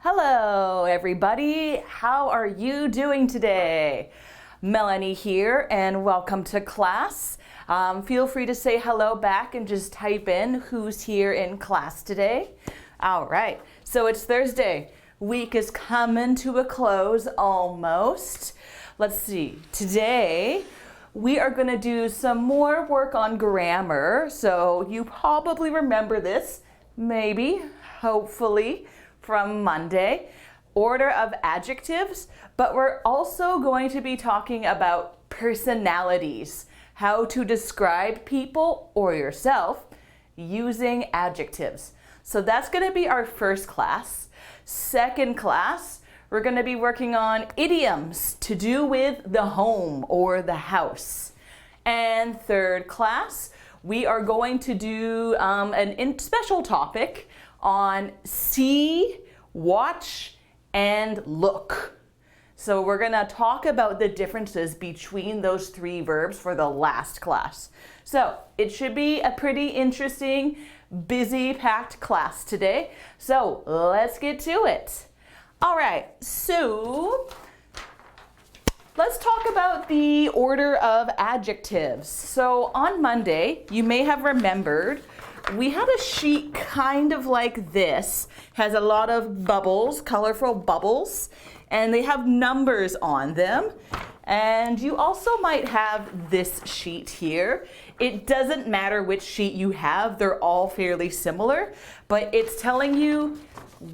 Hello, everybody. How are you doing today? Melanie here, and welcome to class. Feel free to say hello back and just type in who's here in class today. All right, so it's Thursday. Week is coming to a close almost. Let's see. Today, we are going to do some more work on grammar. So you probably remember this, maybe, hopefully, from Monday, Order of Adjectives, but we're also going to be talking about personalities, how to describe people or yourself using adjectives. So that's going to be our first class. Second class, we're going to be working on idioms to do with the home or the house. And third class, we are going to do an special topic on see, watch, and look. So we're going to talk about the differences between those three verbs for the last class. So it should be a pretty interesting, busy, packed class today. So let's get to it. All right, so let's talk about the order of adjectives. So on Monday, you may have remembered we had a sheet kind of like this, has a lot of bubbles, colorful bubbles, and they have numbers on them. And you also might have this sheet here. It doesn't matter which sheet you have, they're all fairly similar, but it's telling you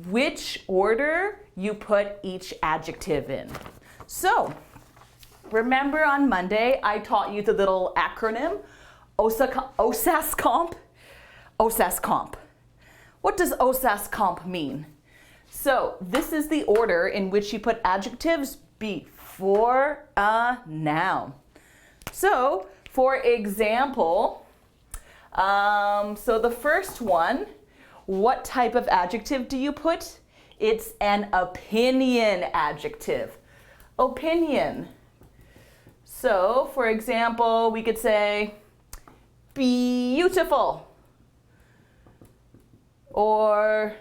which order you put each adjective in. So, remember on Monday, I taught you the little acronym, OSASComp. OSASComp. What does OSASComp mean? So this is the order in which you put adjectives before a noun. So for example, so the first one, what type of adjective do you put? It's an opinion adjective. Opinion. So for example, we could say beautiful, or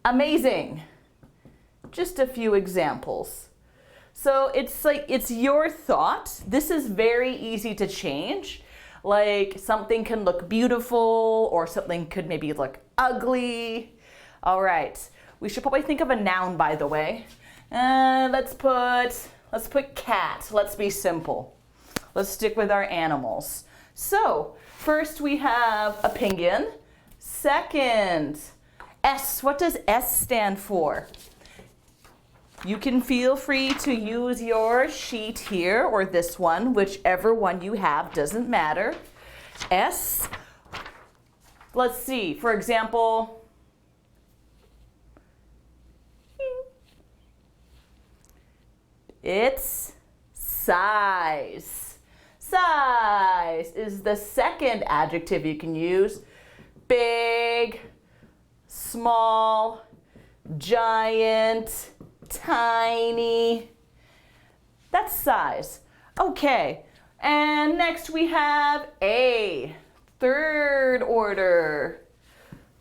amazing. Just a few examples. So it's like, it's your thought. This is very easy to change. Like something can look beautiful or something could maybe look ugly. All right, we should probably think of a noun, by the way. Let's put cat. Let's be simple. Let's stick with our animals. So first we have opinion. Second, S. What does S stand for? You can feel free to use your sheet here or this one, whichever one you have, doesn't matter. S. Let's see, for example, it's size. Size is the second adjective you can use. Big, small, giant, tiny. That's size. Okay, and next we have A, third order.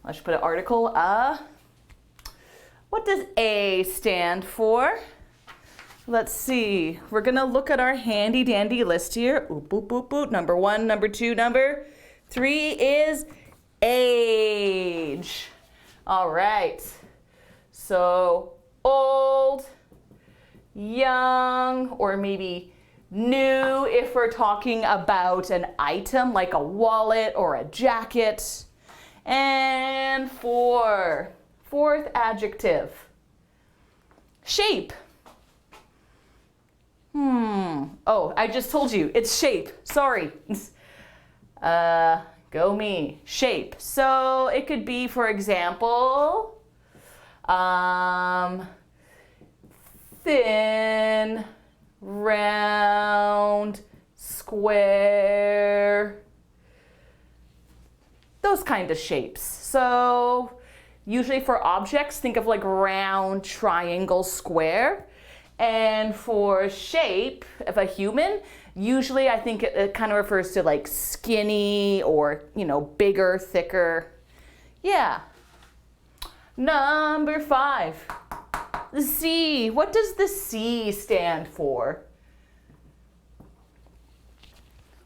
I should put an article. What does A stand for? Let's see. We're gonna look at our handy dandy list here. Oop, boop, boop, boop. Number 1, number 2, number 3 is age. All right. So old, young, or maybe new if we're talking about an item like a wallet or a jacket. And fourth adjective, shape. Oh, I just told you, it's shape. Sorry. Go me. Shape. So it could be, for example, thin, round, square, those kind of shapes. So usually for objects, think of like round, triangle, square. And for shape of a human, usually I think it kind of refers to like skinny or, bigger, thicker. Yeah. Number 5. The C. What does the C stand for?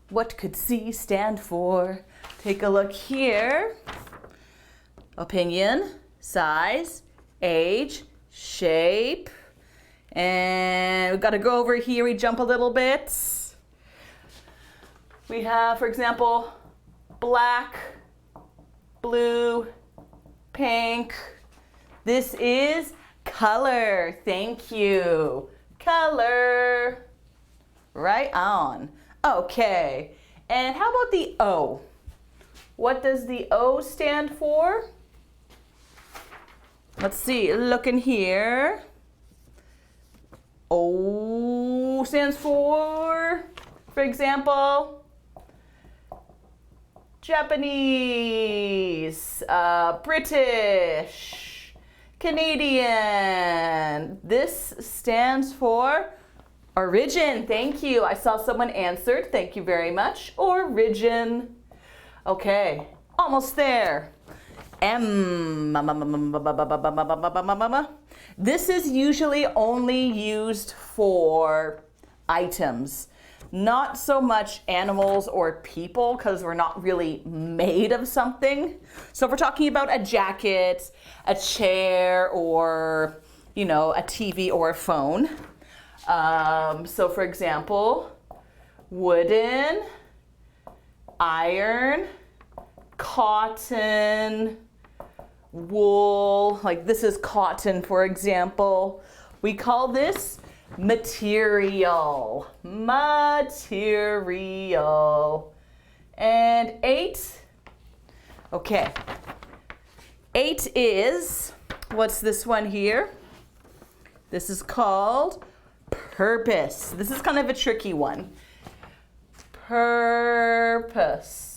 What could C stand for? Take a look here. Opinion, size, age, shape. And we've got to go over here. We jump a little bit. We have, for example, black, blue, pink. This is color. Thank you. Color. Right on. Okay. And how about the O? What does the O stand for? Let's see. Look in here. O stands for example, Japanese, British, Canadian. This stands for origin. Thank you. I saw someone answered. Thank you very much. Origin. Okay, almost there. M. This is usually only used for items, not so much animals or people, because we're not really made of something. So if we're talking about a jacket, a chair, or, you know, a TV or a phone. So for example, wooden, iron, cotton, wool. Like this is cotton, for example. We call this material. Material. And 8. Okay. 8 is, what's this one here? This is called purpose. This is kind of a tricky one. Purpose.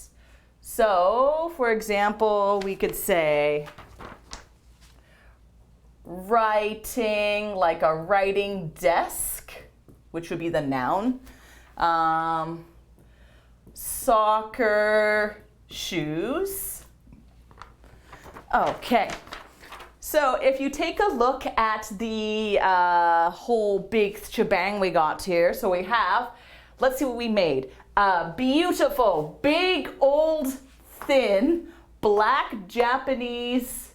So, for example, we could say writing, like a writing desk, which would be the noun. Soccer shoes. Okay. So if you take a look at the whole big shebang we got here, so we have, let's see what we made. Beautiful, big, old, thin, black Japanese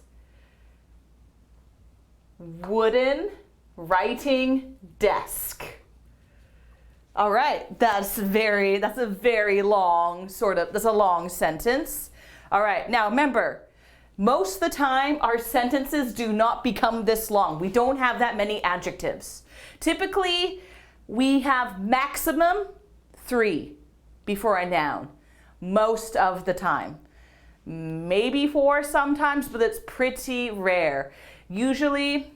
wooden writing desk. All right, that's a very long that's a long sentence. All right, now remember, most of the time our sentences do not become this long. We don't have that many adjectives. Typically, we have maximum 3 before a noun, most of the time. Maybe 4 sometimes, but it's pretty rare. Usually,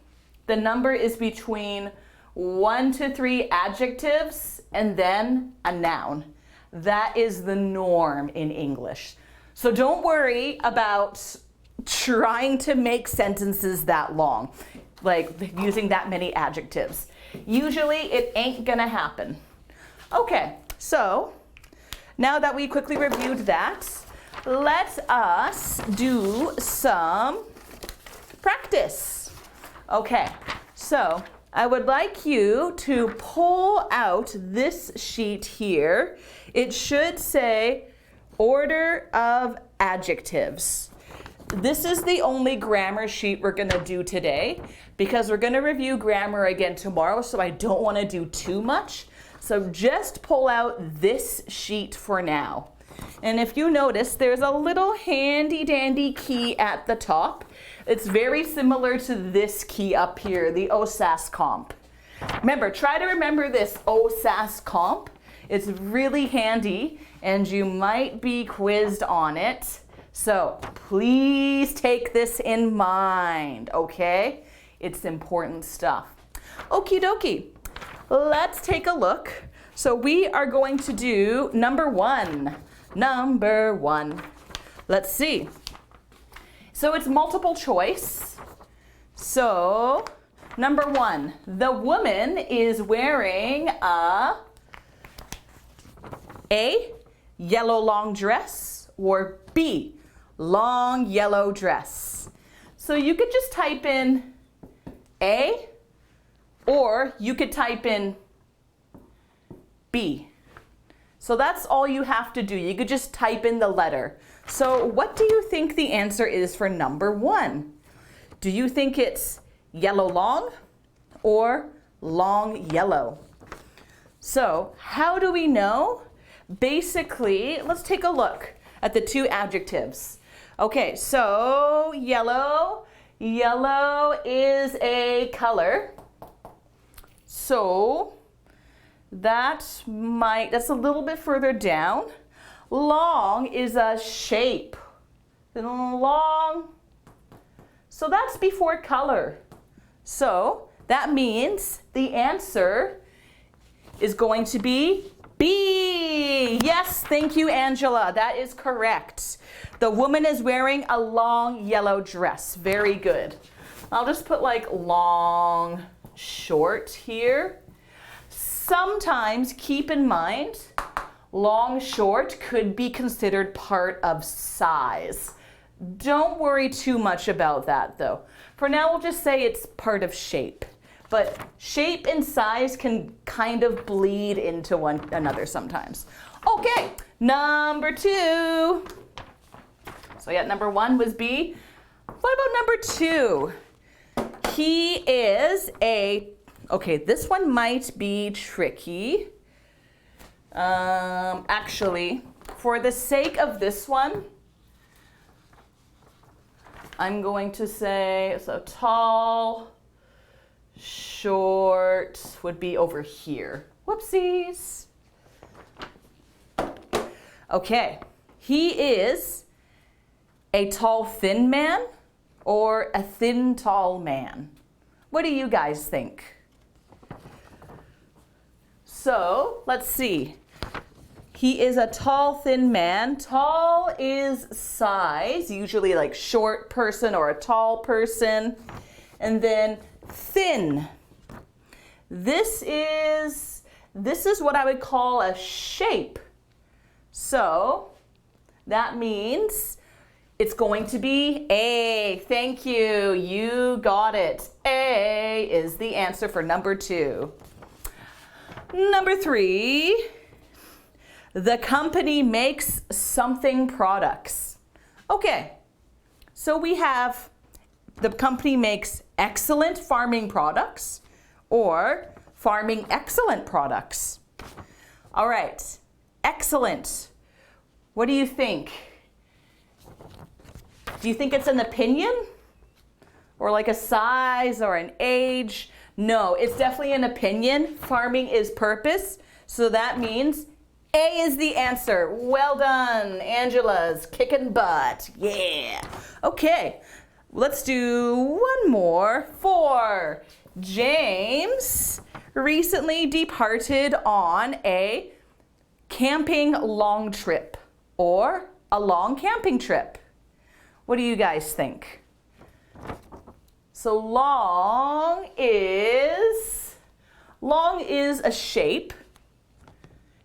the number is between 1 to 3 adjectives and then a noun. That is the norm in English. So don't worry about trying to make sentences that long, like using that many adjectives. Usually, it ain't gonna happen. Okay, so now that we quickly reviewed that, let us do some practice. Okay, so I would like you to pull out this sheet here. It should say Order of Adjectives. This is the only grammar sheet we're going to do today because we're going to review grammar again tomorrow, so I don't want to do too much. So just pull out this sheet for now. And if you notice, there's a little handy dandy key at the top. It's very similar to this key up here, the OSAS comp. Remember, try to remember this OSAS comp. It's really handy and you might be quizzed on it. So please take this in mind, okay? It's important stuff. Okie dokie. Let's take a look. So we are going to do number 1. Number 1. Let's see. So it's multiple choice. So number 1, the woman is wearing a yellow long dress, or B, long yellow dress. So you could just type in A, or you could type in B. So that's all you have to do. You could just type in the letter. So what do you think the answer is for number 1? Do you think it's yellow long or long yellow? So how do we know? Basically, let's take a look at the 2 adjectives. Okay, so yellow. Yellow is a color. So that's a little bit further down. Long is a shape. Long. So that's before color. So that means the answer is going to be B. Yes, thank you, Angela. That is correct. The woman is wearing a long yellow dress. Very good. I'll just put like long, short here. Sometimes keep in mind, long, short could be considered part of size. Don't worry too much about that though. For now, we'll just say it's part of shape. But shape and size can kind of bleed into one another sometimes. Okay, number 2. So yeah, number 1 was B. What about number 2? He is a, okay, this one might be tricky. Actually, for the sake of this one, I'm going to say, so tall, short would be over here. Whoopsies. Okay, he is a tall, thin man or a thin, tall man. What do you guys think? So let's see. He is a tall, thin man. Tall is size, usually like short person or a tall person. And then thin. This is what I would call a shape. So that means it's going to be A. Thank you. You got it. A is the answer for number 2. Number 3. The company makes something products. Okay, so we have the company makes excellent farming products or farming excellent products. All right, excellent. What do you think? Do you think it's an opinion or like a size or an age? No, it's definitely an opinion. Farming is purpose, so that means A is the answer. Well done, Angela's kicking butt. Yeah. Okay, let's do one more. 4. James recently departed on a camping long trip or a long camping trip. What do you guys think? So long is a shape.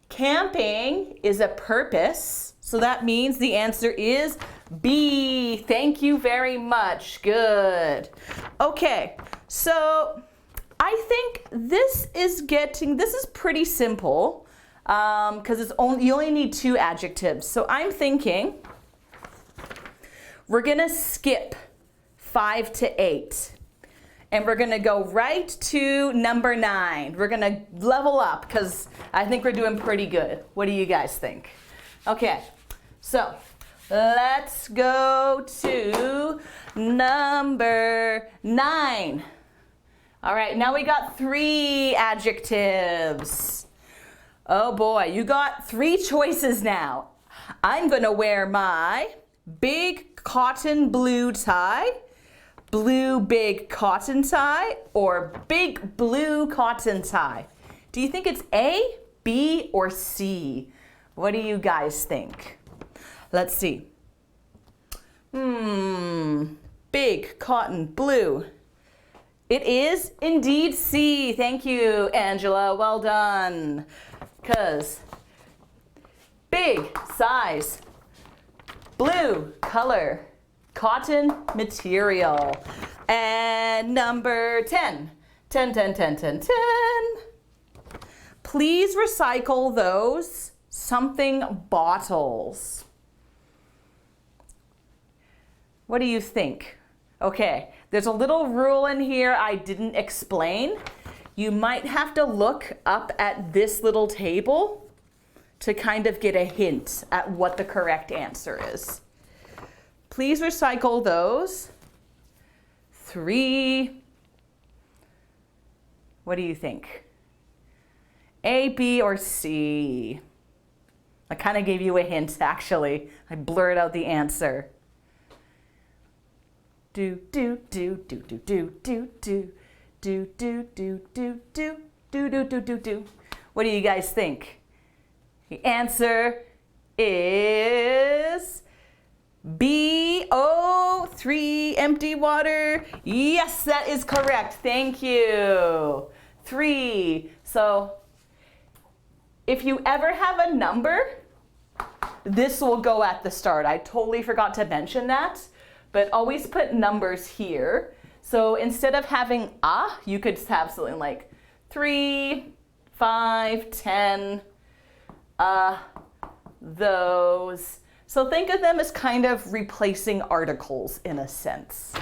Camping is a purpose, so that means the answer is B. Thank you very much. Good. Okay, so I think this is pretty simple because you only need 2 adjectives. So I'm thinking we're gonna skip 5 to 8. And we're gonna go right to number 9. We're gonna level up because I think we're doing pretty good. What do you guys think? Okay, so let's go to number 9. All right, now we got 3 adjectives. Oh boy, you got 3 choices now. I'm gonna wear my big cotton blue tie, blue big cotton tie, or big blue cotton tie. Do you think it's A, B, or C? What do you guys think? Let's see. Big cotton blue. It is indeed C. Thank you, Angela. Well done. Because big size, blue color. Cotton material. And number 10. 10, 10, 10, 10, 10. Please recycle those something bottles. What do you think? Okay, there's a little rule in here I didn't explain. You might have to look up at this little table to kind of get a hint at what the correct answer is. Please recycle those 3. What do you think? A, B, or C? I kind of gave you a hint, actually. I blurred out the answer. Do, do, do, do, do, do, do, do, do, do, do, do, do, do, do, do, do, do. What do you guys think? The answer is B, O, 3, empty water. Yes, that is correct. Thank you. 3. So if you ever have a number, this will go at the start. I totally forgot to mention that, but always put numbers here. So instead of having a, you could have something like 3, 5, 10, those. So think of them as kind of replacing articles in a sense.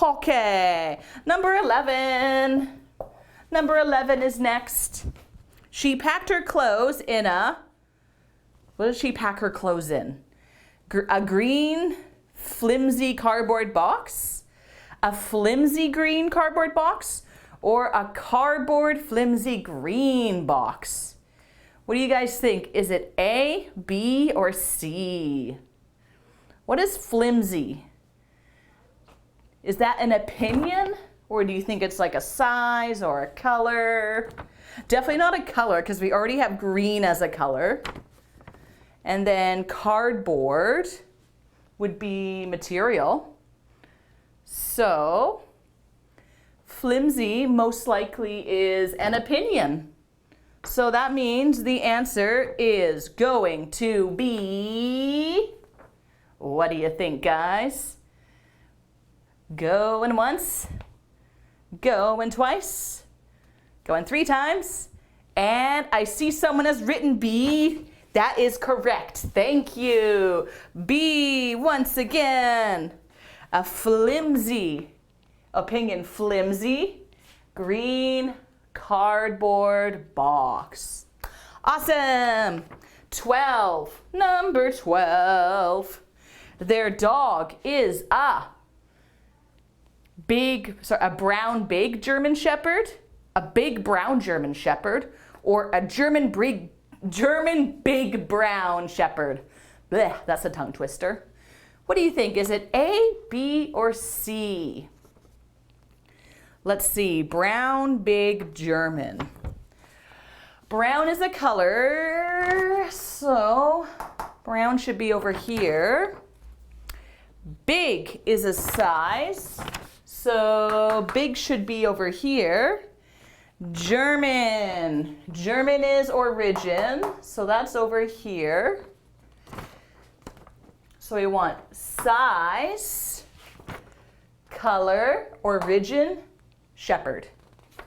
Okay, number 11. Number 11 is next. She packed her clothes in a, what did she pack her clothes in? A green, flimsy cardboard box, a flimsy green cardboard box, or a cardboard flimsy green box? What do you guys think? Is it A, B, or C? What is flimsy? Is that an opinion? Or do you think it's like a size or a color? Definitely not a color because we already have green as a color. And then cardboard would be material. So flimsy most likely is an opinion. So that means the answer is going to be, what do you think, guys? Going once, going twice, going 3 times, and I see someone has written B. That is correct. Thank you. B once again. A flimsy, opinion, flimsy, green cardboard box. Awesome. 12. Number 12. Their dog is a brown big German Shepherd, a big brown German Shepherd, or a German big brown Shepherd. Blech, that's a tongue twister. What do you think? Is it A, B, or C? Let's see. Brown big German. Brown is a color, so brown should be over here. Big is a size, so big should be over here. German is origin, so that's over here. So we want size, color, origin, shepherd.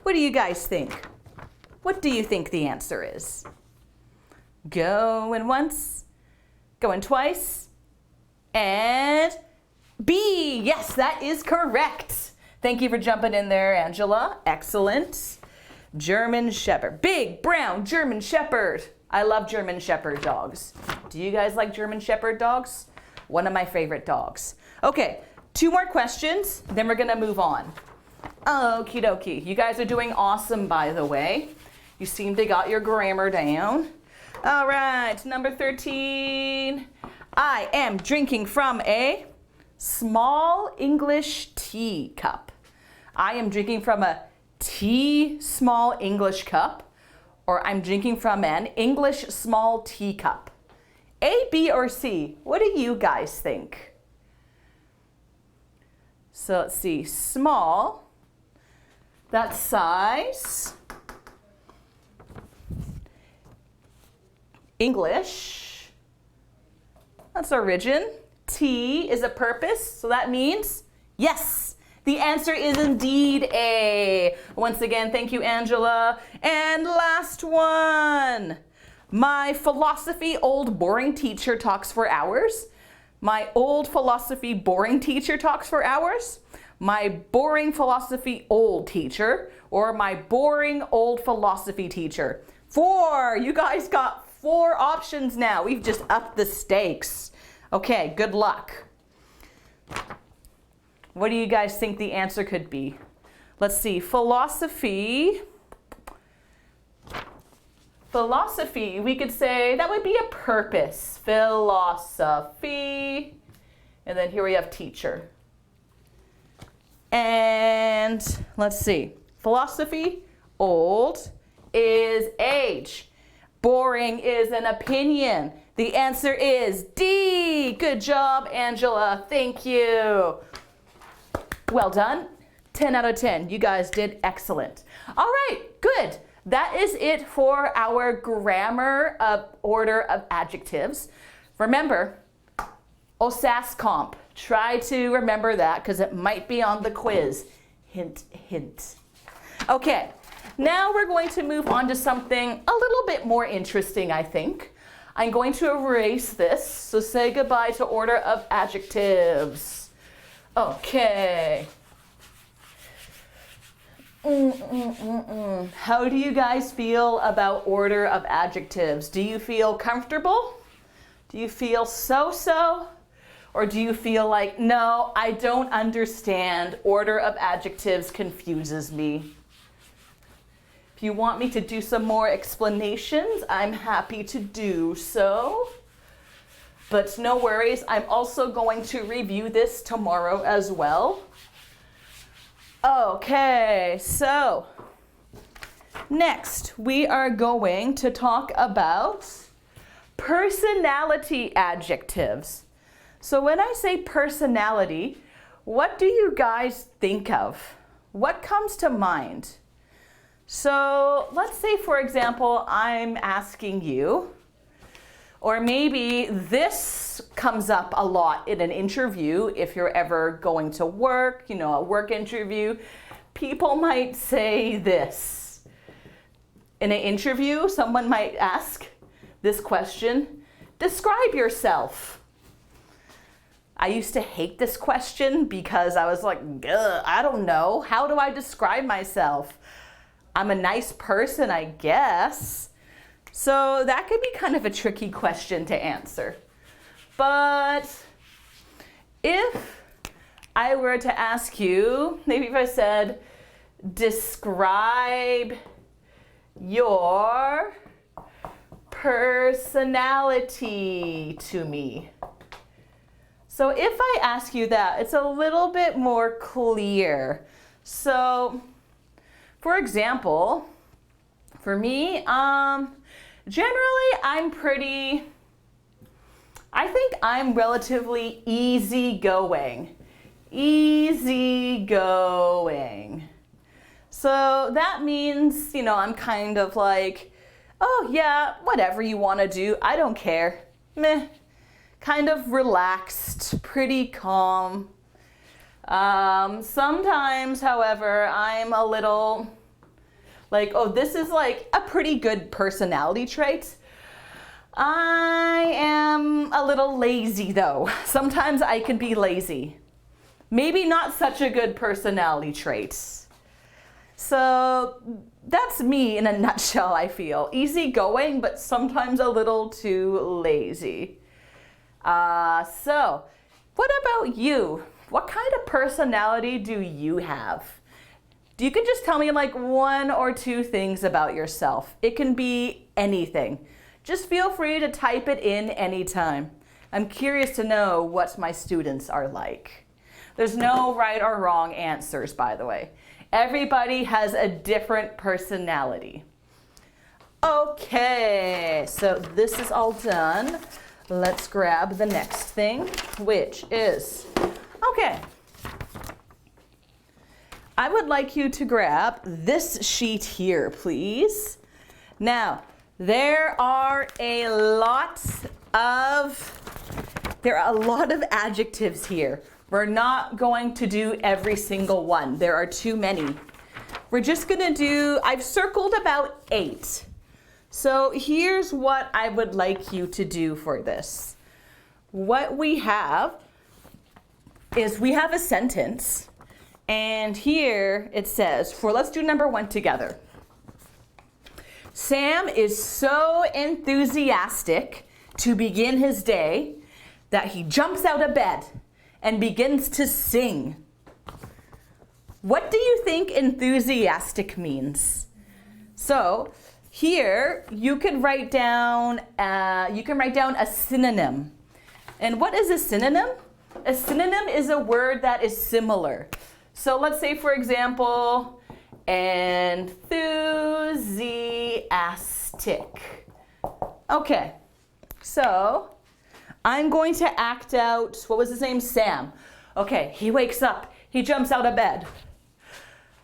What do you guys think? What do you think the answer is? Going once, going twice, and B. Yes, that is correct. Thank you for jumping in there, Angela. Excellent. German Shepherd. Big, brown German Shepherd. I love German Shepherd dogs. Do you guys like German Shepherd dogs? One of my favorite dogs. Okay, 2 more questions, then we're gonna move on. Okie dokie. You guys are doing awesome, by the way. You seem to got your grammar down. All right, number 13. I am drinking from a small English tea cup. I am drinking from a small English cup, or I'm drinking from an English small teacup. A, B, or C? What do you guys think? So let's see, small, that's size. English, that's origin. is a purpose, so that means yes. The answer is indeed A. Once again, thank you, Angela. And last one. My philosophy old boring teacher talks for hours. My old philosophy boring teacher talks for hours. My boring philosophy old teacher, or my boring old philosophy teacher. 4. You guys got 4 options now. We've just upped the stakes. Okay, good luck. What do you guys think the answer could be? Let's see. Philosophy, we could say that would be a purpose. Philosophy. And then here we have teacher. And let's see. Philosophy, old, is age. Boring is an opinion. The answer is D. Good job, Angela. Thank you. Well done. 10 out of 10. You guys did excellent. All right, good. That is it for our grammar of order of adjectives. Remember, OSAS comp. Try to remember that because it might be on the quiz. Hint, hint. Okay, now we're going to move on to something a little bit more interesting, I think. I'm going to erase this, so say goodbye to order of adjectives. Okay. How do you guys feel about order of adjectives? Do you feel comfortable? Do you feel so-so? Or do you feel like, no, I don't understand. Order of adjectives confuses me. If you want me to do some more explanations, I'm happy to do so. But no worries, I'm also going to review this tomorrow as well. Okay, so next we are going to talk about personality adjectives. So when I say personality, what do you guys think of? What comes to mind? So let's say, for example, I'm asking you, or maybe this comes up a lot in an interview if you're ever going to work, a work interview. People might say this. In an interview, someone might ask this question, describe yourself. I used to hate this question because I was like, I don't know. How do I describe myself? I'm a nice person, I guess. So that could be kind of a tricky question to answer. But if I were to ask you, maybe if I said, describe your personality to me. So if I ask you that, it's a little bit more clear. So, for example, for me, generally, I think I'm relatively easygoing. Easygoing. So that means, I'm kind of like, oh yeah, whatever you want to do, I don't care. Meh. Kind of relaxed, pretty calm. Sometimes, however, I'm a little like, oh, this is like a pretty good personality trait. I am a little lazy though. Sometimes I can be lazy. Maybe not such a good personality trait. So that's me in a nutshell, I feel. Easygoing, but sometimes a little too lazy. So what about you? What kind of personality do you have? You can just tell me like 1 or 2 things about yourself. It can be anything. Just feel free to type it in anytime. I'm curious to know what my students are like. There's no right or wrong answers, by the way. Everybody has a different personality. Okay, so this is all done. Let's grab the next thing, which is, okay. I would like you to grab this sheet here, please. Now, there are a lot of There are a lot of adjectives here. We're not going to do every single one. There are too many. We're just gonna do, I've circled about 8. So here's what I would like you to do for this. What we have is we have a sentence, and here it says, let's do number 1 together. Sam is so enthusiastic to begin his day that he jumps out of bed and begins to sing. What do you think enthusiastic means? So here you can write down a synonym. And what is a synonym? A synonym is a word that is similar. So let's say, for example, enthusiastic. Okay, so I'm going to act out, what was his name? Sam. Okay, he wakes up, he jumps out of bed.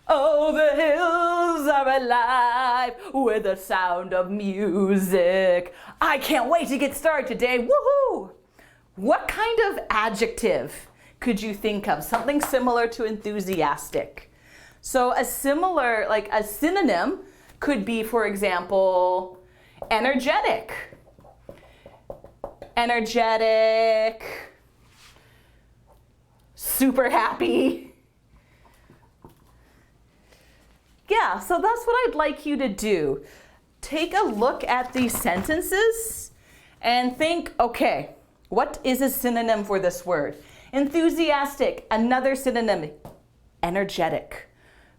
Oh, the hills are alive with the sound of music. I can't wait to get started today, woohoo! What kind of adjective could you think of? Something similar to enthusiastic. So a synonym could be, for example, energetic. Energetic, super happy. Yeah, so that's what I'd like you to do. Take a look at these sentences and think, okay, what is a synonym for this word? Enthusiastic, another synonym. Energetic,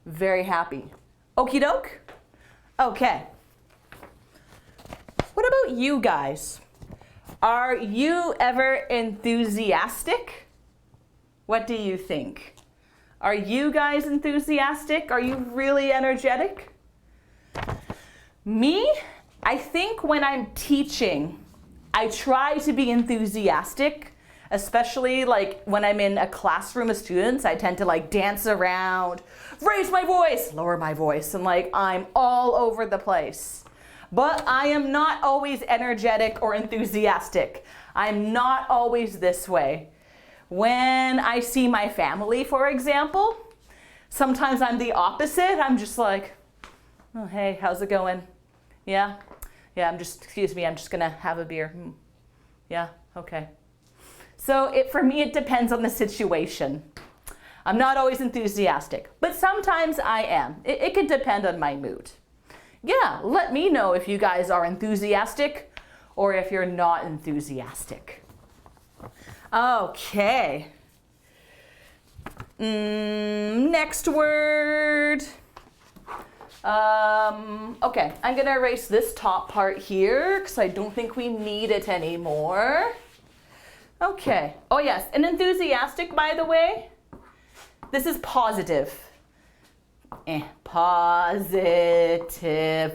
very happy. Okie doke? Okay. What about you guys? Are you ever enthusiastic? What do you think? Are you guys enthusiastic? Are you really energetic? Me, I think when I'm teaching, I try to be enthusiastic, especially like when I'm in a classroom of students. I tend to like dance around, raise my voice, lower my voice, and like I'm all over the place. But I am not always energetic or enthusiastic. I'm not always this way. When I see my family, for example, sometimes I'm the opposite. I'm just like, oh, hey, how's it going? Yeah? Yeah, excuse me, I'm just gonna have a beer. Yeah, okay. So for me, it depends on the situation. I'm not always enthusiastic, but sometimes I am. It could depend on my mood. Yeah, let me know if you guys are enthusiastic or if you're not enthusiastic. Okay. Next word. Okay, I'm gonna erase this top part here because I don't think we need it anymore. Okay. Oh yes, and enthusiastic, by the way, this is positive. Positive.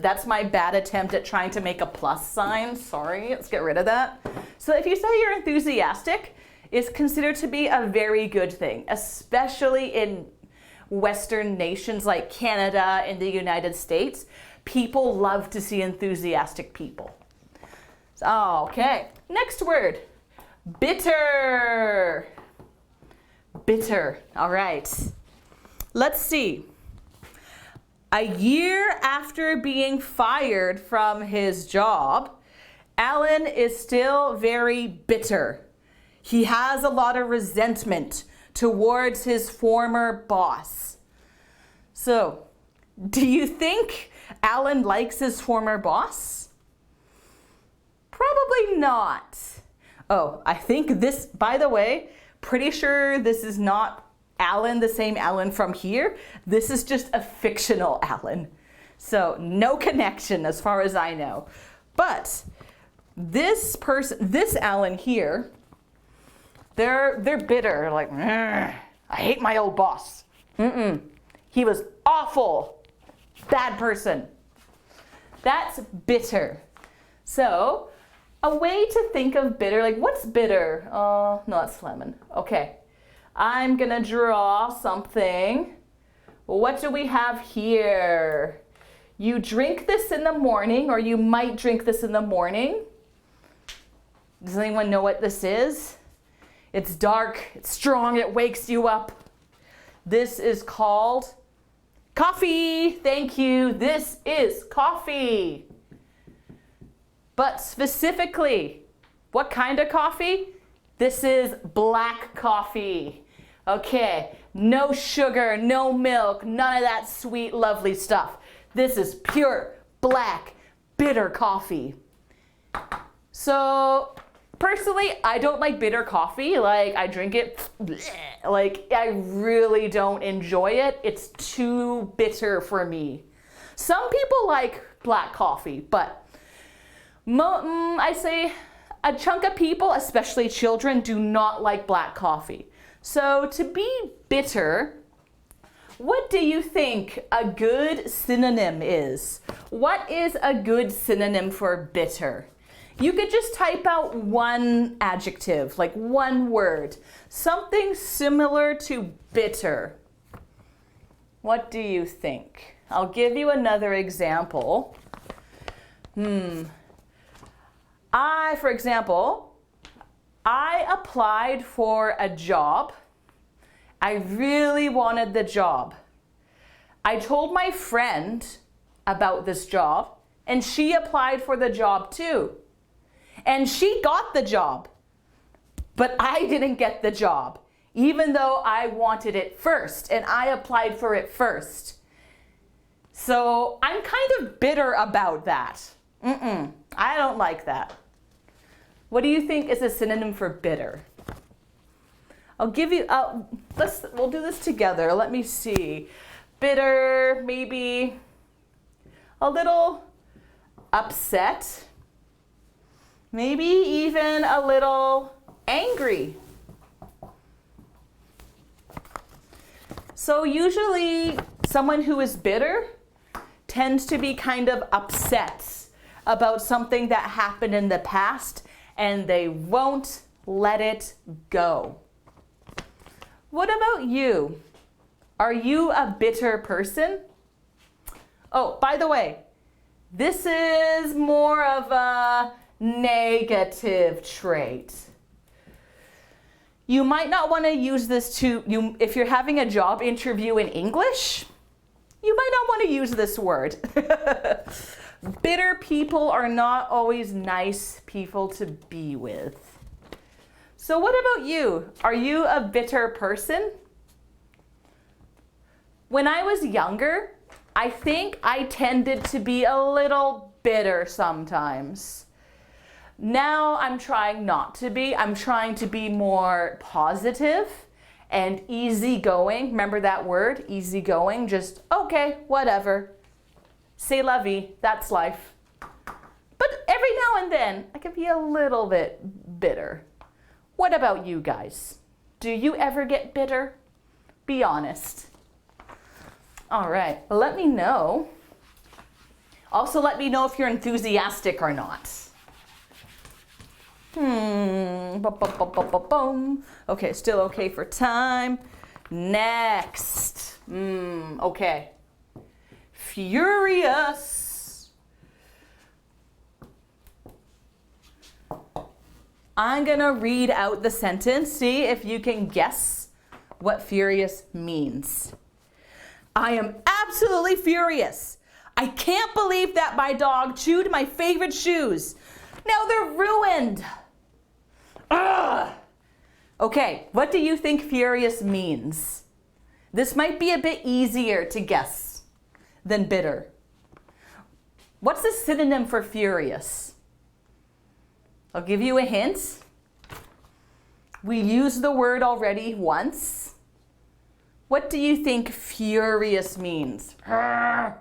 That's my bad attempt at trying to make a plus sign. Sorry, let's get rid of that. So if you say you're enthusiastic, it's considered to be a very good thing, especially in Western nations like Canada and the United States. People love to see enthusiastic people. Okay, next word. Bitter. Bitter. All right. Let's see. A year after being fired from his job, Alan is still very bitter. He has a lot of resentment towards his former boss. So, do you think Alan likes his former boss? Probably not. Oh, I think this, by the way, pretty sure this is not Alan, the same Alan from here. This is just a fictional Alan. So no connection as far as I know. But this person, this Alan here, they're bitter, like, I hate my old boss. He was awful, bad person. That's bitter. So a way to think of bitter, like what's bitter? Oh, no, that's lemon. Okay. I'm gonna draw something. What do we have here? You drink this in the morning, or you might drink this in the morning. Does anyone know what this is? It's dark, it's strong, it wakes you up. This is called coffee. Thank you. This is coffee. But specifically, what kind of coffee? This is black coffee. Okay, no sugar, no milk, none of that sweet, lovely stuff. This is pure, black, bitter coffee. So, personally, I don't like bitter coffee. Like, I drink it, like, I really don't enjoy it. It's too bitter for me. Some people like black coffee, but I say a chunk of people, especially children, do not like black coffee. So to be bitter, what do you think a good synonym is? What is a good synonym for bitter? You could just type out one adjective, like one word, something similar to bitter. What do you think? I'll give you another example. For example, I applied for a job. I really wanted the job. I told my friend about this job, and she applied for the job too. And she got the job, but I didn't get the job, even though I wanted it first, and I applied for it first. So I'm kind of bitter about that. I don't like that. What do you think is a synonym for bitter? I'll give you, we'll do this together. Let me see. Bitter, maybe a little upset. Maybe even a little angry. So usually someone who is bitter tends to be kind of upset about something that happened in the past, and they won't let it go. What about you? Are you a bitter person? Oh, by the way, this is more of a negative trait. You might not want to use this if you're having a job interview in English, you might not want to use this word. Bitter people are not always nice people to be with. So what about you? Are you a bitter person? When I was younger, I think I tended to be a little bitter sometimes. Now I'm trying not to be. I'm trying to be more positive and easygoing. Remember that word, easygoing? Just, okay, whatever. C'est la vie, that's life. But every now and then, I can be a little bit bitter. What about you guys? Do you ever get bitter? Be honest. All right, let me know. Also, let me know if you're enthusiastic or not. Okay, still okay for time. Next. Okay. Furious. I'm gonna read out the sentence, see if you can guess what furious means. I am absolutely furious. I can't believe that my dog chewed my favorite shoes. Now they're ruined. Ugh. Okay, what do you think furious means? This might be a bit easier to guess than bitter. What's the synonym for furious? I'll give you a hint. We used the word already once. What do you think furious means? Ah!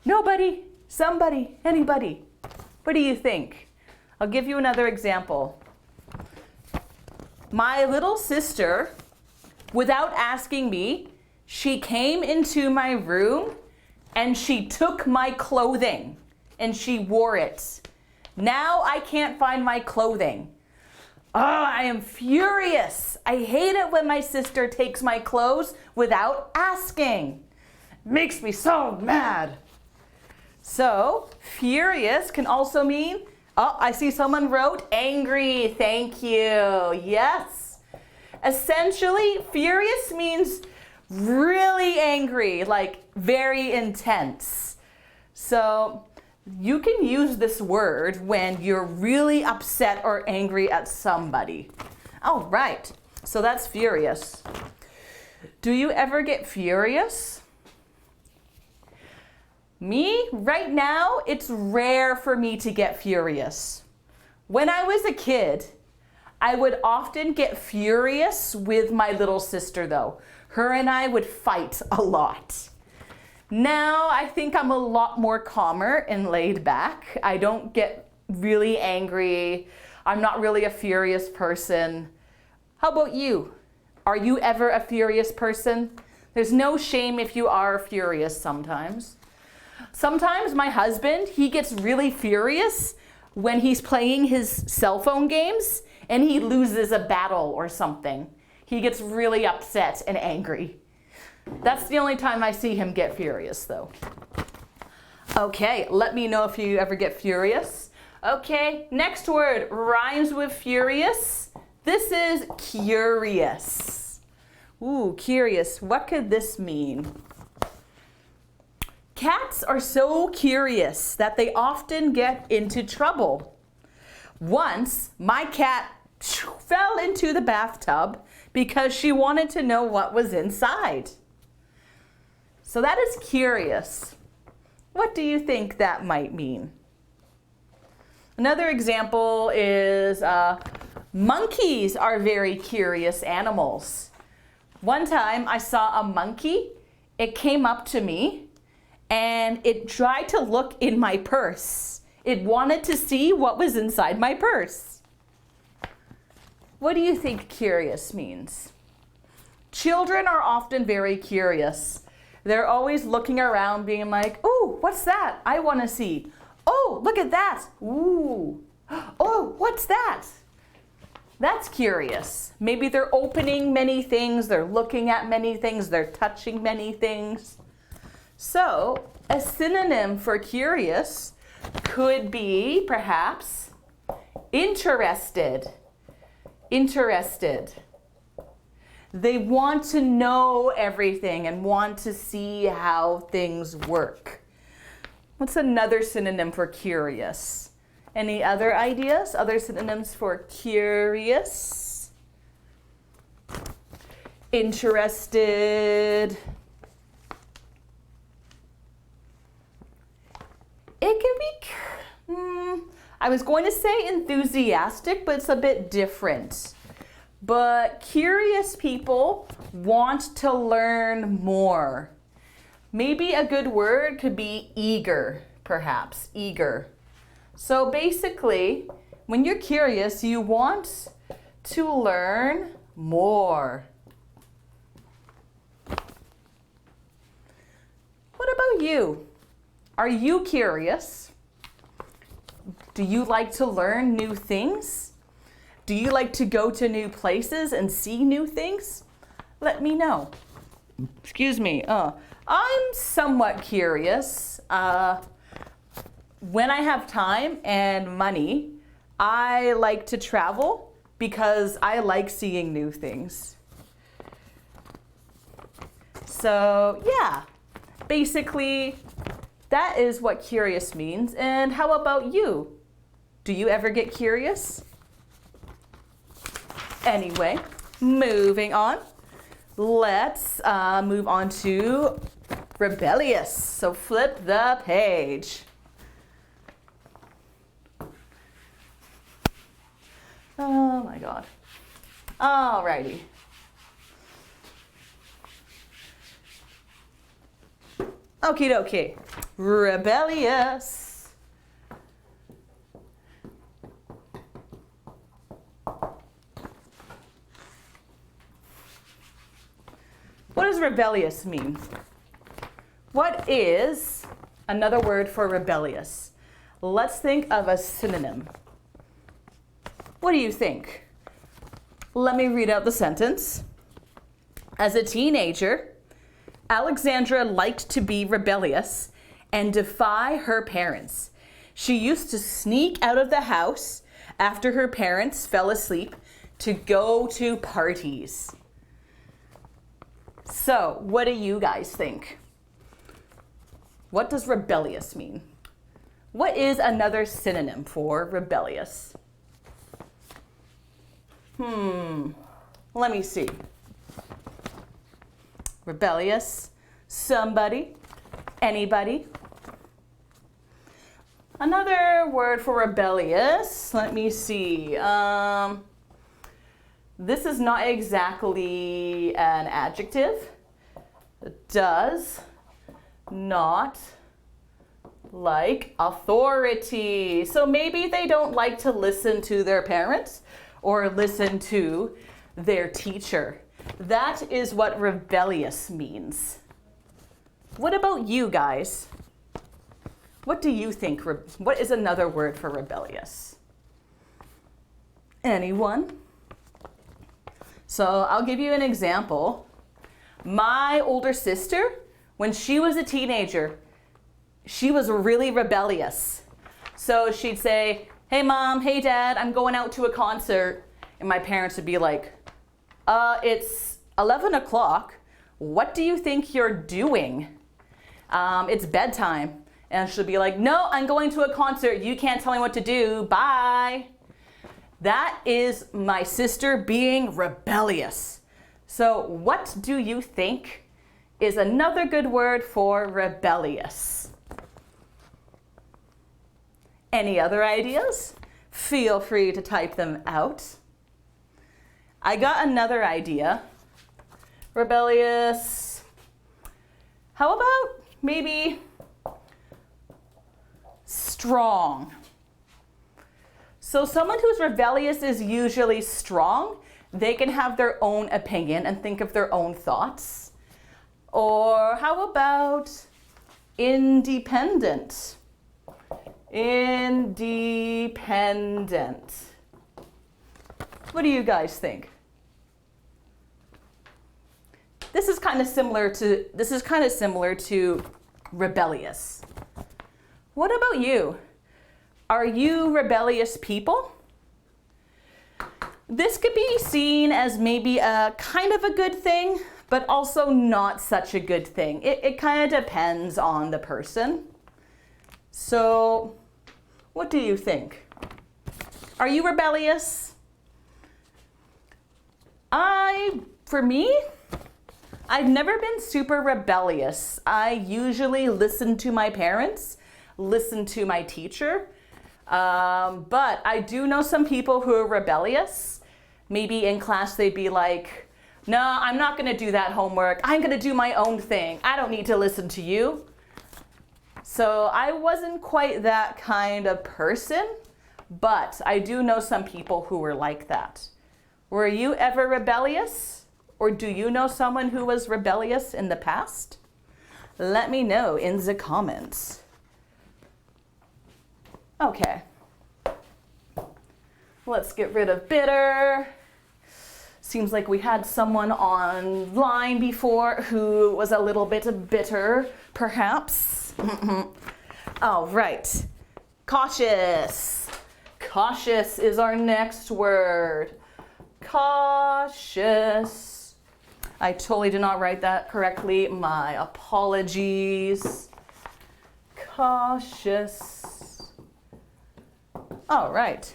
Nobody, somebody, anybody. What do you think? I'll give you another example. My little sister, without asking me, she came into my room and she took my clothing and she wore it. Now I can't find my clothing. Oh, I am furious. I hate it when my sister takes my clothes without asking. Makes me so mad. So, furious can also mean Oh, I see someone wrote angry. Thank you. Yes. Essentially, furious means really angry, like very intense. So you can use this word when you're really upset or angry at somebody. All right. So that's furious. Do you ever get furious? Me, right now, it's rare for me to get furious. When I was a kid, I would often get furious with my little sister though. Her and I would fight a lot. Now I think I'm a lot more calmer and laid back. I don't get really angry. I'm not really a furious person. How about you? Are you ever a furious person? There's no shame if you are furious sometimes. Sometimes my husband, he gets really furious when he's playing his cell phone games and he loses a battle or something. He gets really upset and angry. That's the only time I see him get furious though. Okay, let me know if you ever get furious. Okay, next word rhymes with furious. This is curious. Ooh, curious. What could this mean? Cats are so curious that they often get into trouble. Once, my cat fell into the bathtub because she wanted to know what was inside. So that is curious. What do you think that might mean? Another example is monkeys are very curious animals. One time I saw a monkey. It came up to me and it tried to look in my purse. It wanted to see what was inside my purse. What do you think curious means? Children are often very curious. They're always looking around being like, oh, what's that? I want to see. Oh, look at that. Ooh. Oh, what's that? That's curious. Maybe they're opening many things. They're looking at many things. They're touching many things. So a synonym for curious could be perhaps interested. Interested. They want to know everything and want to see how things work. What's another synonym for curious? Any other ideas? Other synonyms for curious? Interested. It can be, I was going to say enthusiastic, but it's a bit different. But curious people want to learn more. Maybe a good word could be eager, perhaps, eager. So basically, when you're curious, you want to learn more. What about you? Are you curious? Do you like to learn new things? Do you like to go to new places and see new things? Let me know. Excuse me. I'm somewhat curious. When I have time and money, I like to travel because I like seeing new things. So yeah, basically that is what curious means. And how about you? Do you ever get curious? Anyway, moving on. Let's move on to rebellious. So flip the page. Oh my God. Alrighty. Okie dokie. Rebellious. What does rebellious mean? What is another word for rebellious? Let's think of a synonym. What do you think? Let me read out the sentence. As a teenager, Alexandra liked to be rebellious and defy her parents. She used to sneak out of the house after her parents fell asleep to go to parties. So, what do you guys think? What does rebellious mean? What is another synonym for rebellious? Let me see. Rebellious, somebody, anybody. Another word for rebellious, let me see. This is not exactly an adjective. It does not like authority. So maybe they don't like to listen to their parents or listen to their teacher. That is what rebellious means. What about you guys? What do you think? What is another word for rebellious? Anyone? So I'll give you an example. My older sister, when she was a teenager, she was really rebellious. So she'd say, "Hey mom, hey dad, I'm going out to a concert." And my parents would be like, it's 11 o'clock. What do you think you're doing? It's bedtime. And she'll be like, "No, I'm going to a concert. You can't tell me what to do. Bye." That is my sister being rebellious. So what do you think is another good word for rebellious? Any other ideas? Feel free to type them out. I got another idea. Rebellious. How about maybe strong? So someone who's rebellious is usually strong. They can have their own opinion and think of their own thoughts. Or how about independent? Independent. What do you guys think? This is kind of similar to rebellious. What about you? Are you rebellious people? This could be seen as maybe a kind of a good thing, but also not such a good thing. It kind of depends on the person. So, what do you think? Are you rebellious? For me, I've never been super rebellious. I usually listen to my parents, listen to my teacher. But I do know some people who are rebellious. Maybe in class they'd be like, "No, I'm not going to do that homework. I'm going to do my own thing. I don't need to listen to you." So I wasn't quite that kind of person, but I do know some people who were like that. Were you ever rebellious? Or do you know someone who was rebellious in the past? Let me know in the comments. Okay. Let's get rid of bitter. Seems like we had someone online before who was a little bit bitter, perhaps. All right. Cautious. Cautious is our next word. Cautious. I totally did not write that correctly. My apologies. Cautious. All right.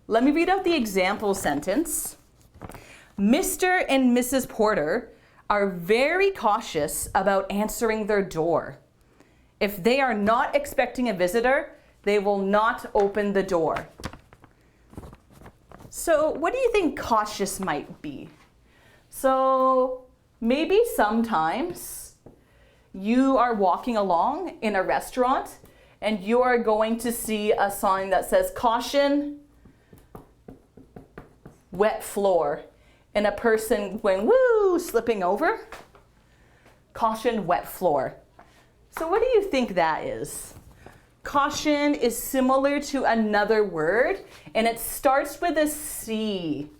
Let me read out the example sentence. Mr. and Mrs. Porter are very cautious about answering their door. If they are not expecting a visitor, they will not open the door. So what do you think cautious might be? So maybe sometimes you are walking along in a restaurant and you are going to see a sign that says caution, wet floor, and a person going, woo, slipping over. Caution, wet floor. So what do you think that is? Caution is similar to another word, and it starts with a C.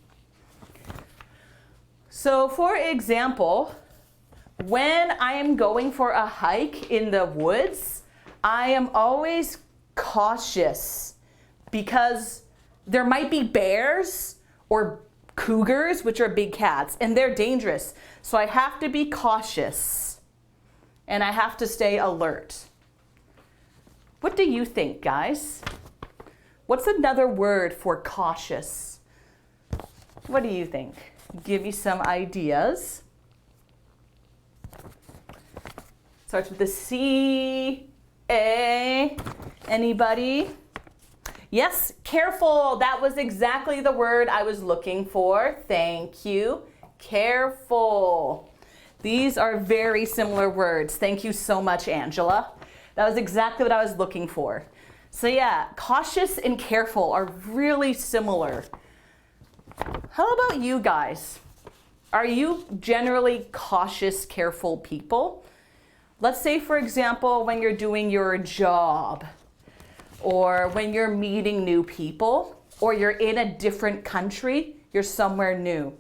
So for example, when I am going for a hike in the woods, I am always cautious because there might be bears or cougars, which are big cats, and they're dangerous. So I have to be cautious and I have to stay alert. What do you think, guys? What's another word for cautious? What do you think? Give me some ideas. Starts with the C, A. Anybody? Yes, careful. That was exactly the word I was looking for. Thank you. Careful. These are very similar words. Thank you so much, Angela. That was exactly what I was looking for. So yeah, cautious and careful are really similar. How about you guys? Are you generally cautious, careful people? Let's say, for example, when you're doing your job, or when you're meeting new people, or you're in a different country, you're somewhere new.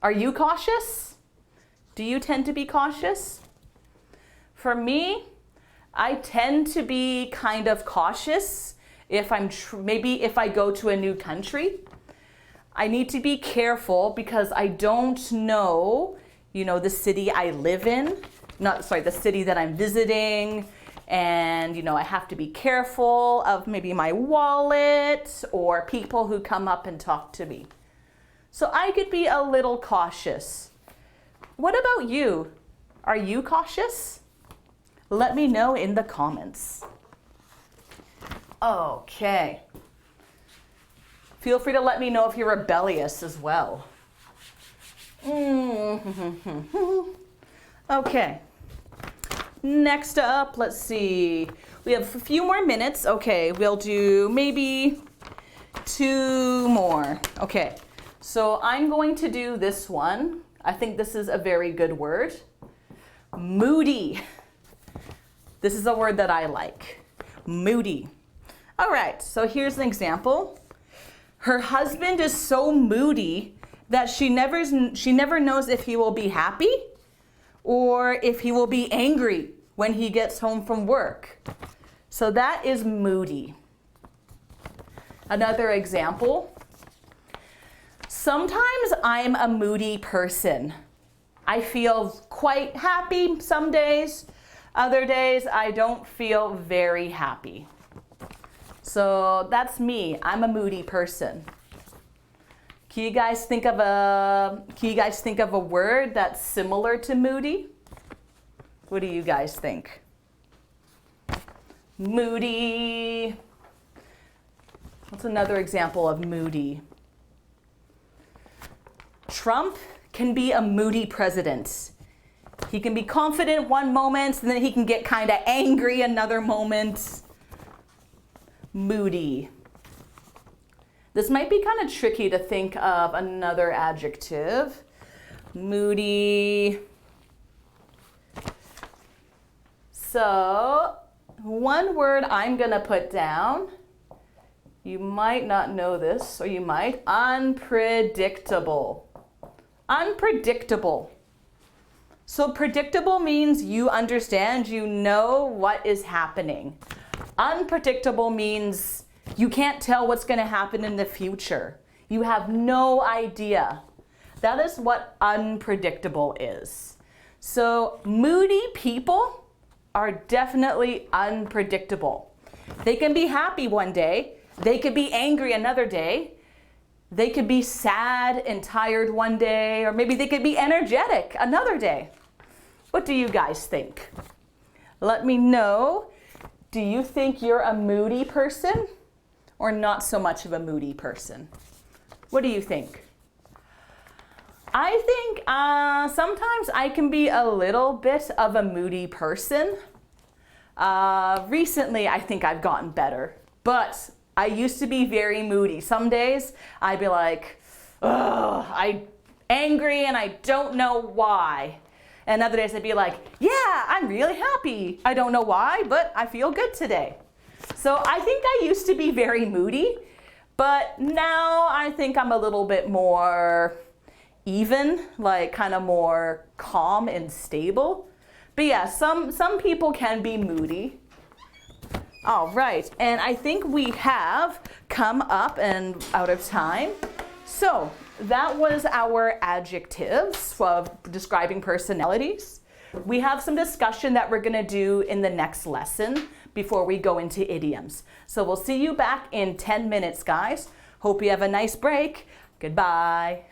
Are you cautious? Do you tend to be cautious? For me, I tend to be kind of cautious if maybe if I go to a new country. I need to be careful because I don't know, the city I live in, the city that I'm visiting. And, I have to be careful of maybe my wallet or people who come up and talk to me. So I could be a little cautious. What about you? Are you cautious? Let me know in the comments. Okay. Feel free to let me know if you're rebellious as well. Okay. Next up, let's see. We have a few more minutes. Okay, we'll do maybe 2 more. Okay, so I'm going to do this one. I think this is a very good word. Moody. This is a word that I like. Moody. All right, so here's an example. Her husband is so moody that she never knows if he will be happy or if he will be angry when he gets home from work. So that is moody. Another example. Sometimes I'm a moody person. I feel quite happy some days. Other days I don't feel very happy. So that's me. I'm a moody person. Can you guys think of a word that's similar to moody? What do you guys think? Moody. What's another example of moody? Trump can be a moody president. He can be confident one moment and then he can get kind of angry another moment. Moody. This might be kind of tricky to think of another adjective. Moody. So, one word I'm going to put down, you might not know this, or you might, unpredictable. Unpredictable. So predictable means you understand, you know what is happening. Unpredictable means you can't tell what's going to happen in the future. You have no idea. That is what unpredictable is. So moody people are definitely unpredictable. They can be happy one day. They could be angry another day. They could be sad and tired one day, or maybe they could be energetic another day. What do you guys think? Let me know. Do you think you're a moody person or not so much of a moody person? What do you think? I think sometimes I can be a little bit of a moody person. Recently, I think I've gotten better, but I used to be very moody. Some days I'd be like, I'm angry and I don't know why. And other days I'd be like, yeah, I'm really happy. I don't know why, but I feel good today. So I think I used to be very moody, but now I think I'm a little bit more even, like kind of more calm and stable. But yeah, some people can be moody. All right, and I think we have come up and out of time. So that was our adjectives of describing personalities. We have some discussion that we're gonna do in the next lesson before we go into idioms. So we'll see you back in 10 minutes, guys. Hope you have a nice break. Goodbye.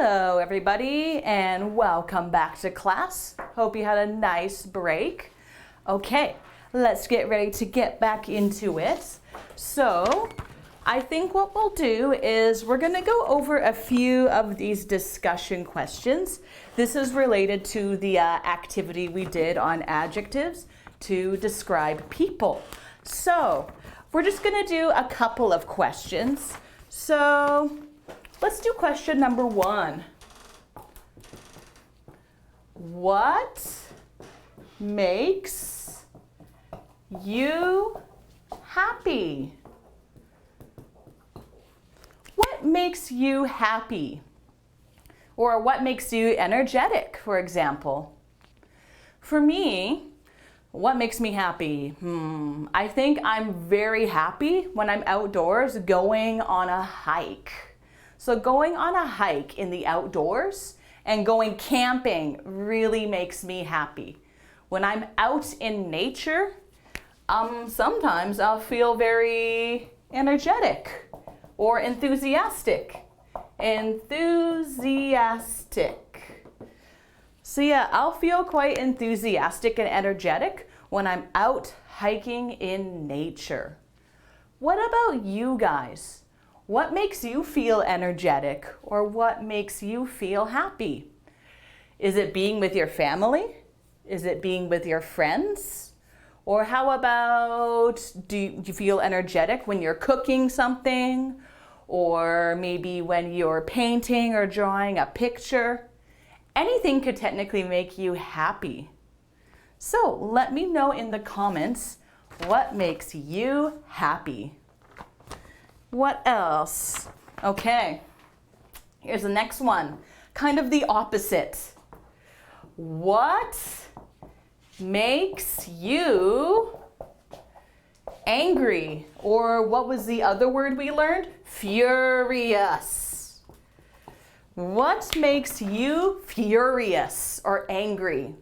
Hello everybody and welcome back to class. Hope you had a nice break. Okay, let's get ready to get back into it. So I think what we'll do is we're going to go over a few of these discussion questions. This is related to the activity we did on adjectives to describe people. So we're just going to do a couple of questions. So let's do question number 1. What makes you happy? What makes you happy? Or what makes you energetic, for example? For me, what makes me happy? I think I'm very happy when I'm outdoors going on a hike. So going on a hike in the outdoors and going camping really makes me happy. When I'm out in nature, sometimes I'll feel very energetic or enthusiastic. So yeah, I'll feel quite enthusiastic and energetic when I'm out hiking in nature. What about you guys? What makes you feel energetic or what makes you feel happy? Is it being with your family? Is it being with your friends? Or how about, do you feel energetic when you're cooking something? Or maybe when you're painting or drawing a picture? Anything could technically make you happy. So let me know in the comments what makes you happy. What else? Okay, here's the next one. Kind of the opposite. What makes you angry? Or what was the other word we learned? Furious. What makes you furious or angry?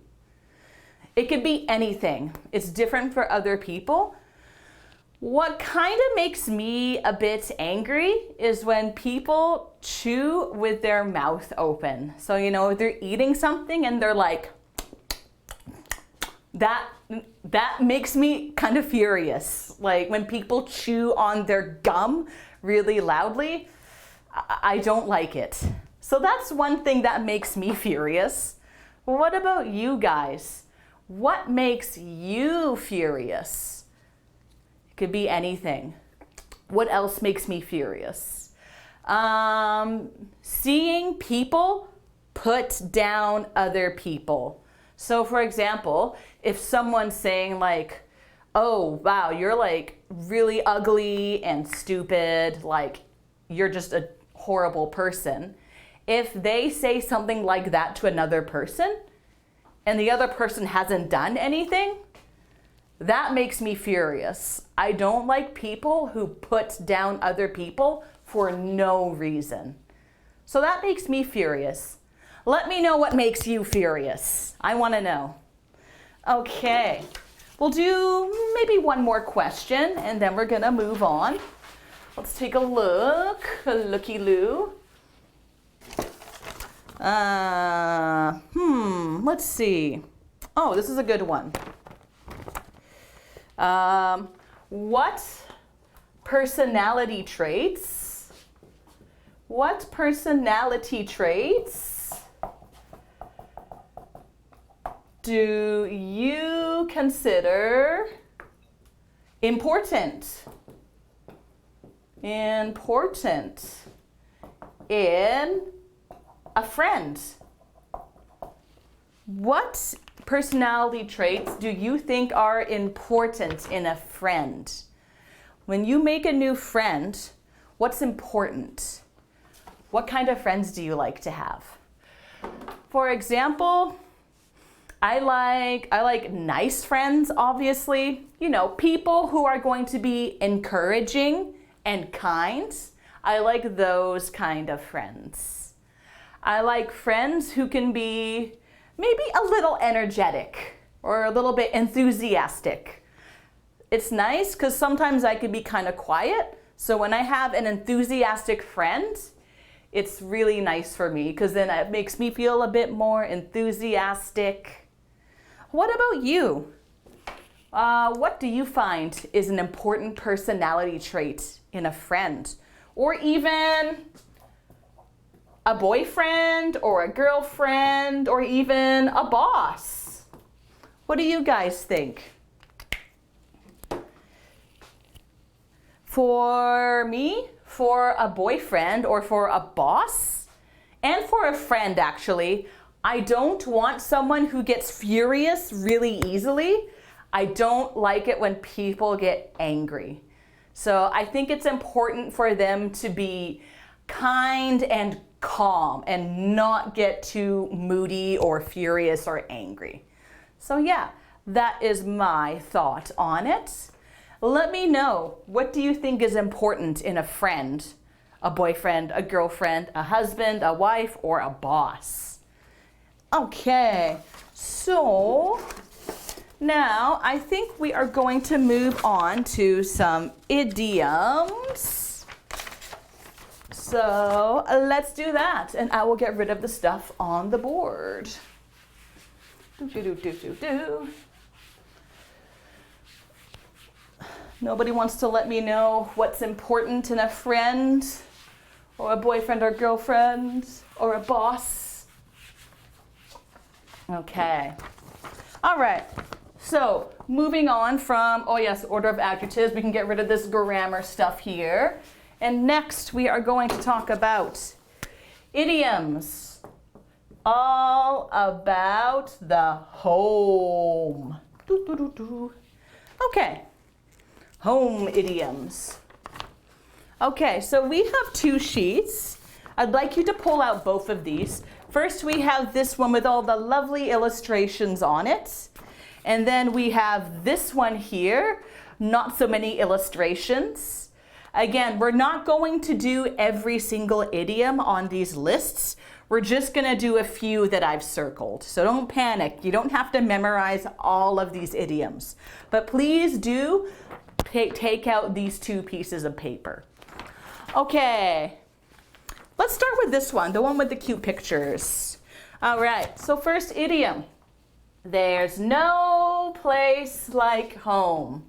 It could be anything. It's different for other people. What kind of makes me a bit angry is when people chew with their mouth open. So, you know, they're eating something and they're like, that makes me kind of furious. Like when people chew on their gum really loudly, I don't like it. So that's one thing that makes me furious. What about you guys? What makes you furious? It could be anything. What else makes me furious? Seeing people put down other people. So for example, if someone's saying like, oh, wow, you're like really ugly and stupid, like you're just a horrible person. If they say something like that to another person and the other person hasn't done anything, that makes me furious. I don't like people who put down other people for no reason. So that makes me furious. Let me know what makes you furious. I want to know. Okay, we'll do maybe one more question and then we're going to move on. Let's take a look. A looky-loo. Let's see. Oh, this is a good one. What personality traits do you consider important in a friend? What personality traits do you think are important in a friend? When you make a new friend, what's important? What kind of friends do you like to have? For example, I like nice friends, obviously. You know, people who are going to be encouraging and kind. I like those kind of friends. I like friends who can be maybe a little energetic or a little bit enthusiastic. It's nice because sometimes I could be kind of quiet. So when I have an enthusiastic friend, It's really nice for me because then it makes me feel a bit more enthusiastic. What about you? What do you find is an important personality trait in a friend, or even a boyfriend or a girlfriend or even a boss? What do you guys think? For me, for a boyfriend or for a boss, and for a friend actually, I don't want someone who gets furious really easily. I don't like it when people get angry. So I think it's important for them to be kind and calm and not get too moody or furious or angry. So yeah, that is my thought on it. Let me know, what do you think is important in a friend, a boyfriend, a girlfriend, a husband, a wife, or a boss? Okay, so now I think we are going to move on to some idioms. So let's do that, and I will get rid of the stuff on the board. Nobody wants to let me know what's important in a friend, or a boyfriend or girlfriend, or a boss. Okay. All right. So moving on from, oh yes, order of adjectives, we can get rid of this grammar stuff here. And next we are going to talk about idioms. All about the home. Okay. Home idioms. Okay, so we have two sheets. I'd like you to pull out both of these. First, we have this one with all the lovely illustrations on it. And then we have this one here, not so many illustrations. Again, we're not going to do every single idiom on these lists. We're just gonna do a few that I've circled. So don't panic. You don't have to memorize all of these idioms. But please do take out these two pieces of paper. Okay, let's start with this one, the one with the cute pictures. All right, so first idiom. There's no place like home.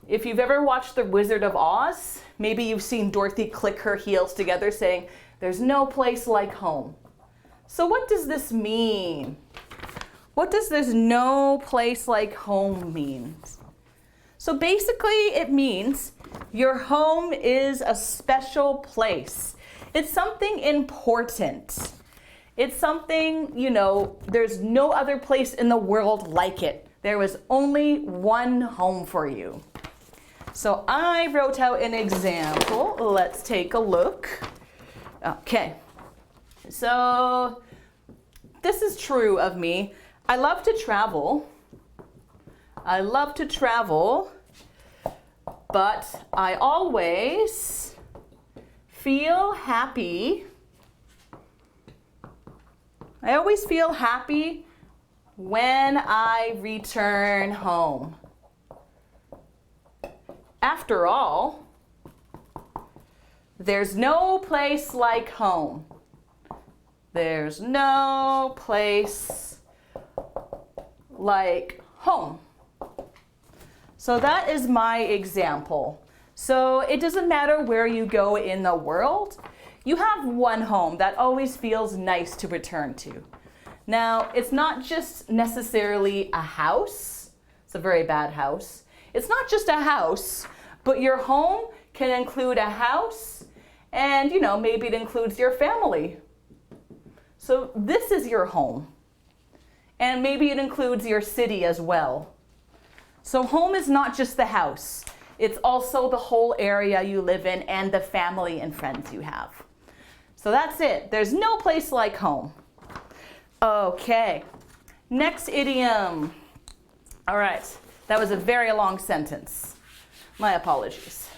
If you've ever watched The Wizard of Oz, maybe you've seen Dorothy click her heels together saying, there's no place like home. So what does this mean? What does there's no place like home mean? So basically it means your home is a special place. It's something important. It's something, you know, there's no other place in the world like it. There was only one home for you. So I wrote out an example. Let's take a look. Okay, so this is true of me. I love to travel. I love to travel, but I always feel happy. I always feel happy when I return home. After all, there's no place like home. There's no place like home. So that is my example. So it doesn't matter where you go in the world, you have one home that always feels nice to return to. Now, it's not just necessarily a house. It's a very bad house. It's not just a house, but your home can include a house and, you know, maybe it includes your family. So this is your home. And maybe it includes your city as well. So home is not just the house. It's also the whole area you live in and the family and friends you have. So that's it. There's no place like home. Okay, next idiom. All right, that was a very long sentence. My apologies.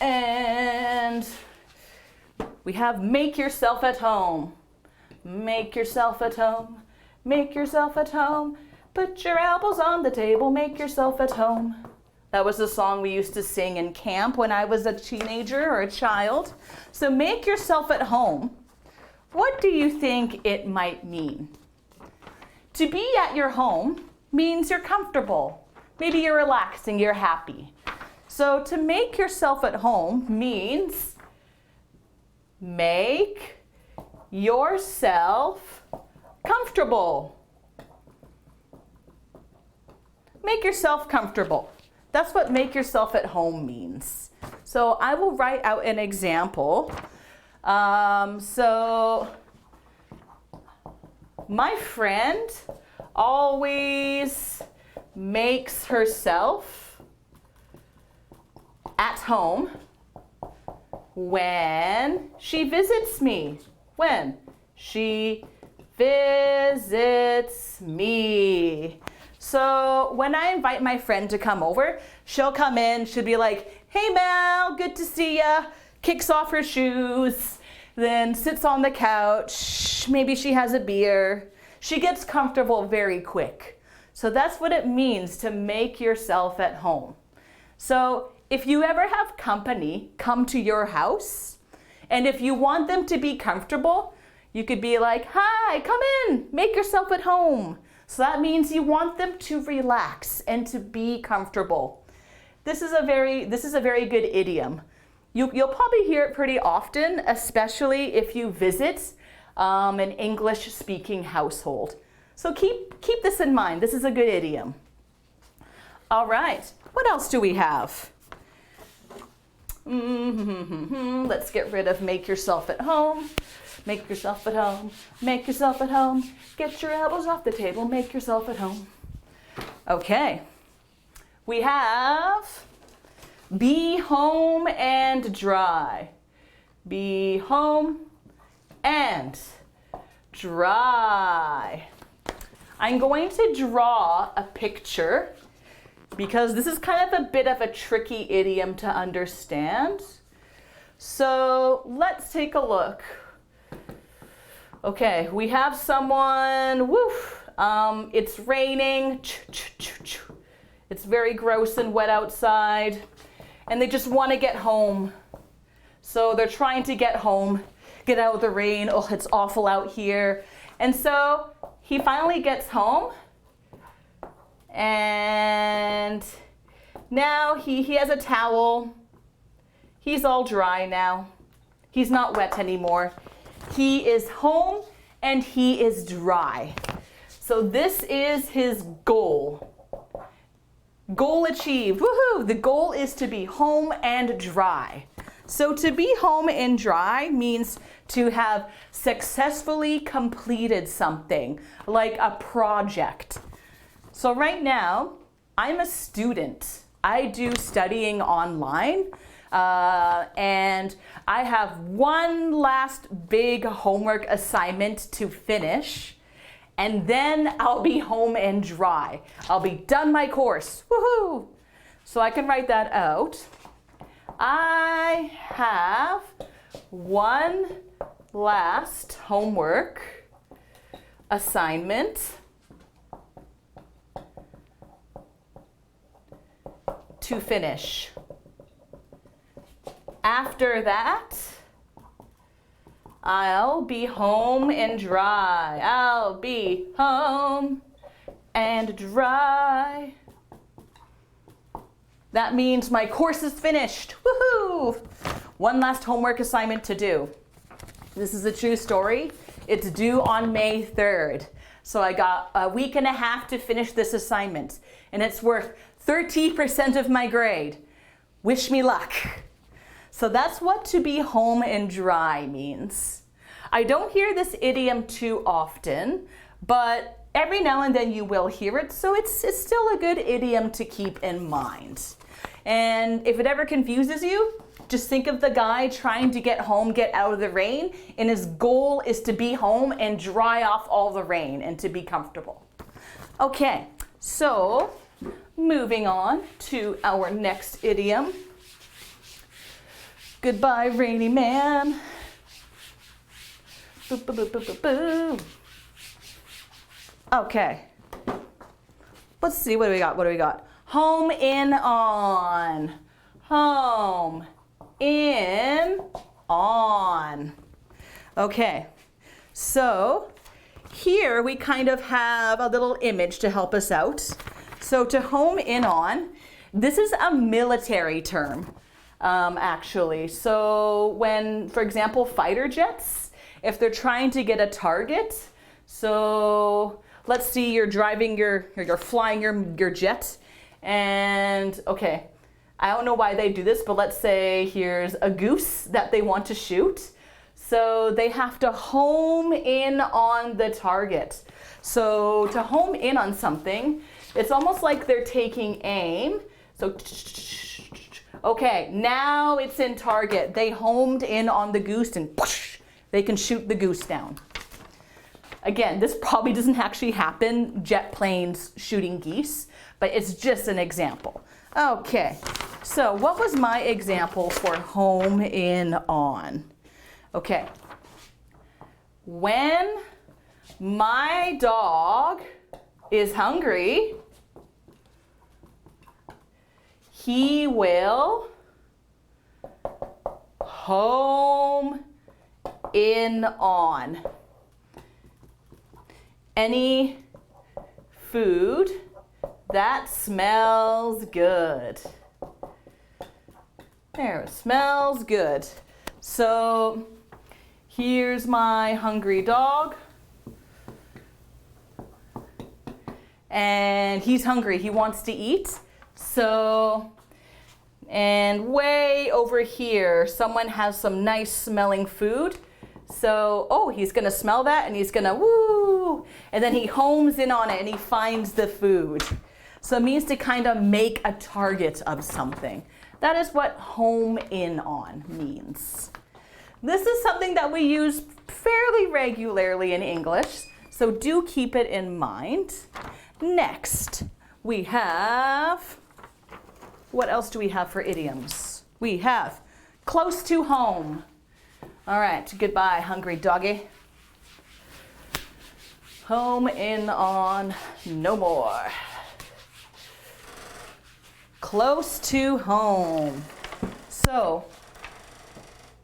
And we have make yourself at home. Make yourself at home. Make yourself at home. Put your elbows on the table. Make yourself at home. That was a song we used to sing in camp when I was a teenager or a child. So make yourself at home. What do you think it might mean? To be at your home means you're comfortable. Maybe you're relaxing, you're happy. So to make yourself at home means make yourself comfortable. Make yourself comfortable. That's what make yourself at home means. So I will write out an example. So my friend always makes herself at home when she visits me. When she visits me. So when I invite my friend to come over, she'll come in, she'll be like, hey Mel, good to see ya. Kicks off her shoes, then sits on the couch. Maybe she has a beer. She gets comfortable very quick. So that's what it means to make yourself at home. So if you ever have company come to your house, and if you want them to be comfortable, you could be like, hi, come in, make yourself at home. So that means you want them to relax and to be comfortable. This is a very good idiom. You'll probably hear it pretty often, especially if you visit an English-speaking household. So keep this in mind. This is a good idiom. All right, what else do we have? Let's get rid of make yourself at home. Make yourself at home. Make yourself at home. Get your elbows off the table. Make yourself at home. Okay. We have be home and dry. Be home and dry. I'm going to draw a picture because this is kind of a bit of a tricky idiom to understand. So let's take a look. Okay, we have someone, it's raining. It's very gross and wet outside, and they just want to get home. So they're trying to get home, get out of the rain. Oh, it's awful out here. And so he finally gets home, and now he has a towel. He's all dry now. He's not wet anymore. He is home and he is dry. So this is his goal. Goal achieved. Woohoo! The goal is to be home and dry. So to be home and dry means to have successfully completed something, like a project. So right now, I'm a student. I do studying online. And I have one last big homework assignment to finish, and then I'll be home and dry. I'll be done my course. Woohoo! So I can write that out. I have one last homework assignment to finish. After that, I'll be home and dry. I'll be home and dry. That means my course is finished. Woohoo! One last homework assignment to do. This is a true story. It's due on May 3rd. So I got a week and a half to finish this assignment, and it's worth 30% of my grade. Wish me luck. So that's what to be home and dry means. I don't hear this idiom too often, but every now and then you will hear it, so it's still a good idiom to keep in mind. And if it ever confuses you, just think of the guy trying to get home, get out of the rain, and his goal is to be home and dry off all the rain and to be comfortable. Okay, so moving on to our next idiom. Goodbye, rainy man. Boo, boo, boo, boo, boo, boo. Okay. Let's see, what do we got? Home in on. Home in on. Okay, so here we kind of have a little image to help us out. So to home in on, this is a military term, actually. So when, for example, fighter jets, if they're trying to get a target, so let's see, you're flying your jet, and okay, I don't know why they do this, but let's say here's a goose that they want to shoot. So they have to home in on the target. So to home in on something, it's almost like they're taking aim. So, okay, now it's in target. They homed in on the goose and they can shoot the goose down. Again, this probably doesn't actually happen, jet planes shooting geese, but it's just an example. Okay, so what was my example for home in on? Okay, when my dog is hungry, he will home in on any food that smells good. There, it smells good. So here's my hungry dog. And he's hungry, he wants to eat. So, and way over here, someone has some nice smelling food. So, oh, he's gonna smell that and he's gonna woo, and then he homes in on it and he finds the food. So it means to kind of make a target of something. That is what home in on means. This is something that we use fairly regularly in English, so do keep it in mind. Next, we have, what else do we have for idioms? We have close to home. All right, goodbye, hungry doggy. Home in on, no more. Close to home. So,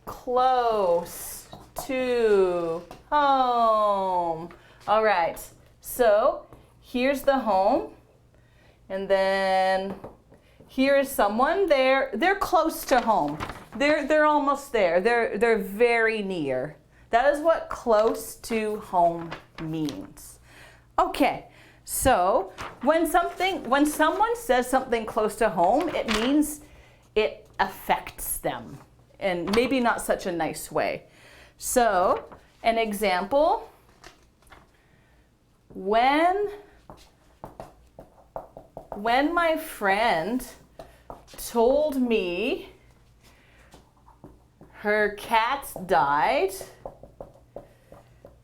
close to home. All right, so here's the home, and then here is someone. They're close to home. They're almost there. They're very near. That is what close to home means. Okay, so when someone says something close to home, it means it affects them, and maybe not such a nice way. So an example, when my friend told me her cat died,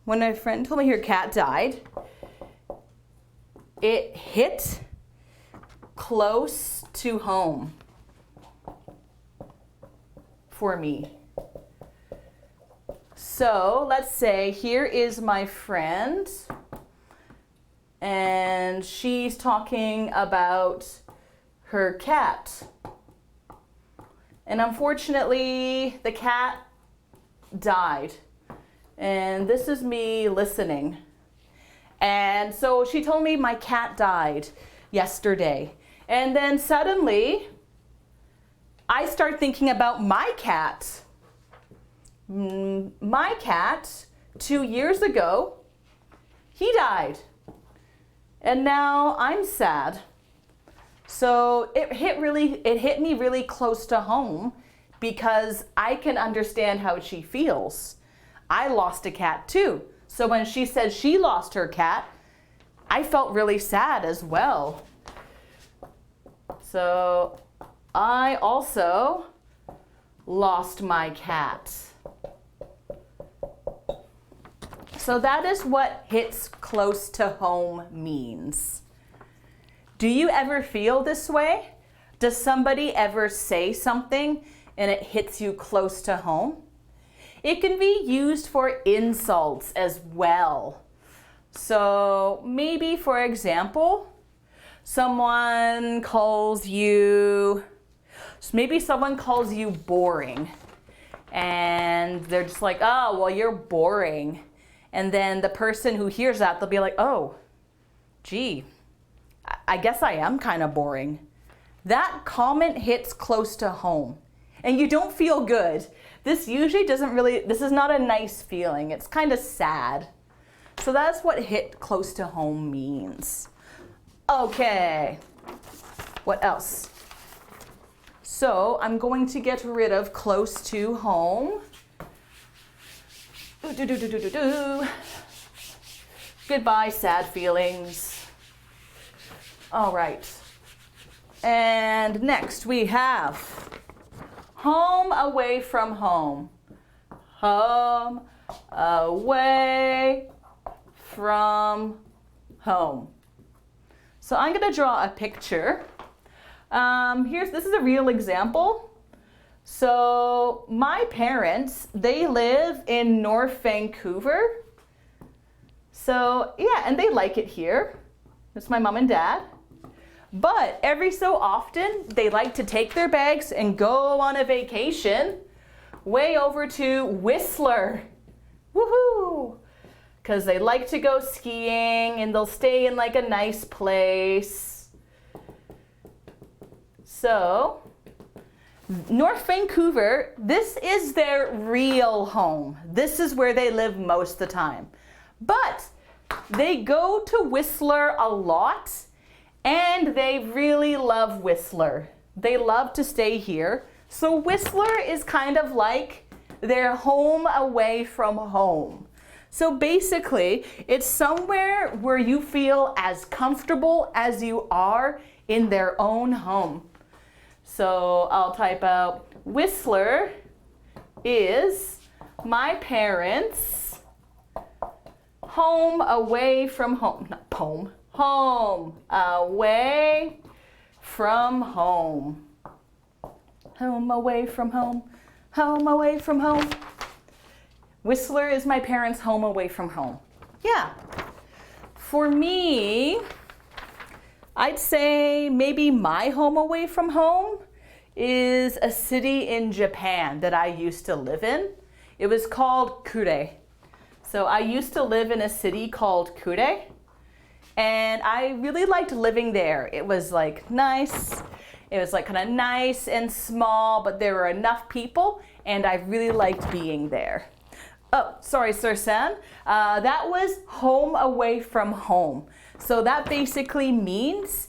when my friend told me her cat died, it hit close to home for me. So let's say here is my friend, and she's talking about her cat. And unfortunately, the cat died. And this is me listening. And so she told me my cat died yesterday. And then suddenly, I start thinking about my cat. My cat, 2 years ago, he died. And now I'm sad. So it hit me really close to home because I can understand how she feels. I lost a cat too. So when she said she lost her cat, I felt really sad as well. So I also lost my cat. So that is what hits close to home means. Do you ever feel this way? Does somebody ever say something and it hits you close to home? It can be used for insults as well. So maybe, for example, Someone calls you, maybe someone calls you boring. And they're just like, oh, well, you're boring. And then the person who hears that, they'll be like, oh, gee, I guess I am kind of boring. That comment hits close to home. And you don't feel good. This usually doesn't really, this is not a nice feeling. It's kind of sad. So that's what hit close to home means. Okay, what else? So I'm going to get rid of close to home. Goodbye, sad feelings. All right. And next we have home away from home. Home away from home. So I'm going to draw a picture. This is a real example. So my parents, they live in North Vancouver. So yeah, and they like it here. That's my mom and dad. But every so often, they like to take their bags and go on a vacation way over to Whistler. Woohoo! Because they like to go skiing and they'll stay in like a nice place. So, North Vancouver, this is their real home. This is where they live most of the time. But they go to Whistler a lot and they really love Whistler. They love to stay here. So Whistler is kind of like their home away from home. So basically, it's somewhere where you feel as comfortable as you are in their own home. So I'll type out Whistler is my parents' home away from home. Not home. Home away from home. Home away from home. Home away from home. Whistler is my parents' home away from home. Yeah. For me, I'd say maybe my home away from home is a city in Japan that I used to live in. It was called Kure. So I used to live in a city called Kure. And I really liked living there. It was like nice. It was like kind of nice and small, but there were enough people and I really liked being there. Oh, sorry, Sir San. That was home away from home. So that basically means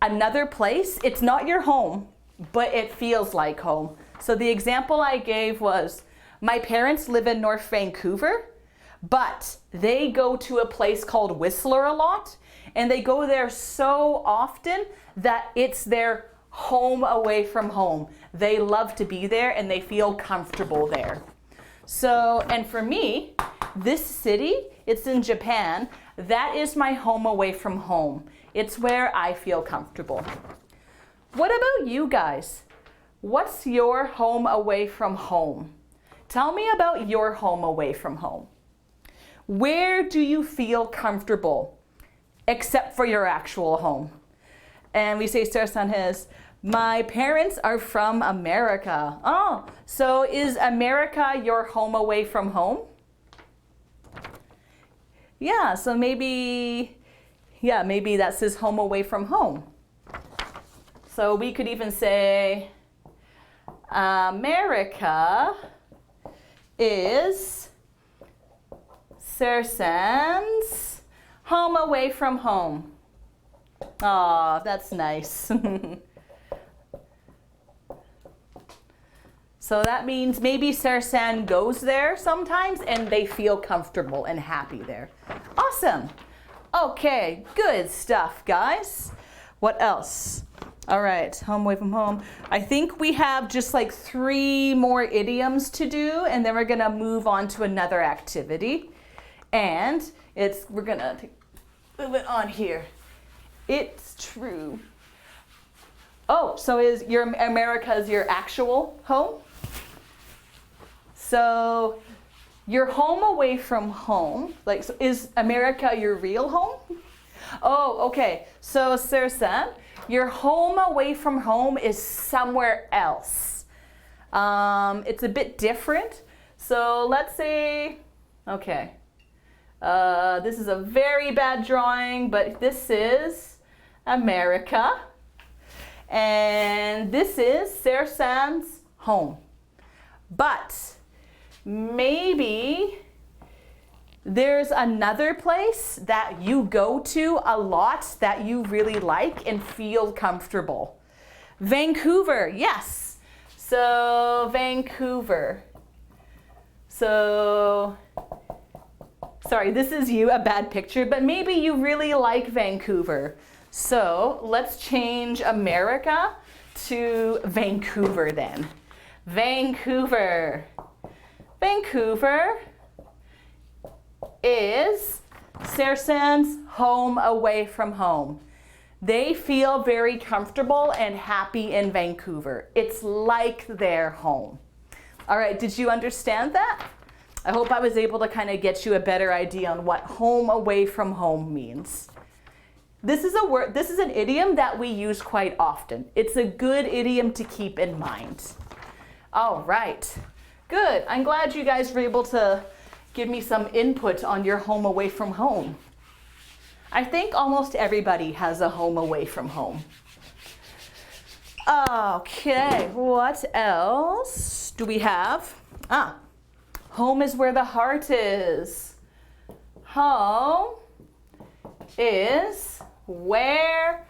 another place. It's not your home, but it feels like home. So the example I gave was my parents live in North Vancouver, but they go to a place called Whistler a lot, and they go there so often that it's their home away from home. They love to be there and they feel comfortable there. So, and for me, this city, it's in Japan, that is my home away from home. It's where I feel comfortable. What about you guys? What's your home away from home? Tell me about your home away from home. Where do you feel comfortable, except for your actual home? And we say, Sarah-san has, my parents are from America. Oh, so is America your home away from home? Yeah, so maybe that's his home away from home. So we could even say, America is Sarah-san's home away from home. Aw, that's nice. So that means maybe Sarah-san goes there sometimes and they feel comfortable and happy there. Awesome. Okay, good stuff, guys. What else? All right, home away from home. I think we have just like 3 more idioms to do, and then we're gonna move on to another activity. And we're gonna move it on here. It's true. Oh, so is America your actual home? So your home away from home, like, so is America your real home? Oh, okay. So, Sarah, your home away from home is somewhere else. It's a bit different. So let's say, okay, this is a very bad drawing, but this is America. And this is Sarah's home. But maybe there's another place that you go to a lot that you really like and feel comfortable. Vancouver, yes. So Vancouver. So, sorry, this is you, a bad picture, but maybe you really like Vancouver. So let's change America to Vancouver then. Vancouver. Vancouver is Sarah's home away from home. They feel very comfortable and happy in Vancouver. It's like their home. All right, did you understand that? I hope I was able to kind of get you a better idea on what home away from home means. This is a word, this is an idiom that we use quite often. It's a good idiom to keep in mind. All right, good. I'm glad you guys were able to give me some input on your home away from home. I think almost everybody has a home away from home. Okay, what else do we have? Home is where the heart is. Home is where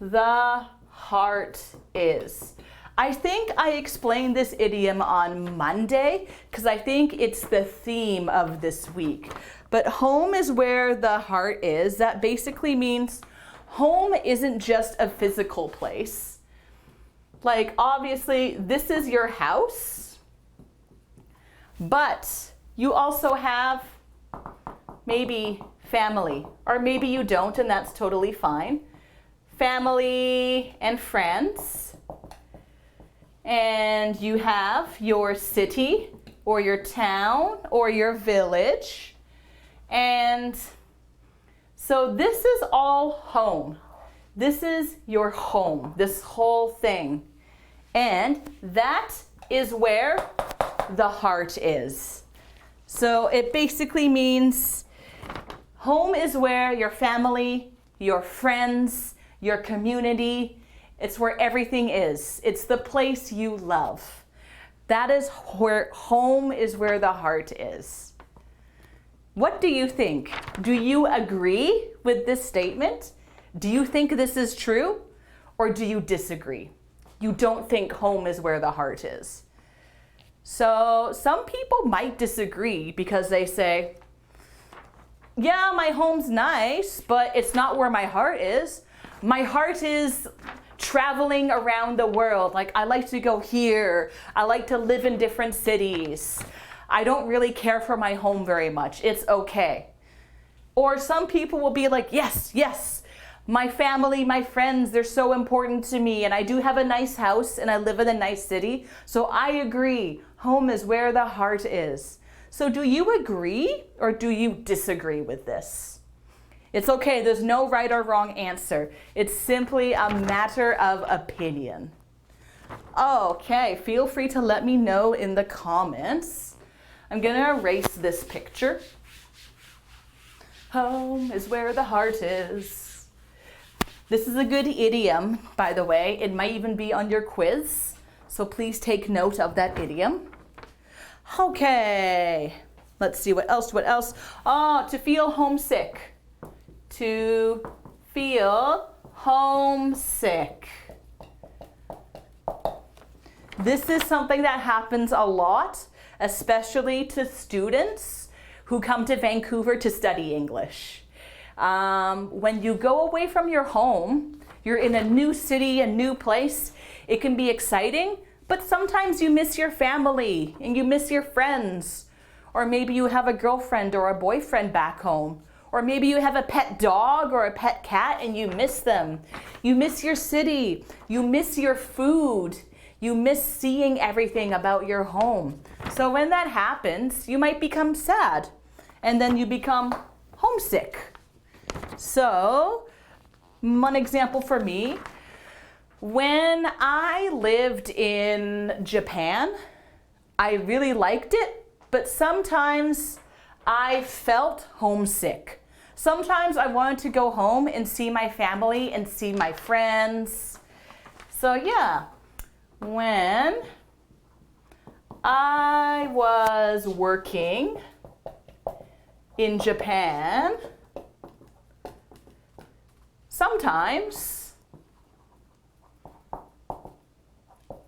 the heart is. I think I explained this idiom on Monday because I think it's the theme of this week. But home is where the heart is. That basically means home isn't just a physical place. Like, obviously, this is your house, but you also have maybe family, or maybe you don't, and that's totally fine. Family and friends. And you have your city, or your town, or your village. And so this is all home. This is your home, this whole thing. And that is where the heart is. So it basically means home is where your family, your friends, your community, it's where everything is. It's the place you love. That is where home is where the heart is. What do you think? Do you agree with this statement? Do you think this is true? Or do you disagree? You don't think home is where the heart is. So some people might disagree because they say, yeah, my home's nice, but it's not where my heart is. My heart is traveling around the world. Like, I like to go here. I like to live in different cities. I don't really care for my home very much. It's okay. Or some people will be like, yes, my family, my friends, they're so important to me, and I do have a nice house and I live in a nice city. So I agree. Home is where the heart is. So do you agree or do you disagree with this? It's okay. There's no right or wrong answer. It's simply a matter of opinion. Okay, feel free to let me know in the comments. I'm going to erase this picture. Home is where the heart is. This is a good idiom, by the way. It might even be on your quiz, so please take note of that idiom. Okay, let's see what else. Oh, to feel homesick. To feel homesick. This is something that happens a lot, especially to students who come to Vancouver to study English. When you go away from your home, you're in a new city, a new place, it can be exciting, but sometimes you miss your family and you miss your friends. Or maybe you have a girlfriend or a boyfriend back home. Or maybe you have a pet dog or a pet cat and you miss them. You miss your city. You miss your food. You miss seeing everything about your home. So when that happens, you might become sad. And then you become homesick. So, one example for me, when I lived in Japan, I really liked it, but sometimes I felt homesick. Sometimes I wanted to go home and see my family and see my friends. So yeah, when I was working in Japan, sometimes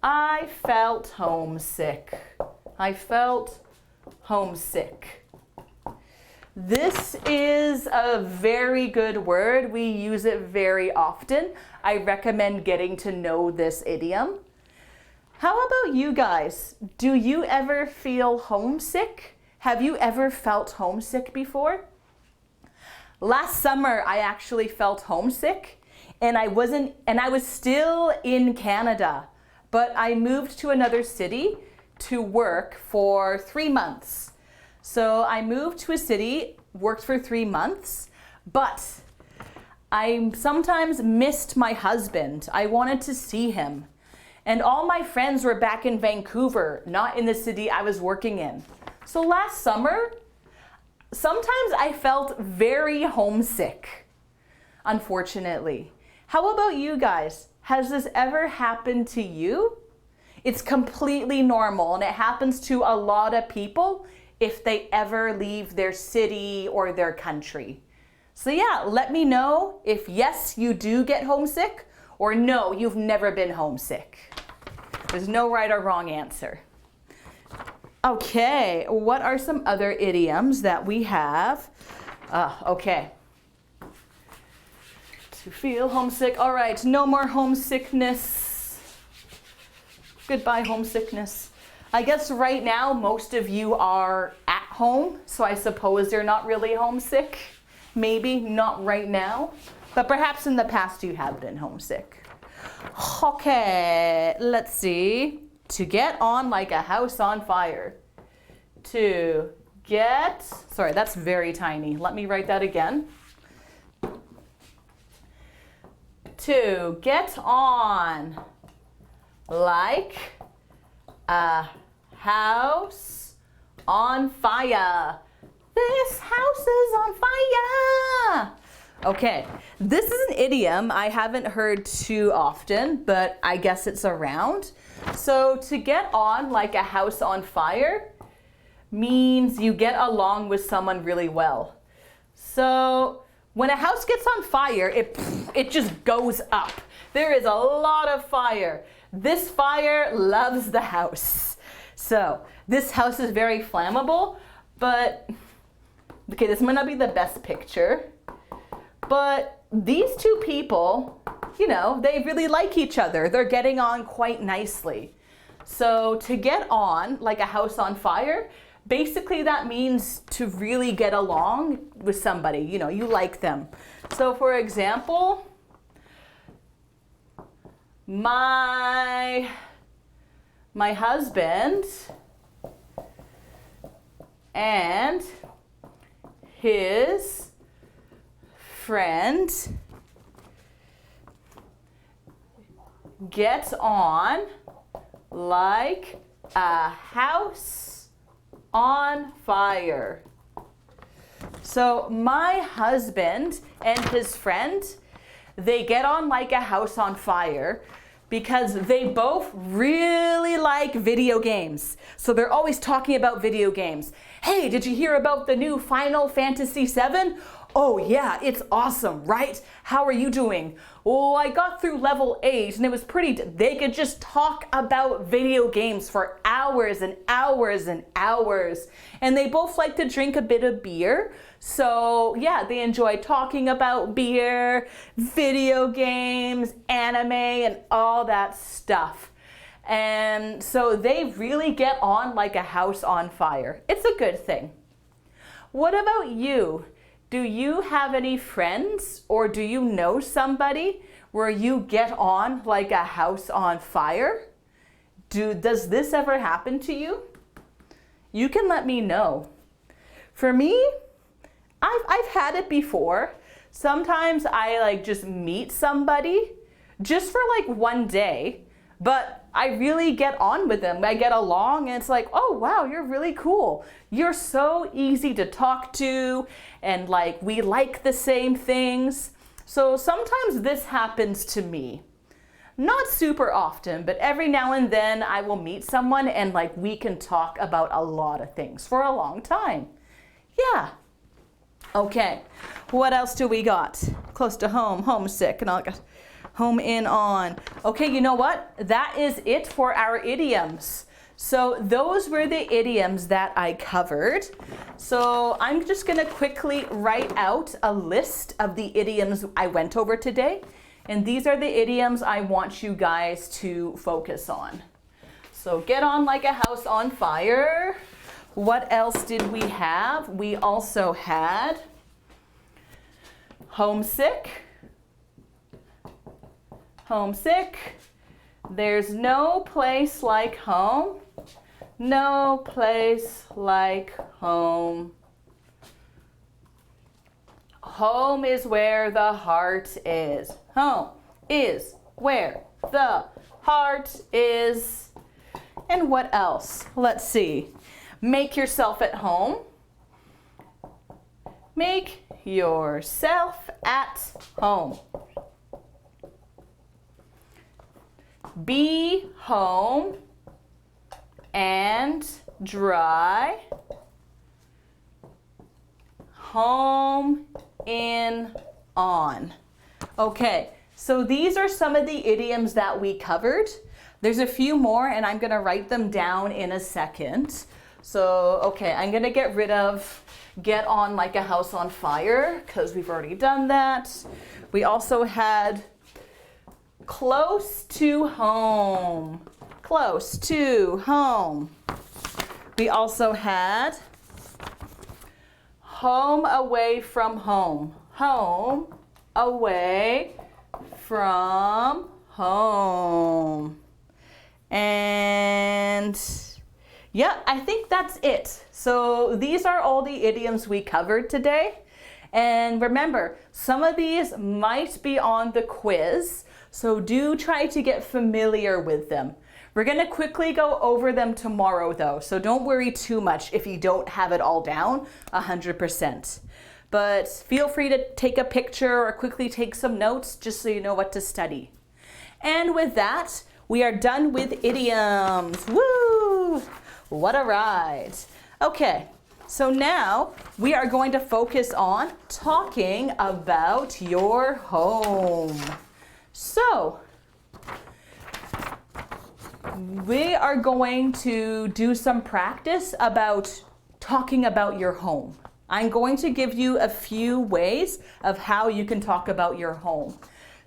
I felt homesick. I felt homesick. This is a very good word. We use it very often. I recommend getting to know this idiom. How about you guys? Do you ever feel homesick? Have you ever felt homesick before? Last summer, I actually felt homesick, and I was still in Canada, but I moved to another city to work for 3 months. So I moved to a city, worked for 3 months, but I sometimes missed my husband. I wanted to see him. And all my friends were back in Vancouver, not in the city I was working in. So last summer, sometimes I felt very homesick, unfortunately. How about you guys? Has this ever happened to you? It's completely normal, and it happens to a lot of people if they ever leave their city or their country. So yeah, let me know if yes, you do get homesick, or no, you've never been homesick. There's no right or wrong answer. Okay, what are some other idioms that we have? Okay. To feel homesick. All right, no more homesickness. Goodbye, homesickness. I guess right now most of you are at home, so I suppose you're not really homesick. Maybe not right now, but perhaps in the past you have been homesick. Okay, let's see. To get on like a house on fire. To get, sorry, that's very tiny. Let me write that again. To get on like a house on fire. This house is on fire. Okay, this is an idiom I haven't heard too often, but I guess it's around. So to get on like a house on fire means you get along with someone really well. So when a house gets on fire, it just goes up. There is a lot of fire. This fire loves the house. So this house is very flammable, but okay, this might not be the best picture, but these two people, you know, they really like each other. They're getting on quite nicely. So to get on like a house on fire, basically that means to really get along with somebody. You know, you like them. So for example, my husband and his friend get on like a house on fire. So my husband and his friend, they get on like a house on fire because they both really like video games. So they're always talking about video games. Hey, did you hear about the new Final Fantasy VII? Oh yeah, it's awesome, right? How are you doing? Oh, I got through level 8 and it was they could just talk about video games for hours and hours and hours. And they both like to drink a bit of beer. So yeah, they enjoy talking about beer, video games, anime, and all that stuff. And so they really get on like a house on fire. It's a good thing. What about you? Do you have any friends or do you know somebody where you get on like a house on fire? Does this ever happen to you? You can let me know. For me, I've had it before. Sometimes I like just meet somebody just for like one day, but I really get on with them. I get along and it's like, oh wow, you're really cool. You're so easy to talk to and like we like the same things. So sometimes this happens to me. Not super often, but every now and then I will meet someone and like we can talk about a lot of things for a long time. Yeah. Okay, what else do we got? Close to home, homesick, and I'll get home in on. Okay, you know what? That is it for our idioms. So those were the idioms that I covered. So I'm just gonna quickly write out a list of the idioms I went over today. And these are the idioms I want you guys to focus on. So get on like a house on fire. What else did we have? We also had homesick. Homesick. There's no place like home. No place like home. Home is where the heart is. Home is where the heart is. And what else? Let's see. Make yourself at home. Make yourself at home. Be home and dry. Home in on. Okay, so these are some of the idioms that we covered. There's a few more and I'm gonna write them down in a second. So, okay, I'm gonna get rid of get on like a house on fire because we've already done that. We also had close to home. Close to home. We also had home away from home. Home away from home. And yeah, I think that's it. So these are all the idioms we covered today. And remember, some of these might be on the quiz, so do try to get familiar with them. We're gonna quickly go over them tomorrow though, so don't worry too much if you don't have it all down 100%. But feel free to take a picture or quickly take some notes just so you know what to study. And with that, we are done with idioms. Woo! What a ride. Okay, so now we are going to focus on talking about your home. So, we are going to do some practice about talking about your home. I'm going to give you a few ways of how you can talk about your home.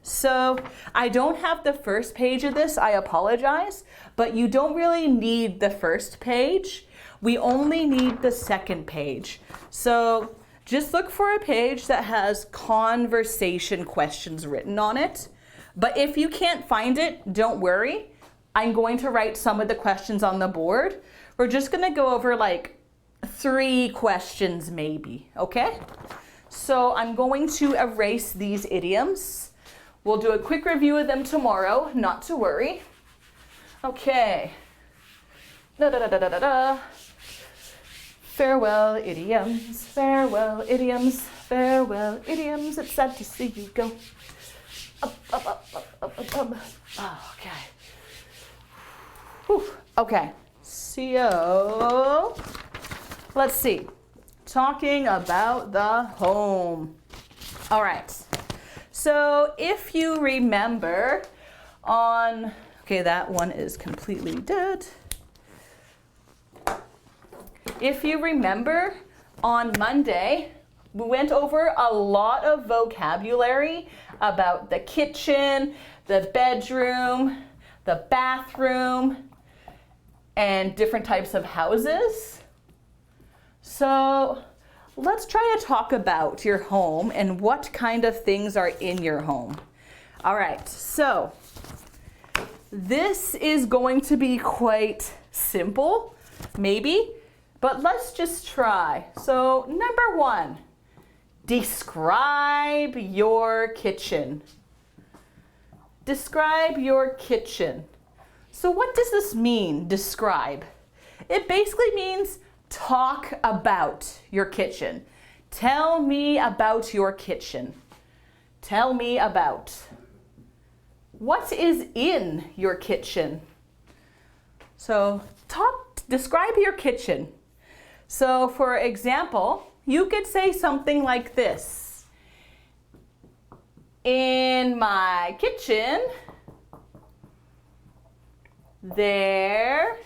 So I don't have the first page of this, I apologize, but you don't really need the first page. We only need the second page. So just look for a page that has conversation questions written on it. But if you can't find it, don't worry. I'm going to write some of the questions on the board. We're just gonna go over like 3 questions maybe, okay? So I'm going to erase these idioms. We'll do a quick review of them tomorrow, not to worry. Okay. Farewell idioms, farewell idioms, farewell idioms. It's sad to see you go. Up, up, up, up, up, up, up. Oh, okay. Whew. Okay. So, let's see. Talking about the home. All right. So if you remember on, okay, that one is completely dead. If you remember on Monday, we went over a lot of vocabulary about the kitchen, the bedroom, the bathroom, and different types of houses. So let's try to talk about your home and what kind of things are in your home. All right, so this is going to be quite simple, maybe, but let's just try. So number 1, Describe your kitchen. Describe your kitchen. So what does this mean, describe? It basically means talk about your kitchen. Tell me about your kitchen. Tell me about. What is in your kitchen? So describe your kitchen. So for example, you could say something like this. In my kitchen, there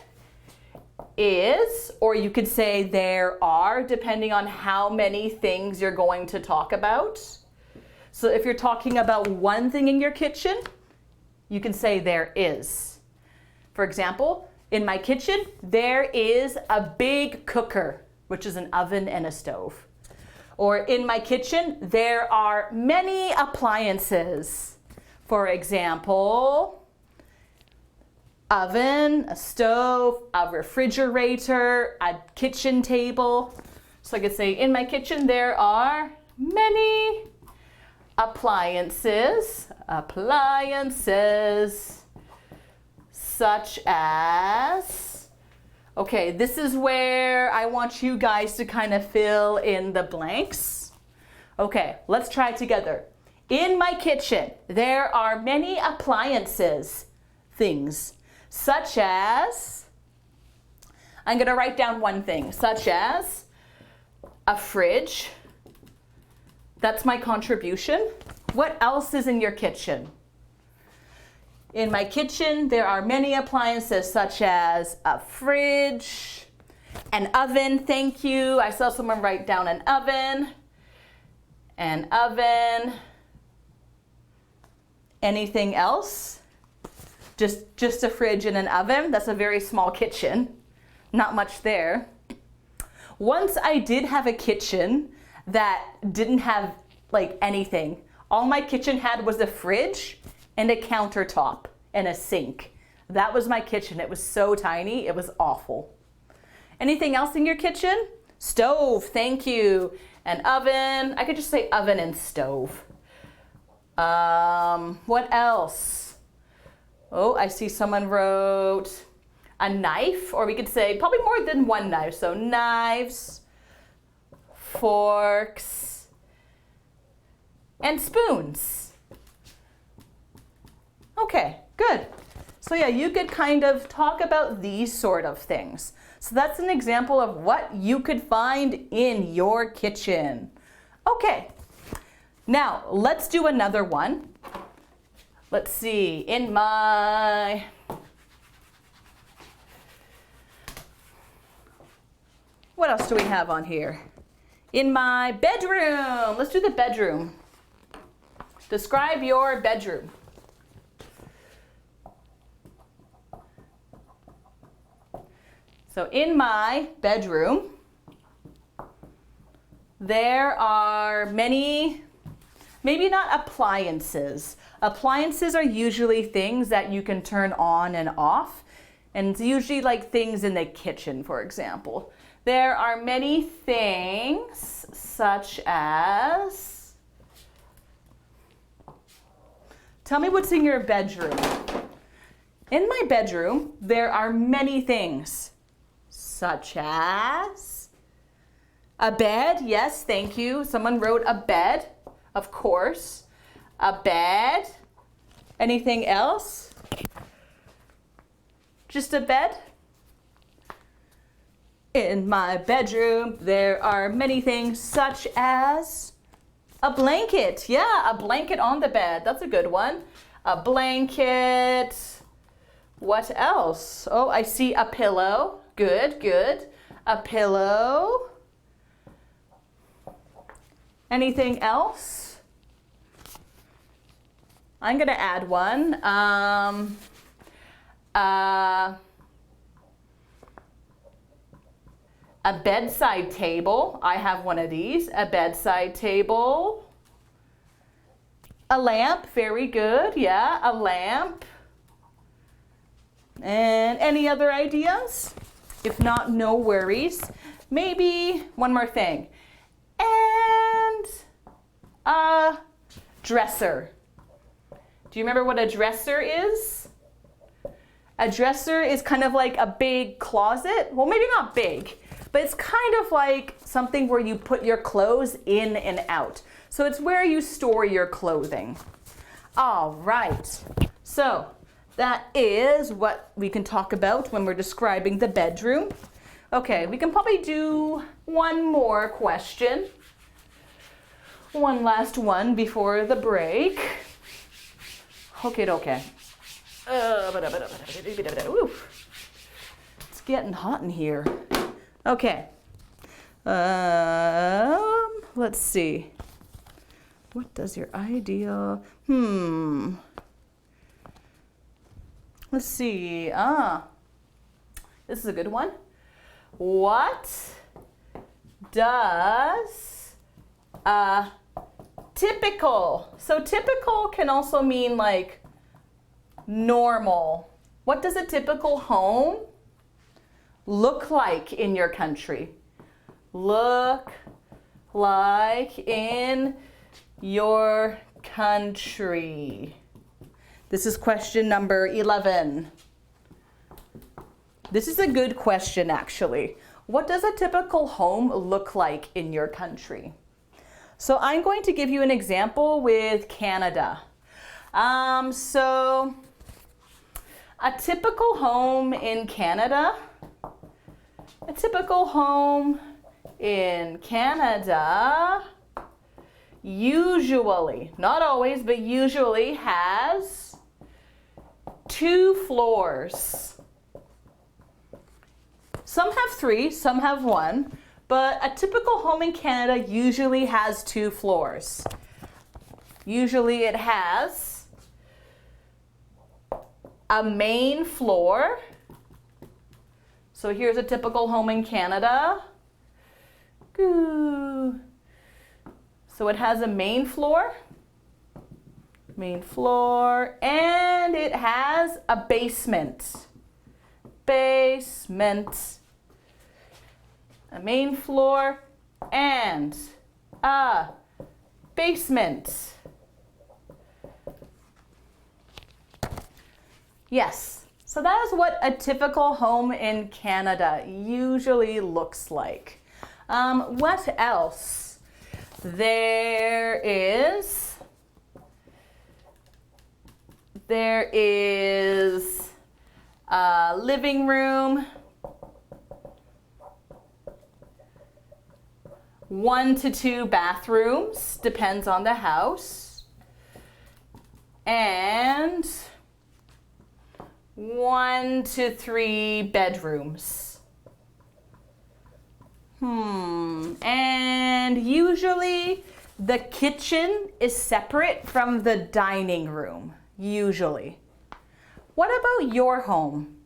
is, or you could say there are, depending on how many things you're going to talk about. So if you're talking about one thing in your kitchen, you can say there is. For example, in my kitchen, there is a big cooker, which is an oven and a stove. Or in my kitchen, there are many appliances. For example, oven, a stove, a refrigerator, a kitchen table. So I could say, in my kitchen, there are many appliances, such as, okay, this is where I want you guys to kind of fill in the blanks. Okay, let's try it together. In my kitchen, there are many appliances, things, such as, I'm going to write down one thing, such as a fridge. That's my contribution. What else is in your kitchen? In my kitchen, there are many appliances such as a fridge, an oven, thank you. I saw someone write down an oven. Anything else? Just a fridge and an oven? That's a very small kitchen. Not much there. Once I did have a kitchen that didn't have like anything. All my kitchen had was a fridge and a countertop and a sink. That was my kitchen. It was so tiny, it was awful. Anything else in your kitchen? Stove, thank you. An oven, I could just say oven and stove. What else? Oh, I see someone wrote a knife, or we could say probably more than one knife. So knives, forks, and spoons. Okay, good. So yeah, you could kind of talk about these sort of things. So that's an example of what you could find in your kitchen. Okay, now let's do another one. Let's see, what else do we have on here? In my bedroom, let's do the bedroom. Describe your bedroom. So in my bedroom, there are many, maybe not appliances. Appliances are usually things that you can turn on and off, and it's usually like things in the kitchen, for example. There are many things such as, tell me what's in your bedroom. In my bedroom, there are many things such as a bed. Yes, thank you. Someone wrote a bed, of course. A bed. Anything else? Just a bed? In my bedroom, there are many things such as a blanket. Yeah, a blanket on the bed. That's a good one. A blanket. What else? Oh, I see a pillow. Good, good. A pillow. Anything else? I'm going to add one. A bedside table. I have one of these. A bedside table. A lamp. Very good. Yeah, a lamp. And any other ideas? If not, no worries. Maybe one more thing. And A dresser. Do you remember what a dresser is? A dresser is kind of like a big closet. Well, maybe not big, but it's kind of like something where you put your clothes in and out. So it's where you store your clothing. All right. So that is what we can talk about when we're describing the bedroom. Okay, we can probably do one more question. One last one before the break. Okay. It's getting hot in here. Okay. Let's see. What does your ideal? Let's see. This is a good one. What does typical? So typical can also mean like normal. What does a typical home look like in your country? Look like in your country. This is question number 11. This is a good question, actually. What does a typical home look like in your country? So I'm going to give you an example with Canada. So a typical home in Canada, usually, not always, but usually has 2 floors. Some have 3, some have 1, but a typical home in Canada usually has 2 floors. Usually it has a main floor. So here's a typical home in Canada. So it has a main floor, and it has a basement. A main floor and a basement. Yes, so that is what a typical home in Canada usually looks like. What else? There is a living room, 1 to 2 bathrooms, depends on the house, and 1 to 3 bedrooms. And usually the kitchen is separate from the dining room, usually. What about your home?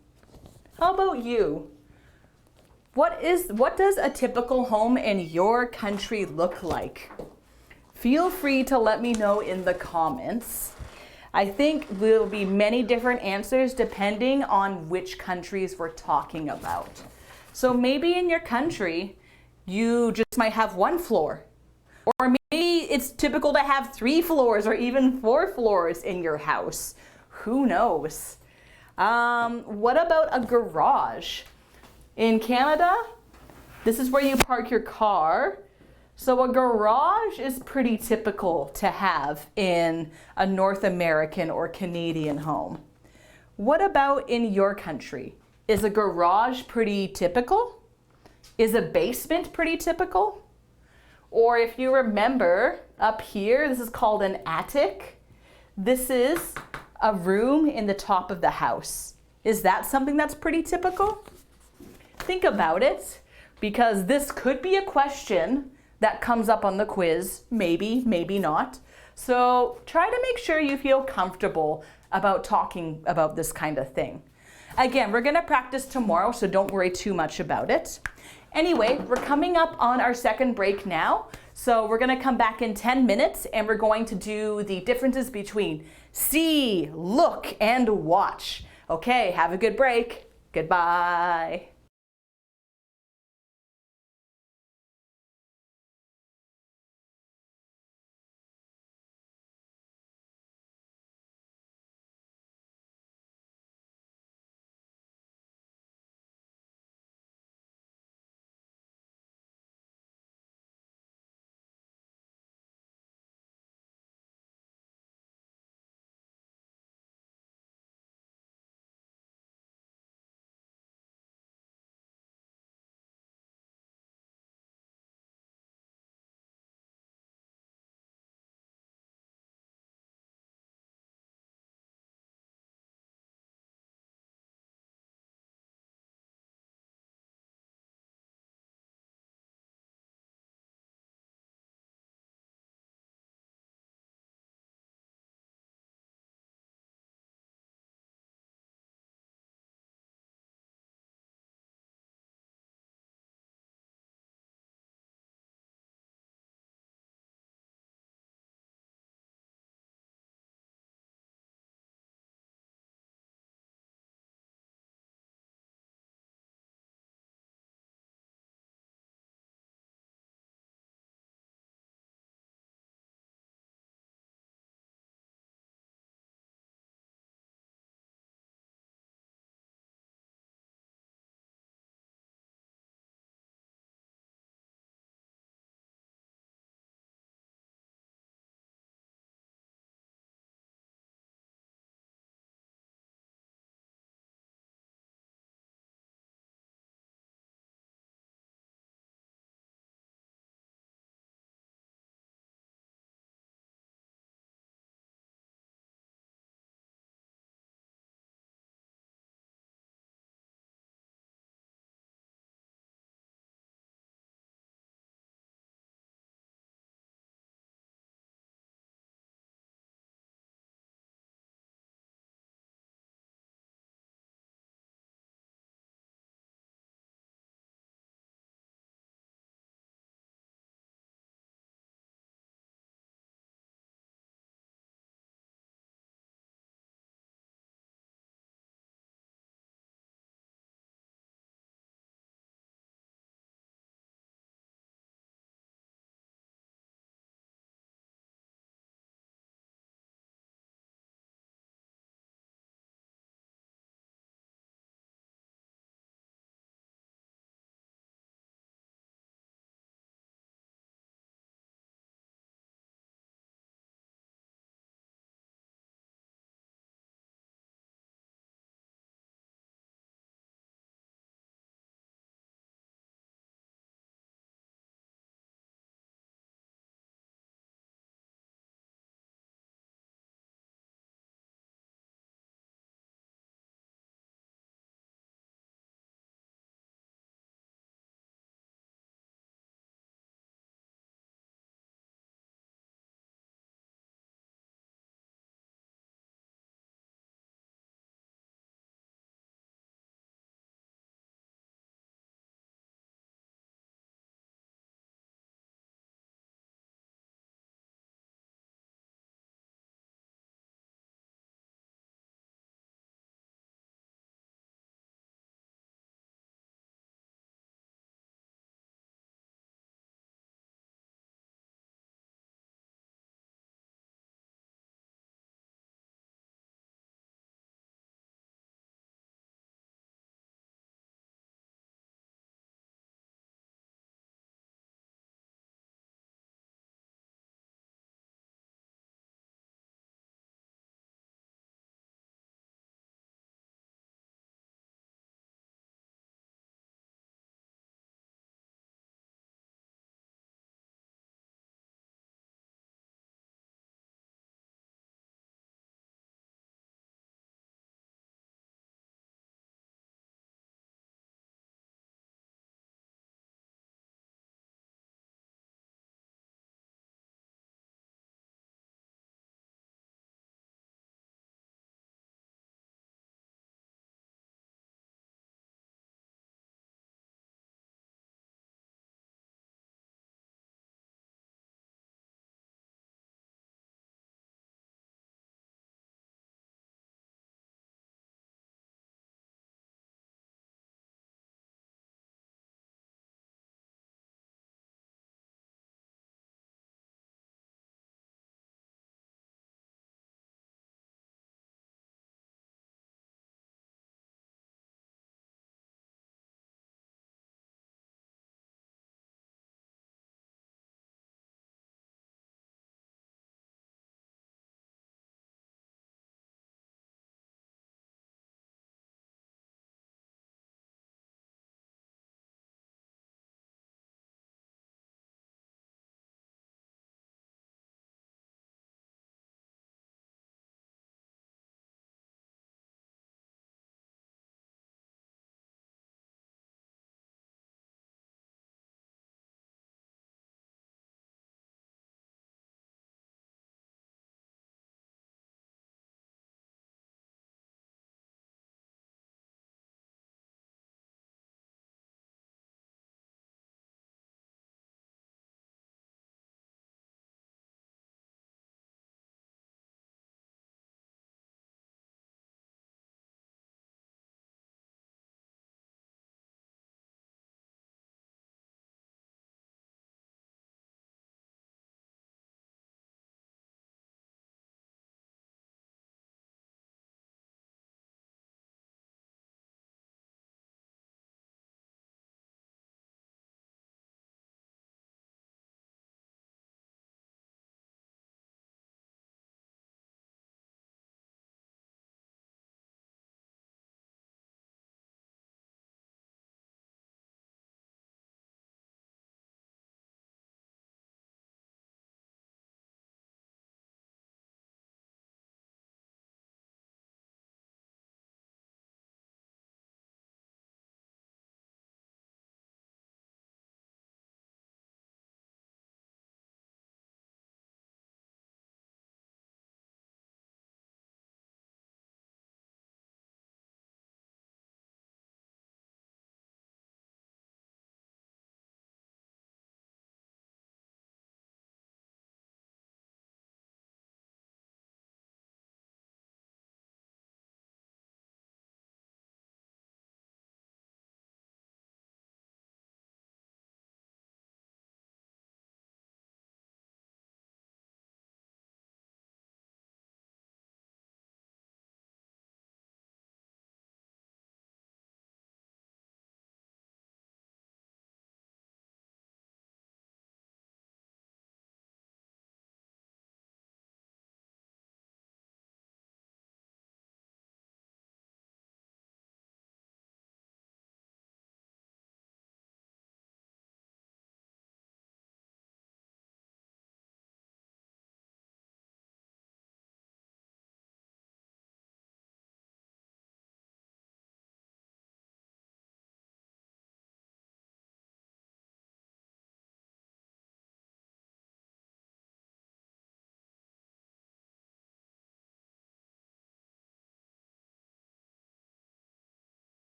How about you? What does a typical home in your country look like? Feel free to let me know in the comments. I think there will be many different answers depending on which countries we're talking about. So maybe in your country, you just might have 1 floor. Or maybe it's typical to have 3 floors or even 4 floors in your house. Who knows? What about a garage? In Canada, this is where you park your car. So a garage is pretty typical to have in a North American or Canadian home. What about in your country? Is a garage pretty typical? Is a basement pretty typical? Or if you remember up here, this is called an attic. This is a room in the top of the house. Is that something that's pretty typical? Think about it, because this could be a question that comes up on the quiz, maybe, maybe not. So try to make sure you feel comfortable about talking about this kind of thing. Again, we're gonna practice tomorrow, so don't worry too much about it. Anyway, we're coming up on our second break now. So we're gonna come back in 10 minutes and we're going to do the differences between see, look, and watch. Okay, have a good break. Goodbye.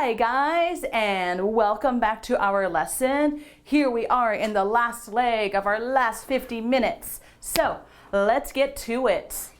Hi guys, and welcome back to our lesson. Here we are in the last leg of our last 50 minutes. So let's get to it.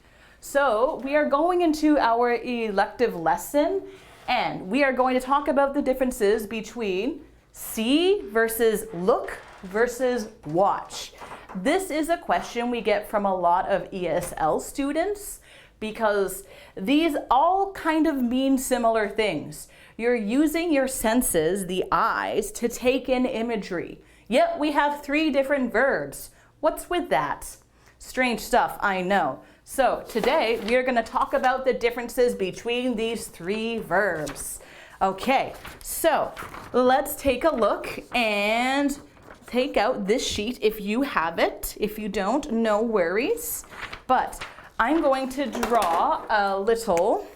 So we are going into our elective lesson, and we are going to talk about the differences between see versus look versus watch. This is a question we get from a lot of ESL students because these all kind of mean similar things. You're using your senses, the eyes, to take in imagery. Yet we have 3 different verbs. What's with that? Strange stuff, I know. So today we are going to talk about the differences between these 3 verbs. Okay, so let's take a look and take out this sheet if you have it. If you don't, no worries. But I'm going to draw a little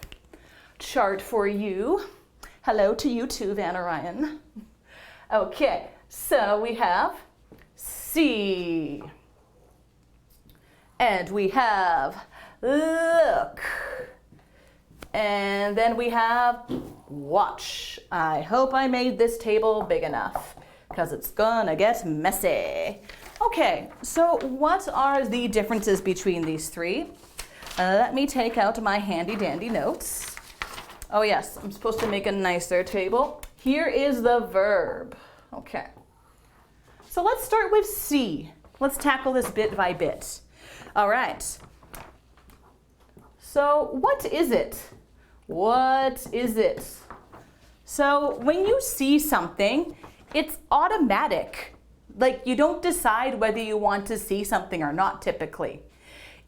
chart for you. Hello to you too, Vanna Ryan. Okay, so we have see. And we have look. And then we have watch. I hope I made this table big enough because it's gonna get messy. Okay, so what are the differences between these 3? Let me take out my handy dandy notes. Oh yes, I'm supposed to make a nicer table. Here is the verb. Okay. So let's start with see. Let's tackle this bit by bit. All right. So what is it? What is it? So when you see something, it's automatic. Like you don't decide whether you want to see something or not typically.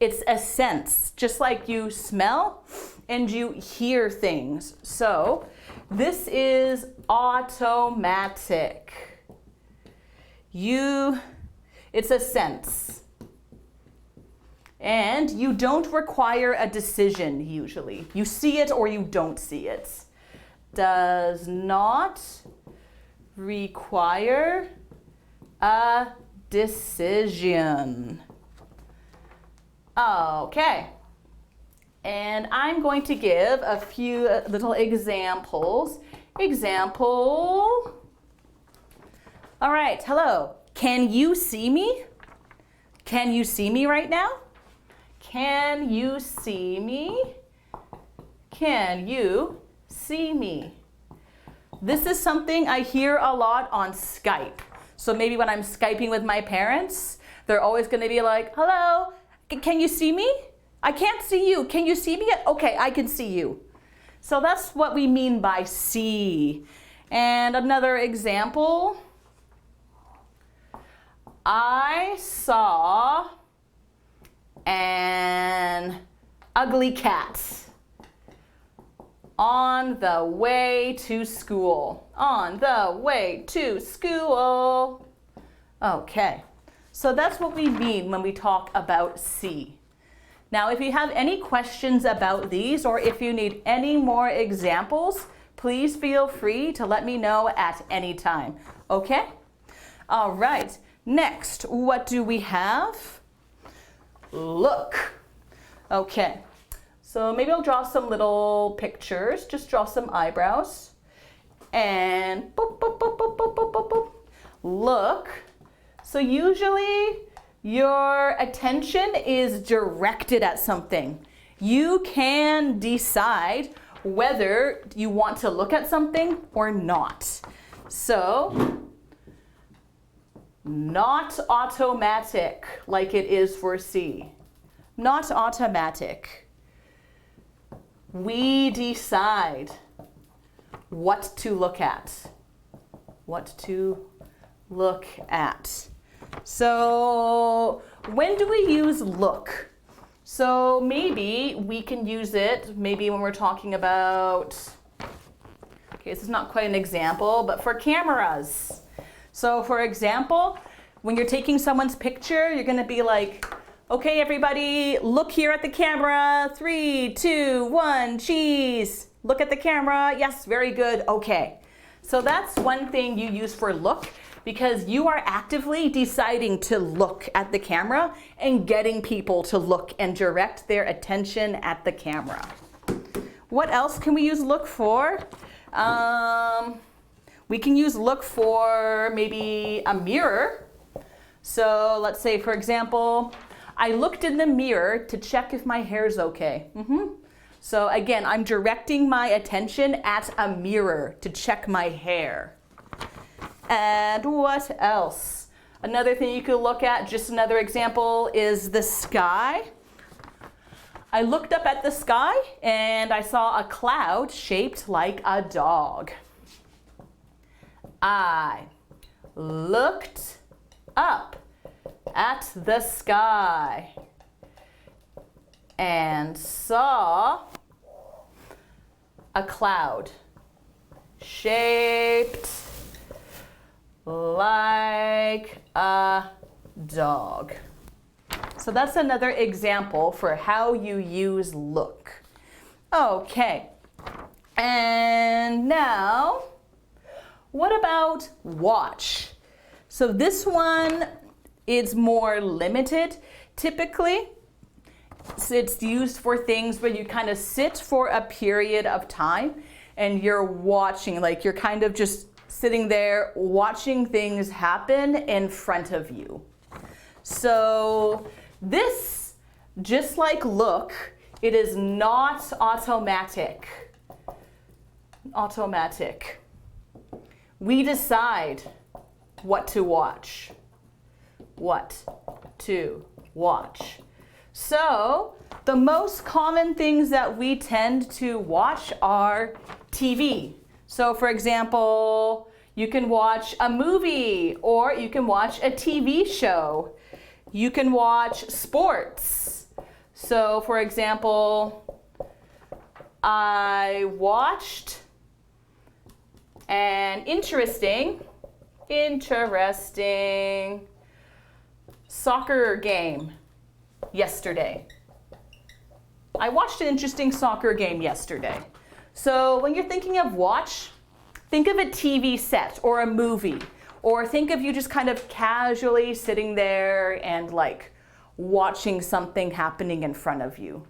It's a sense, just like you smell and you hear things. So this is automatic. It's a sense. And you don't require a decision usually. You see it or you don't see it. Does not require a decision. Okay. And I'm going to give a few little examples. Example. All right, hello. Can you see me? Can you see me right now? Can you see me? Can you see me? This is something I hear a lot on Skype. So maybe when I'm Skyping with my parents, they're always going to be like, hello, can you see me? I can't see you. Can you see me? Okay, I can see you. So that's what we mean by see. And another example. I saw an ugly cat on the way to school. On the way to school. Okay, so that's what we mean when we talk about see. Now, if you have any questions about these or if you need any more examples, please feel free to let me know at any time. Okay? All right. Next, what do we have? Look. Okay. So maybe I'll draw some little pictures. Just draw some eyebrows. And boop, boop, boop, boop, boop, boop, boop, boop. Look. So usually your attention is directed at something. You can decide whether you want to look at something or not. So, not automatic like it is for see. Not automatic. We decide what to look at. What to look at. So when do we use look? So maybe we can use it maybe when we're talking about, okay, this is not quite an example, but for cameras. So for example, when you're taking someone's picture, you're gonna be like, okay, everybody, look here at the camera. 3, 2, 1, cheese. Look at the camera. Yes, very good. Okay. So that's one thing you use for look, because you are actively deciding to look at the camera and getting people to look and direct their attention at the camera. What else can we use look for? We can use look for maybe a mirror. So let's say, for example, I looked in the mirror to check if my hair's okay. So again, I'm directing my attention at a mirror to check my hair. And what else? Another thing you could look at, just another example, is the sky. I looked up at the sky and I saw a cloud shaped like a dog. I looked up at the sky and saw a cloud shaped like a dog. So that's another example for how you use look. Okay, and now what about watch? So this one is more limited. Typically, it's used for things where you kind of sit for a period of time and you're watching, like you're kind of just sitting there watching things happen in front of you. So this, just like look, it is not automatic. We decide what to watch. So the most common things that we tend to watch are TV. So for example, you can watch a movie or you can watch a TV show. You can watch sports. So for example, I watched an interesting soccer game yesterday. I watched an interesting soccer game yesterday. So when you're thinking of watch, think of a TV set or a movie, or think of you just kind of casually sitting there and like watching something happening in front of you.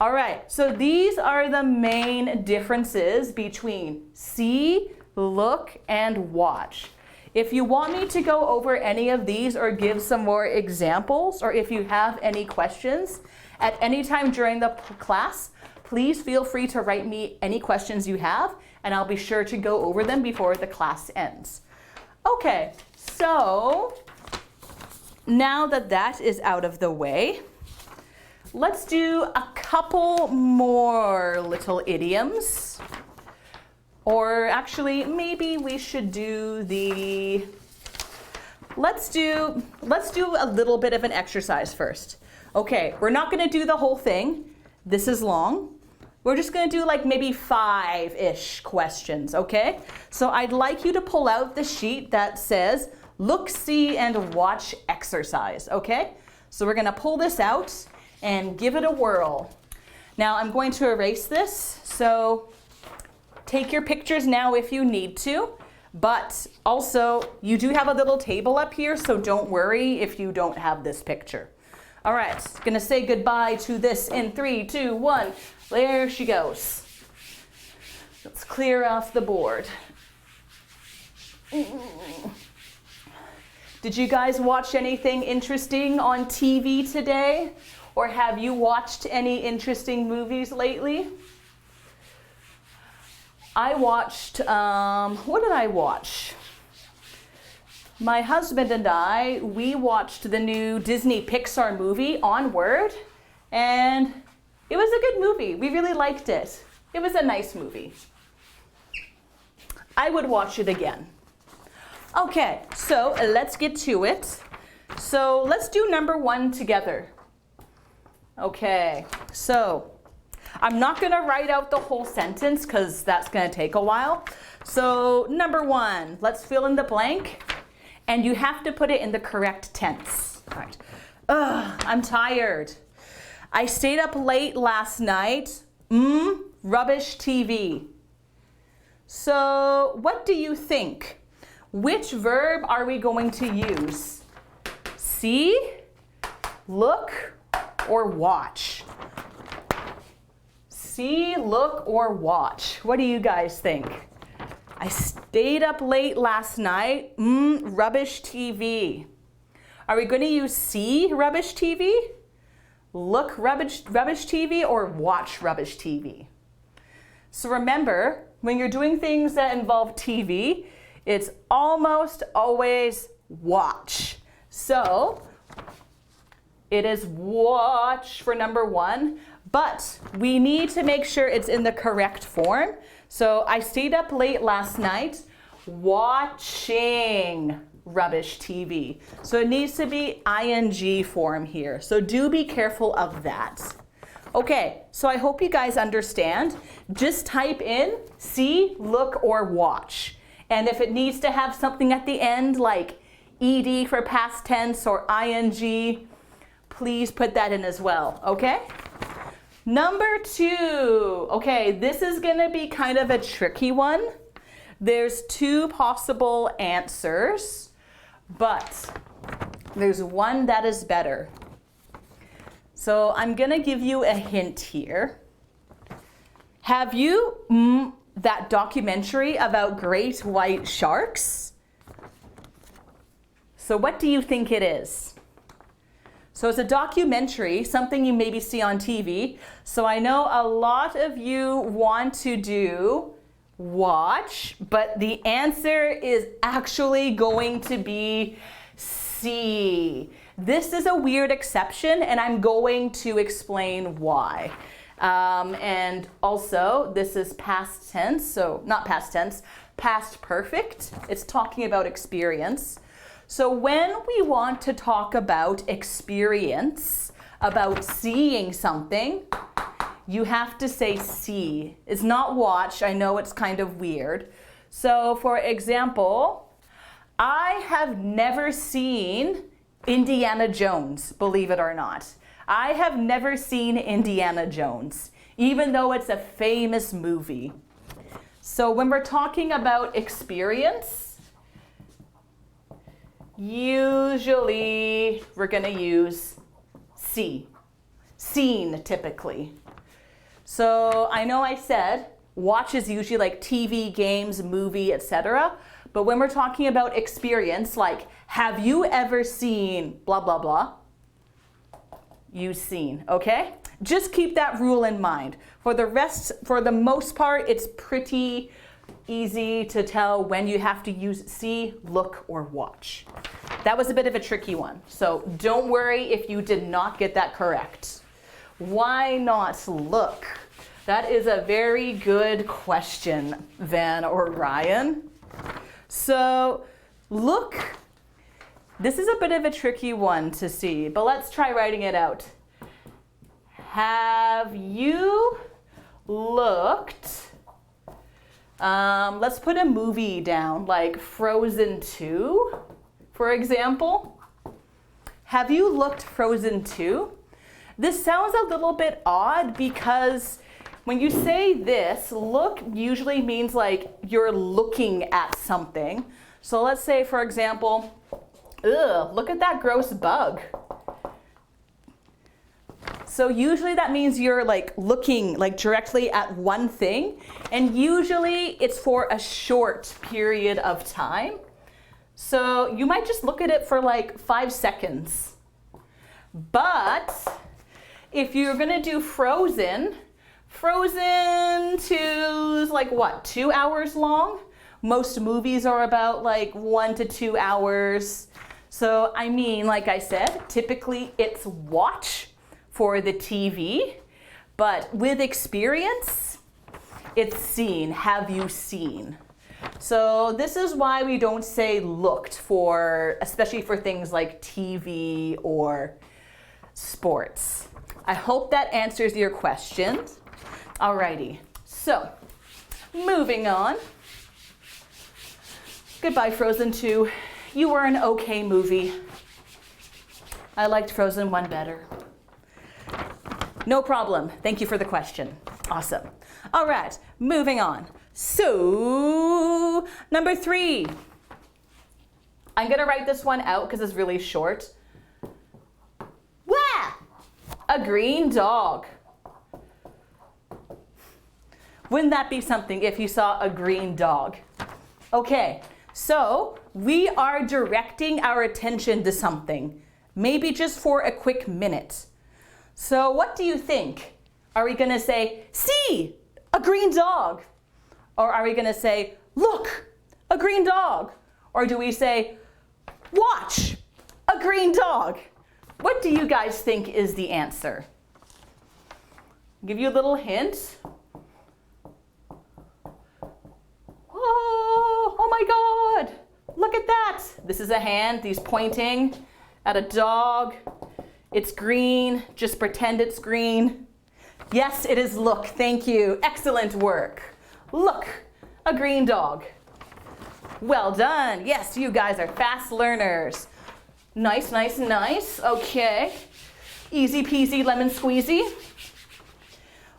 All right, so these are the main differences between see, look, and watch. If you want me to go over any of these or give some more examples, or if you have any questions at any time during the class, please feel free to write me any questions you have, and I'll be sure to go over them before the class ends. Okay, so now that that is out of the way, let's do a couple more little idioms. Or actually, maybe we should do let's do a little bit of an exercise first. Okay, we're not gonna do the whole thing. This is long. We're just gonna do like maybe 5-ish questions, okay? So I'd like you to pull out the sheet that says look, see, and watch exercise, okay? So we're gonna pull this out and give it a whirl. Now I'm going to erase this, so take your pictures now if you need to, but also you do have a little table up here, so don't worry if you don't have this picture. All right, gonna say goodbye to this in 3, 2, 1. There she goes. Let's clear off the board. Did you guys watch anything interesting on TV today? Or have you watched any interesting movies lately? I watched, what did I watch? My husband and I, we watched the new Disney Pixar movie, Onward, and it was a good movie. We really liked it. It was a nice movie. I would watch it again. Okay, so let's get to it. So let's do number 1 together. Okay, so I'm not gonna write out the whole sentence because that's gonna take a while. So number 1, let's fill in the blank, and you have to put it in the correct tense. All right. I'm tired. I stayed up late last night. Rubbish TV. So what do you think? Which verb are we going to use? See, look, or watch? See, look, or watch? What do you guys think? I stayed up late last night. Rubbish TV. Are we going to use see, rubbish TV? Look, rubbish TV, or watch rubbish TV? So remember, when you're doing things that involve TV, it's almost always watch. So it is watch for number 1, but we need to make sure it's in the correct form. So I stayed up late last night watching rubbish TV. So it needs to be ing form here. So do be careful of that. Okay, so I hope you guys understand. Just type in see, look, or watch. And if it needs to have something at the end like ed for past tense or ing, please put that in as well, okay? Number 2. Okay, this is gonna be kind of a tricky one. There's 2 possible answers, but there's one that is better. So I'm gonna give you a hint here. Have you that documentary about great white sharks? So what do you think it is? So it's a documentary, something you maybe see on TV. So I know a lot of you want to do watch, but the answer is actually going to be see. This is a weird exception, and I'm going to explain why. And also, this is past tense, so not past tense, past perfect. It's talking about experience. So when we want to talk about experience, about seeing something, you have to say see. It's not watch. I know it's kind of weird. So for example, I have never seen Indiana Jones, believe it or not. I have never seen Indiana Jones, even though it's a famous movie. So when we're talking about experience, usually we're gonna use see, seen typically. So I know I said watch is usually like TV, games, movie, etc. But when we're talking about experience, like have you ever seen blah, blah, blah, you've seen, okay? Just keep that rule in mind. For the most part, it's pretty easy to tell when you have to use see, look, or watch. That was a bit of a tricky one, so don't worry if you did not get that correct. Why not look? That is a very good question, Van or Ryan. So look, this is a bit of a tricky one to see, but let's try writing it out. Have you looked, let's put a movie down, like Frozen 2, for example. Have you looked Frozen 2? This sounds a little bit odd because when you say this, look usually means like you're looking at something. So let's say, for example, ugh, look at that gross bug. So usually that means you're like looking like directly at one thing, and usually it's for a short period of time. So you might just look at it for like 5 seconds. But if you're gonna do Frozen 2 is like what, 2 hours long? Most movies are about like 1 to 2 hours. So I mean, like I said, typically it's watch for the TV, but with experience, it's seen. Have you seen? So this is why we don't say looked for, especially for things like TV or sports. I hope that answers your question. Alrighty, so moving on. Goodbye, Frozen 2. You were an okay movie. I liked Frozen 1 better. No problem. Thank you for the question. Awesome. All right, moving on. So, number 3. I'm gonna write this one out because it's really short. Wah! A green dog. Wouldn't that be something if you saw a green dog? Okay, so we are directing our attention to something, maybe just for a quick minute. So what do you think? Are we going to say, see, a green dog? Or are we going to say, look, a green dog? Or do we say, watch, a green dog? What do you guys think is the answer? I'll give you a little hint. Oh my God, look at that. This is a hand, he's pointing at a dog. It's green, just pretend it's green. Yes, it is look, thank you. Excellent work. Look, a green dog. Well done. Yes, you guys are fast learners. Nice, nice, nice. Okay. Easy peasy lemon squeezy.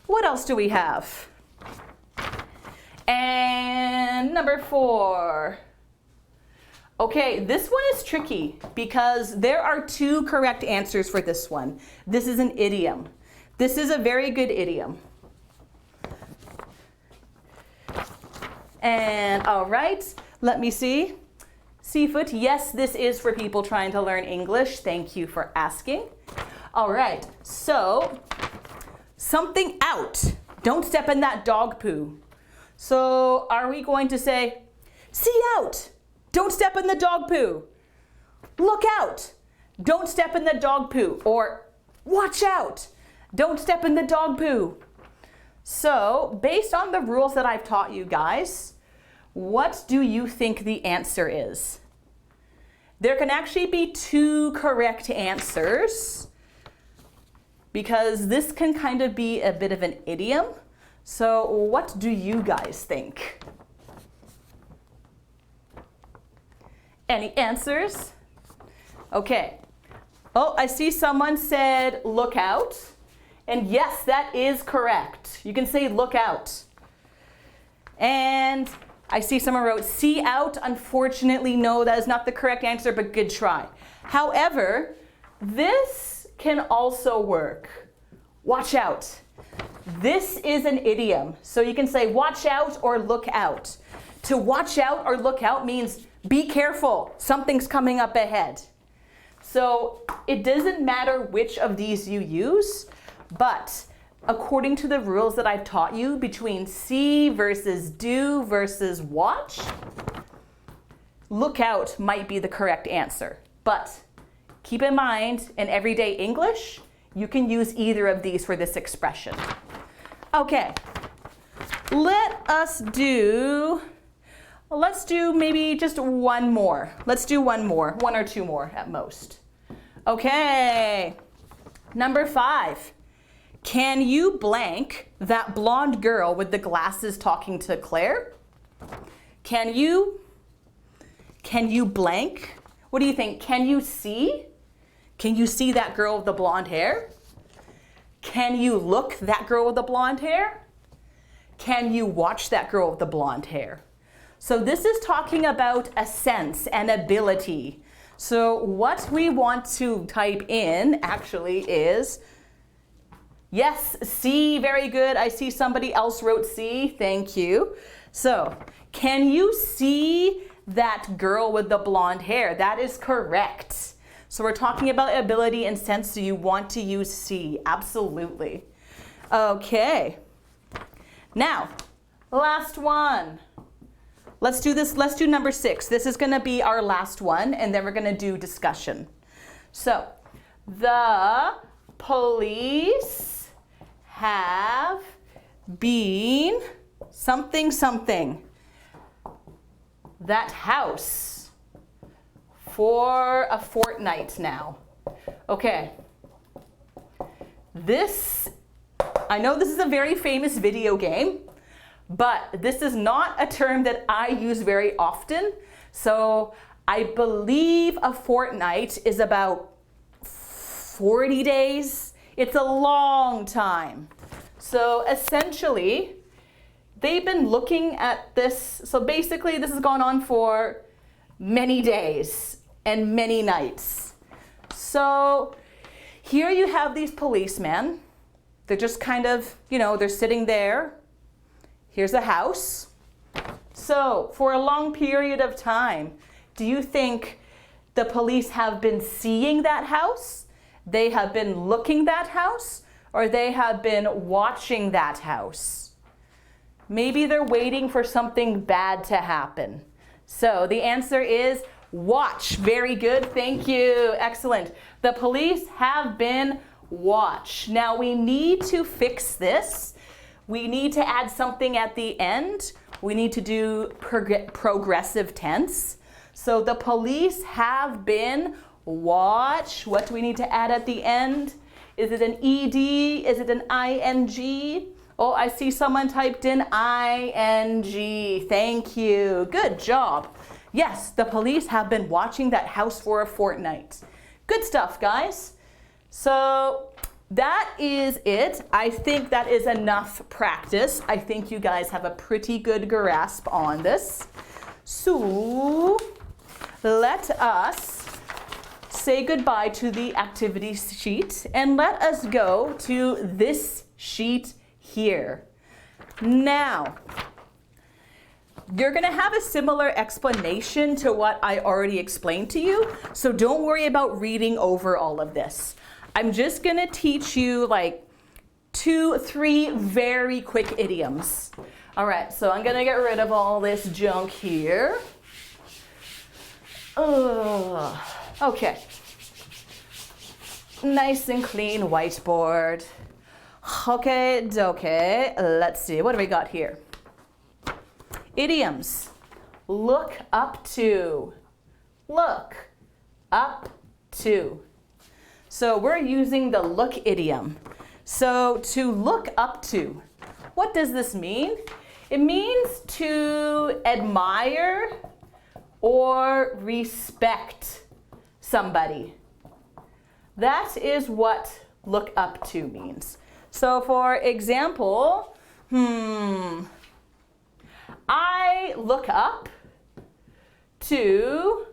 What else do we have? And number 4. Okay, this one is tricky because there are 2 correct answers for this one. This is an idiom. This is a very good idiom. And all right, let me see. Seafoot, yes, this is for people trying to learn English. Thank you for asking. All right, so something out. Don't step in that dog poo. So are we going to say, see out, don't step in the dog poo. Look out, don't step in the dog poo. Or watch out, don't step in the dog poo. So based on the rules that I've taught you guys, what do you think the answer is? There can actually be 2 correct answers because this can kind of be a bit of an idiom. So what do you guys think? Any answers? Okay. Oh, I see someone said look out. And yes, that is correct. You can say look out. And I see someone wrote see out. Unfortunately, no, that is not the correct answer, but good try. However, this can also work. Watch out. This is an idiom. So you can say watch out or look out. To watch out or look out means be careful. Something's coming up ahead. So it doesn't matter which of these you use, but according to the rules that I've taught you between see versus do versus watch, look out might be the correct answer. But keep in mind, in everyday English, you can use either of these for this expression. Okay, let's do maybe just one more. Let's do one more, 1 or 2 more at most. Okay, number 5. Can you blank that blonde girl with the glasses talking to Claire? Can you blank? What do you think? Can you see? Can you see that girl with the blonde hair? Can you look that girl with the blonde hair? Can you watch that girl with the blonde hair? So this is talking about a sense, an ability. So what we want to type in actually is, yes, see, very good. I see somebody else wrote see, thank you. So can you see that girl with the blonde hair? That is correct. So we're talking about ability and sense, so you want to use see, absolutely. Okay, now, last one. Let's do this, let's do number 6. This is gonna be our last one, and then we're gonna do discussion. So, the police have been something something. That house for a fortnight now. Okay. I know this is a very famous video game, but this is not a term that I use very often. So I believe a fortnight is about 40 days. It's a long time. So essentially, they've been looking at this. So basically, this has gone on for many days and many nights. So here you have these policemen. They're just kind of, they're sitting there Here's a house. So for a long period of time, do you think the police have been seeing that house? They have been looking that house? Or they have been watching that house? Maybe they're waiting for something bad to happen. So the answer is watch. Very good. Thank you. Excellent. The police have been watched. Now we need to fix this. We need to add something at the end. We need to do progressive tense. So the police have been watched. What do we need to add at the end? Is it an ED? Is it an ING? Oh, I see someone typed in ING. Thank you. Good job. Yes, the police have been watching that house for a fortnight. Good stuff, guys. So that is it. I think that is enough practice. I think you guys have a pretty good grasp on this. So let us say goodbye to the activity sheet and let us go to this sheet here. Now, you're going to have a similar explanation to what I already explained to you, so don't worry about reading over all of this. I'm just going to teach you like 2-3 very quick idioms. All right, so I'm going to get rid of all this junk here. Okay. Nice and clean whiteboard. Okay, let's see, what do we got here? Idioms. Look up to. Look up to. So we're using the look idiom. So to look up to, what does this mean? It means to admire or respect somebody. That is what look up to means. So for example, I look up to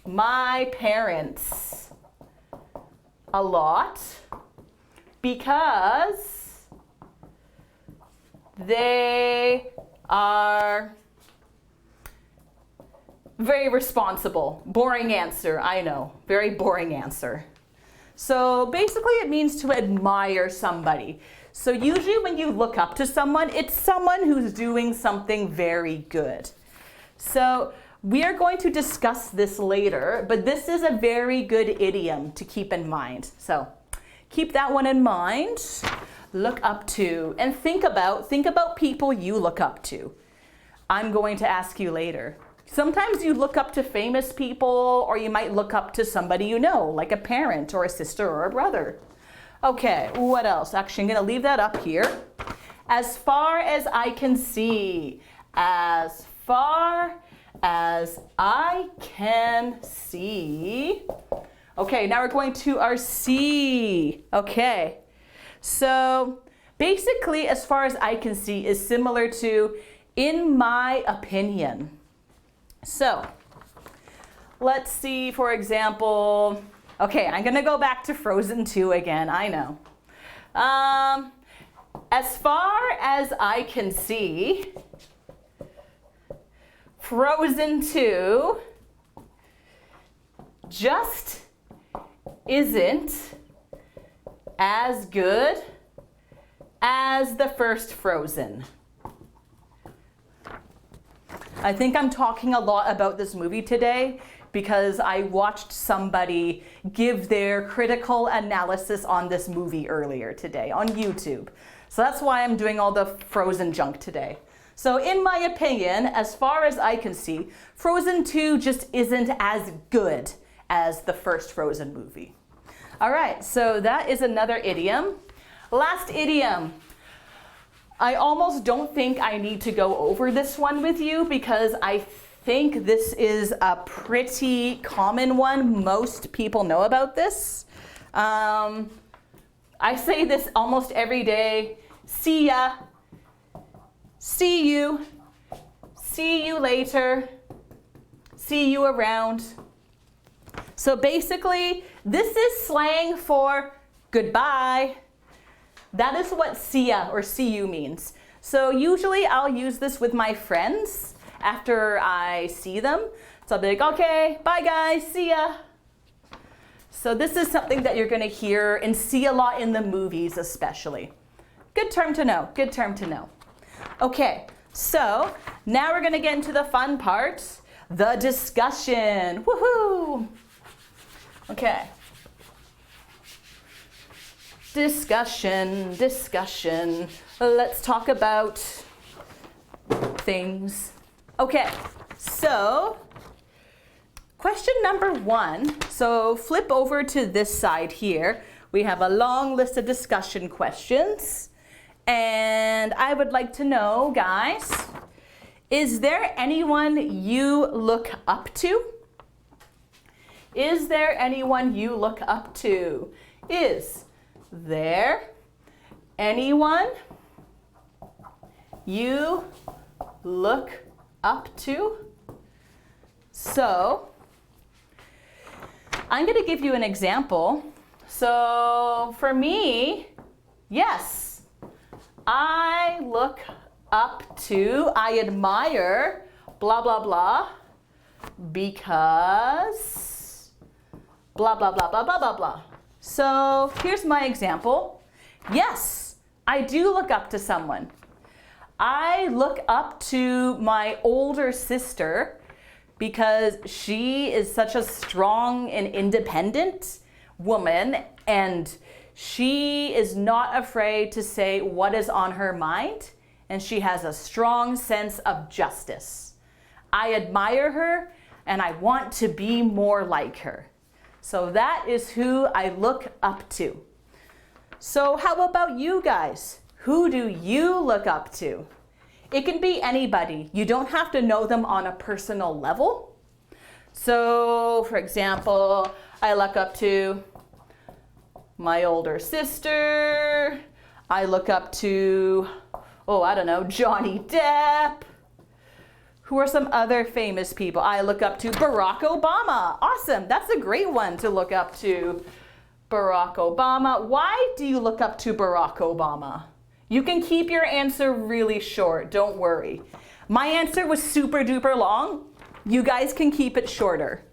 my parents a lot because they are very responsible. Boring answer, I know. Very boring answer. So basically it means to admire somebody. So usually when you look up to someone, it's someone who's doing something very good. So we are going to discuss this later, but this is a very good idiom to keep in mind. So keep that one in mind. Look up to, and think about people you look up to. I'm going to ask you later. Sometimes you look up to famous people, or you might look up to somebody you know, like a parent or a sister or a brother. Okay, what else? Actually, I'm going to leave that up here. As far as I can see. As far as I can see. Okay, now we're going to our C. Okay, so basically, as far as I can see is similar to in my opinion. So let's see, for example, okay, I'm going to go back to Frozen 2 again, I know. As far as I can see, Frozen 2 just isn't as good as the first Frozen. I think I'm talking a lot about this movie today because I watched somebody give their critical analysis on this movie earlier today on YouTube. So that's why I'm doing all the Frozen junk today. So in my opinion, as far as I can see, Frozen 2 just isn't as good as the first Frozen movie. All right, so that is another idiom. Last idiom. I almost don't think I need to go over this one with you because I think this is a pretty common one. Most people know about this. I say this almost every day. See ya. See you. See you later. See you around. So basically, this is slang for goodbye. That is what see ya or see you means. So usually I'll use this with my friends after I see them. So I'll be like, okay, bye guys, see ya. So this is something that you're going to hear and see a lot in the movies especially. Good term to know, good term to know. Okay, so now we're going to get into the fun part, the discussion. Woohoo! Okay. Discussion, discussion. Let's talk about things. Okay, so question number 1. So flip over to this side here. We have a long list of discussion questions. And I would like to know, guys, is there anyone you look up to? Is there anyone you look up to? Is there anyone you look up to? So I'm going to give you an example. So for me, yes, I look up to, I admire, blah, blah, blah, because blah, blah, blah, blah, blah, blah, blah. So here's my example. Yes, I do look up to someone. I look up to my older sister because she is such a strong and independent woman, and she is not afraid to say what is on her mind, and she has a strong sense of justice. I admire her, and I want to be more like her. So that is who I look up to. So how about you guys? Who do you look up to? It can be anybody. You don't have to know them on a personal level. So, for example, I look up to my older sister. I look up to, oh, I don't know, Johnny Depp. Who are some other famous people? I look up to Barack Obama. Awesome. That's a great one to look up to. Barack Obama. Why do you look up to Barack Obama? You can keep your answer really short. Don't worry. My answer was super duper long. You guys can keep it shorter.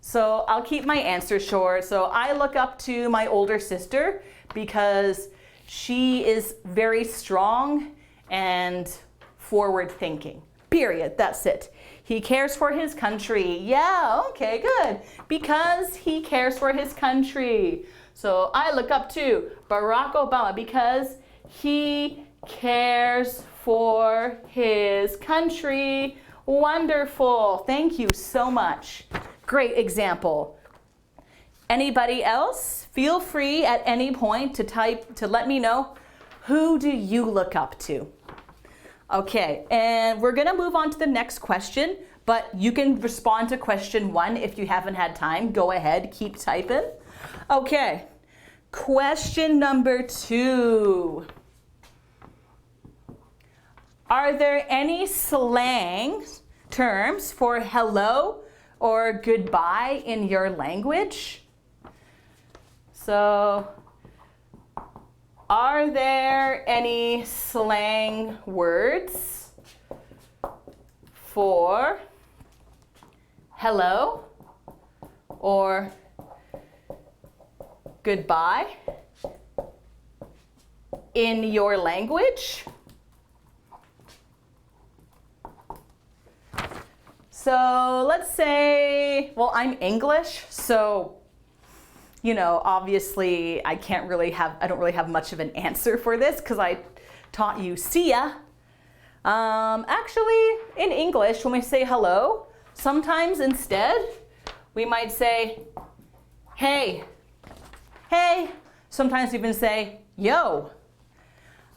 So I'll keep my answer short. So I look up to my older sister because she is very strong and forward thinking. Period. That's it. He cares for his country. Yeah, okay, good. Because he cares for his country. So I look up to Barack Obama because he cares for his country. Wonderful. Thank you so much. Great example. Anybody else? Feel free at any point to let me know, who do you look up to? Okay, and we're gonna move on to the next question, but you can respond to question 1 if you haven't had time. Go ahead, keep typing. Okay, question number 2. Are there any slang terms for hello or goodbye in your language? So, are there any slang words for hello or goodbye in your language? So let's say, well, I'm English, so you know, obviously I don't really have much of an answer for this because I taught you see ya. Actually, in English, when we say hello, sometimes instead we might say hey, hey. Sometimes even say yo.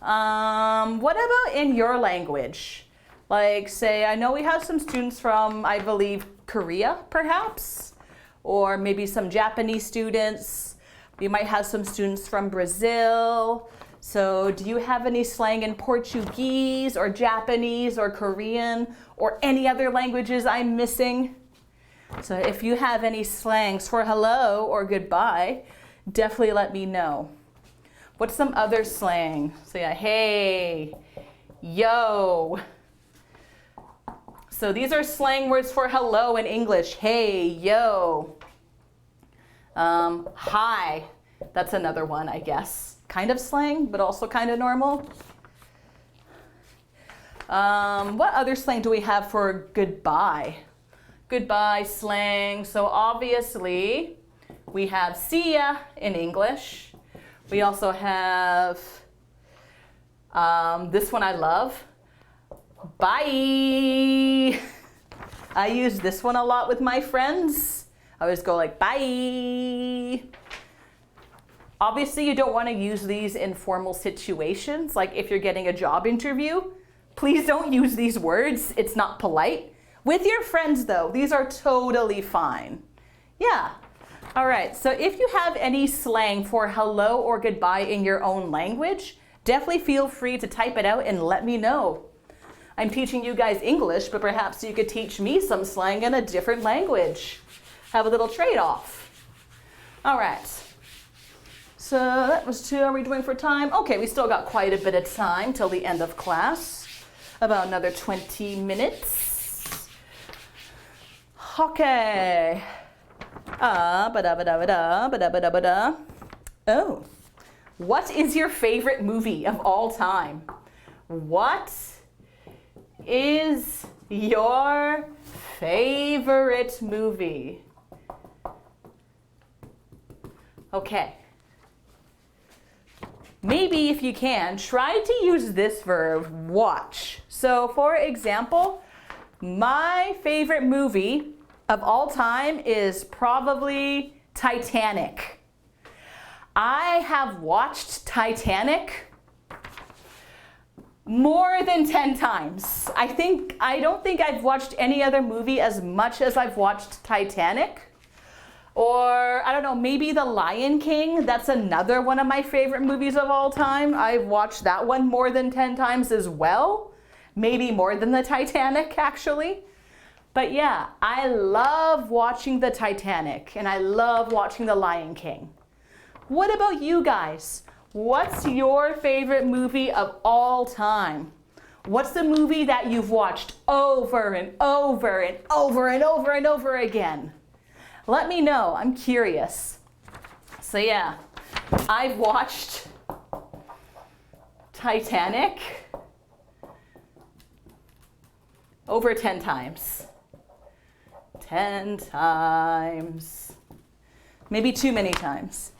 What about in your language? Like, say, I know we have some students from, I believe, Korea, perhaps, or maybe some Japanese students. We might have some students from Brazil. So do you have any slang in Portuguese or Japanese or Korean or any other languages I'm missing? So if you have any slangs for hello or goodbye, definitely let me know. What's some other slang? So yeah, hey, yo. So these are slang words for hello in English. Hey, yo. Hi. That's another one, I guess. Kind of slang, but also kind of normal. What other slang do we have for goodbye? Goodbye slang. So obviously, we have see ya in English. We also have this one I love. Bye. I use this one a lot with my friends. I always go like, bye. Obviously, you don't want to use these in formal situations. Like if you're getting a job interview, please don't use these words. It's not polite. With your friends though, these are totally fine. Yeah. All right, so if you have any slang for hello or goodbye in your own language, definitely feel free to type it out and let me know. I'm teaching you guys English, but perhaps you could teach me some slang in a different language. Have a little trade-off. All right. So that was 2. Are we doing for time? Okay, we still got quite a bit of time till the end of class. About another 20 minutes. Okay. Oh. What is your favorite movie of all time? What is your favorite movie? Okay. Maybe if you can, try to use this verb, watch. So for example, my favorite movie of all time is probably Titanic. I have watched Titanic more than 10 times. I don't think I've watched any other movie as much as I've watched Titanic. Or, I don't know, maybe The Lion King. That's another one of my favorite movies of all time. I've watched that one more than 10 times as well. Maybe more than the Titanic, actually. But yeah, I love watching the Titanic and I love watching The Lion King. What about you guys? What's your favorite movie of all time? What's the movie that you've watched over and over and over and over and over again? Let me know, I'm curious. So yeah, I've watched Titanic over 10 times. 10 times. Maybe too many times.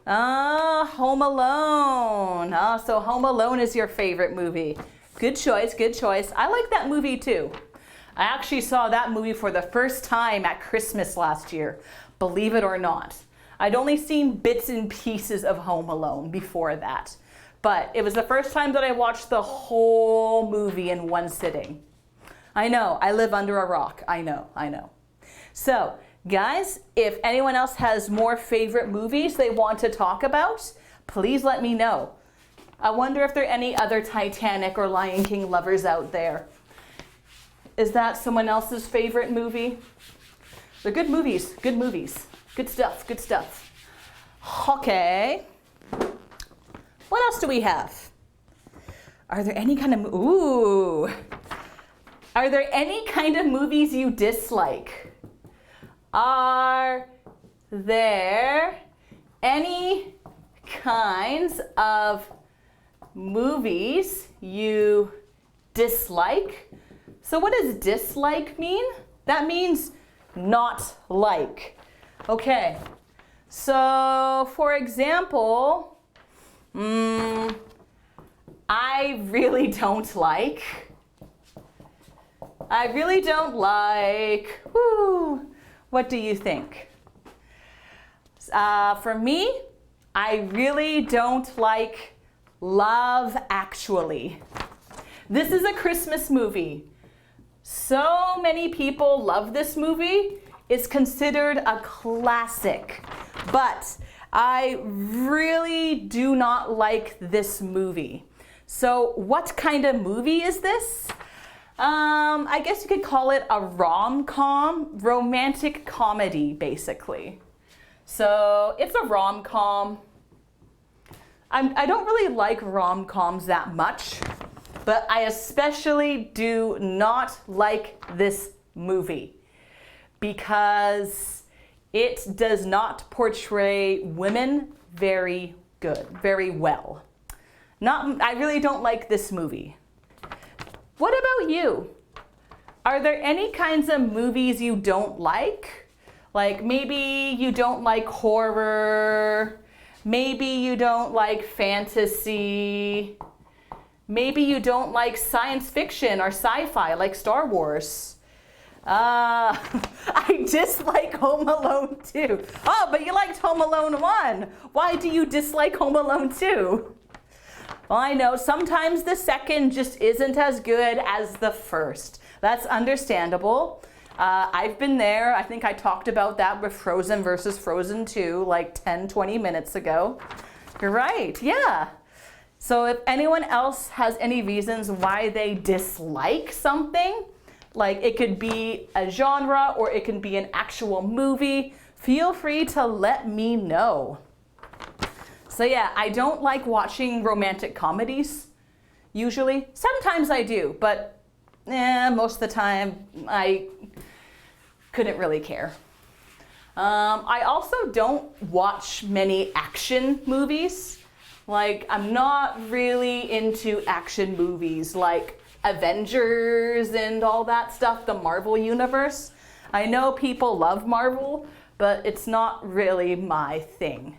Home Alone. So Home Alone is your favorite movie. Good choice, good choice. I like that movie too. I actually saw that movie for the first time at Christmas last year, believe it or not. I'd only seen bits and pieces of Home Alone before that, but it was the first time that I watched the whole movie in one sitting. I know, I live under a rock. I know. So, guys, if anyone else has more favorite movies they want to talk about, please let me know. I wonder if there are any other Titanic or Lion King lovers out there. Is that someone else's favorite movie? They're good movies, good movies. Good stuff, good stuff. Okay. What else do we have? Are there any kind of, Are there any kind of movies you dislike? Are there any kinds of movies you dislike? So what does dislike mean? That means not like. Okay, so for example, I really don't like, what do you think? For me, I really don't like Love Actually. This is a Christmas movie. So many people love this movie. It's considered a classic, but I really do not like this movie. So what kind of movie is this? I guess you could call it a rom-com, romantic comedy, basically. So it's a rom-com. I don't really like rom-coms that much, but I especially do not like this movie because it does not portray women very well. I really don't like this movie. What about you? Are there any kinds of movies you don't like? Like maybe you don't like horror, maybe you don't like fantasy, maybe you don't like science fiction or sci-fi like Star Wars. I dislike Home Alone 2. Oh, but you liked Home Alone 1. Why do you dislike Home Alone 2? Well, I know sometimes the second just isn't as good as the first. That's understandable. I've been there. I think I talked about that with Frozen versus Frozen 2 like 10, 20 minutes ago. You're right, yeah. So if anyone else has any reasons why they dislike something, like it could be a genre or it can be an actual movie, feel free to let me know. So yeah, I don't like watching romantic comedies, usually. Sometimes I do, but most of the time I couldn't really care. I also don't watch many action movies. Like, I'm not really into action movies like Avengers and all that stuff, the Marvel universe. I know people love Marvel, but it's not really my thing.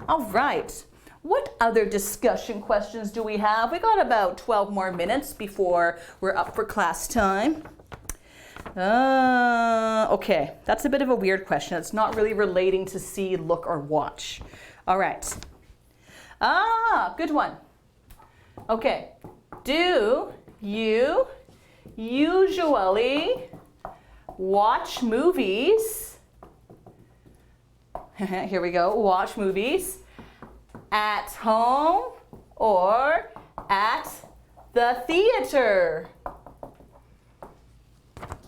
All right, what other discussion questions do we have? We got about 12 more minutes before we're up for class time. Okay, that's a bit of a weird question. It's not really relating to see, look, or watch. All right. Good one. Okay, do you usually watch movies? Here we go, watch movies at home or at the theater?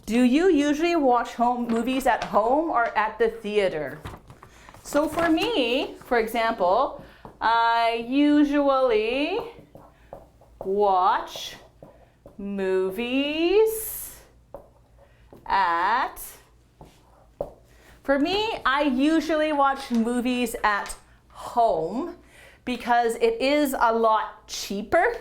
Do you usually watch movies at home or at the theater? So for me, for example, I usually watch movies at... For me, I usually watch movies at home because it is a lot cheaper.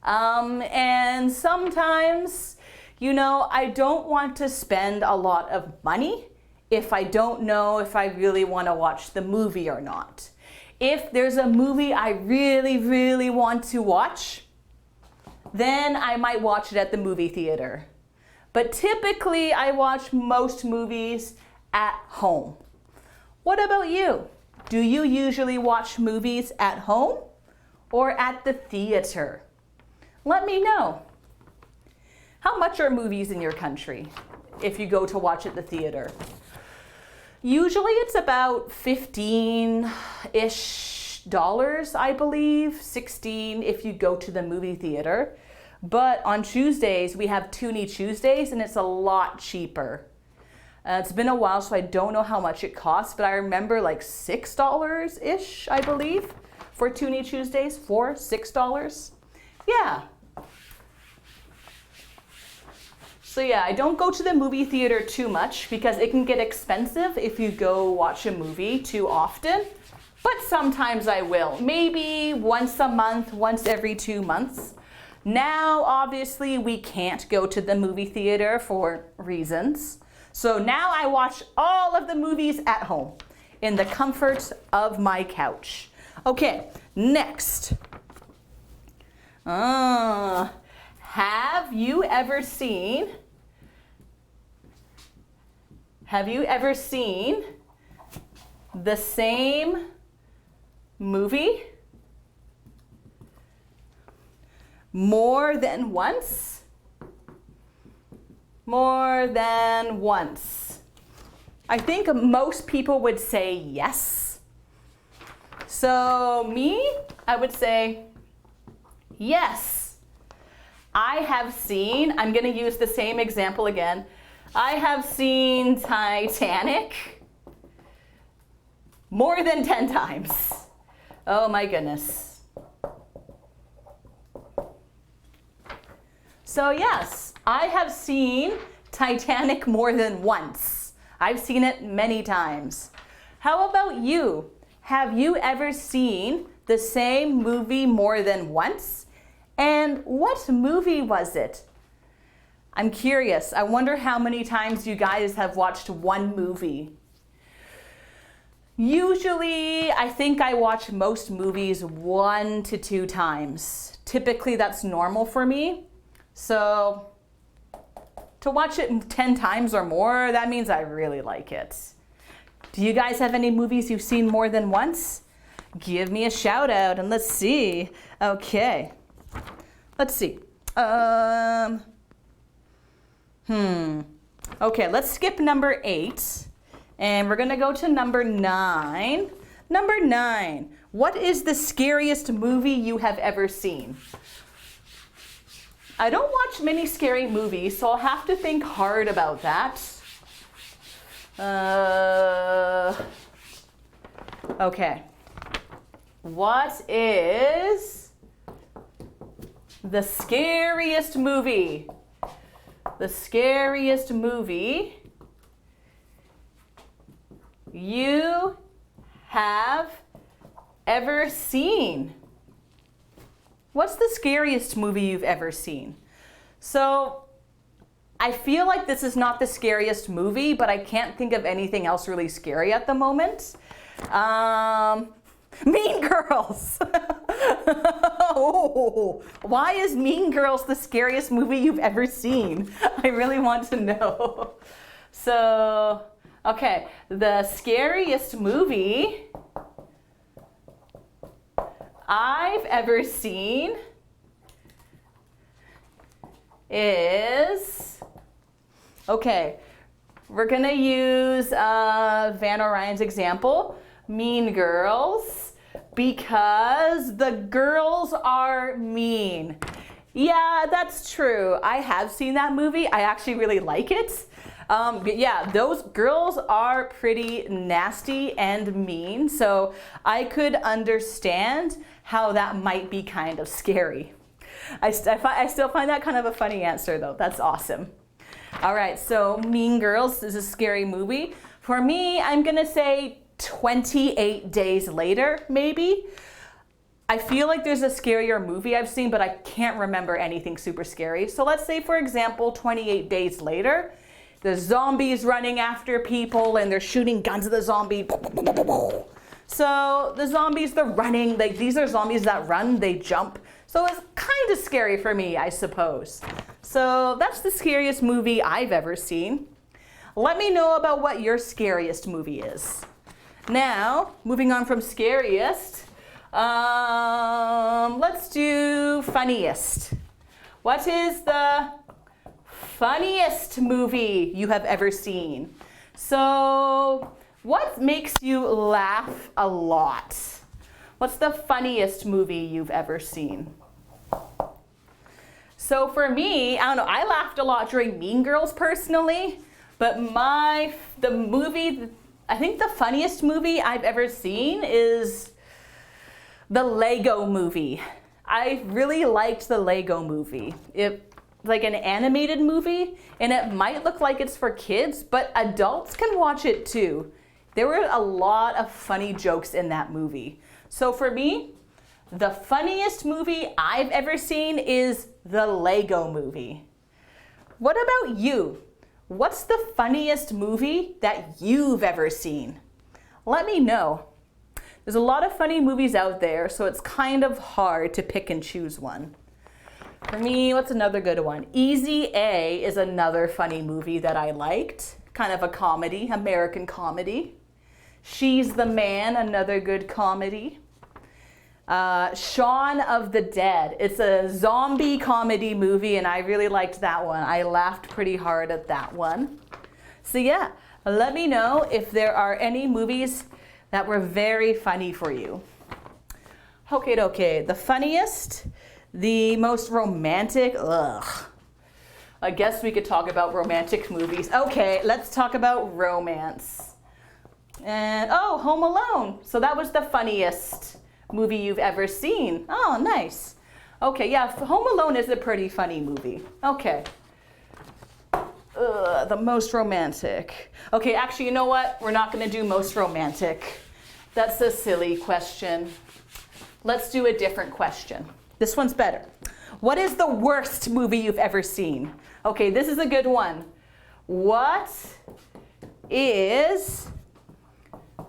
And sometimes, you know, I don't want to spend a lot of money if I don't know if I really want to watch the movie or not. If there's a movie I really, really want to watch, then I might watch it at the movie theater. But typically, I watch most movies at home. What about you? Do you usually watch movies at home or at the theater? Let me know. How much are movies in your country if you go to watch at the theater? Usually it's about $15-ish, I believe, 16 if you go to the movie theater. But on Tuesdays, we have Toonie Tuesdays and it's a lot cheaper. It's been a while, so I don't know how much it costs, but I remember like $6-ish, I believe, for Toonie Tuesdays, $6. Yeah. So yeah, I don't go to the movie theater too much because it can get expensive if you go watch a movie too often, but sometimes I will. Maybe once a month, once every 2 months. Now, obviously, we can't go to the movie theater for reasons. So now I watch all of the movies at home in the comfort of my couch. Okay, next. Have you ever seen the same movie more than once? More than once. I think most people would say yes. So me, I would say yes. I have seen, I'm going to use the same example again. I have seen Titanic more than 10 times. Oh my goodness. So yes, I have seen Titanic more than once. I've seen it many times. How about you? Have you ever seen the same movie more than once? And what movie was it? I'm curious. I wonder how many times you guys have watched one movie. Usually, I think I watch most movies 1 to 2 times. Typically, that's normal for me. So, to watch it 10 times or more, that means I really like it. Do you guys have any movies you've seen more than once? Give me a shout out and let's see. Okay. Let's see. Okay, let's skip number 8. And we're going to go to number 9. Number 9. What is the scariest movie you have ever seen? I don't watch many scary movies, so I'll have to think hard about that. Okay. What is the scariest movie? The scariest movie you have ever seen? What's the scariest movie you've ever seen? So I feel like this is not the scariest movie, but I can't think of anything else really scary at the moment. Mean Girls. Oh, why is Mean Girls the scariest movie you've ever seen? I really want to know. So, okay, the scariest movie I've ever seen is, okay, we're gonna use Van Orion's example, Mean Girls, because the girls are mean. Yeah, that's true. I have seen that movie. I actually really like it. But yeah, those girls are pretty nasty and mean, so I could understand how that might be kind of scary. I still find that kind of a funny answer though. That's awesome. All right, so Mean Girls is a scary movie. For me, I'm gonna say 28 Days Later, maybe. I feel like there's a scarier movie I've seen, but I can't remember anything super scary. So let's say, for example, 28 Days Later. The zombies running after people and they're shooting guns at the zombie. So the zombies, they're running. These are zombies that run, they jump. So it's kind of scary for me, I suppose. So that's the scariest movie I've ever seen. Let me know about what your scariest movie is. Now, moving on from scariest, let's do funniest. What is the funniest movie you have ever seen? So, what makes you laugh a lot? What's the funniest movie you've ever seen? So for me, I don't know, I laughed a lot during Mean Girls personally, but the movie, I think the funniest movie I've ever seen is the Lego Movie. I really liked the Lego Movie. It's like an animated movie, and it might look like it's for kids, but adults can watch it too. There were a lot of funny jokes in that movie. So for me, the funniest movie I've ever seen is the Lego Movie. What about you? What's the funniest movie that you've ever seen? Let me know. There's a lot of funny movies out there, so it's kind of hard to pick and choose one. For me, what's another good one? Easy A is another funny movie that I liked. Kind of a comedy, American comedy. She's the Man, another good comedy. Shaun of the Dead. It's a zombie comedy movie, and I really liked that one. I laughed pretty hard at that one. So yeah, let me know if there are any movies that were very funny for you. Okay, the funniest, the most romantic, I guess we could talk about romantic movies. Okay, let's talk about romance. And Home Alone. So that was the funniest movie you've ever seen. Oh, nice. Okay, yeah, Home Alone is a pretty funny movie. Okay. The most romantic. Okay, actually, you know what? We're not going to do most romantic. That's a silly question. Let's do a different question. This one's better. What is the worst movie you've ever seen? Okay, this is a good one. What is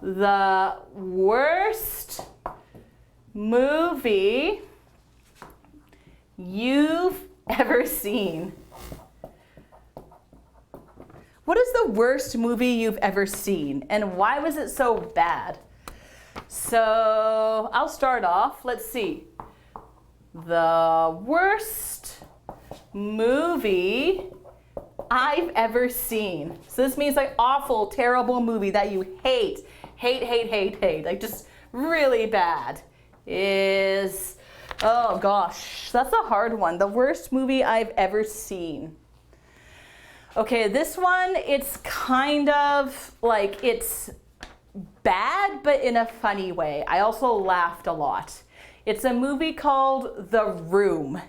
the worst movie you've ever seen? What is the worst movie you've ever seen, and why was it so bad? So I'll start off. Let's see. The worst movie I've ever seen. So this means like awful, terrible movie that you hate, like just really bad is, oh gosh, that's a hard one. The worst movie I've ever seen. Okay, this one, it's kind of like, it's bad, but in a funny way. I also laughed a lot. It's a movie called The Room.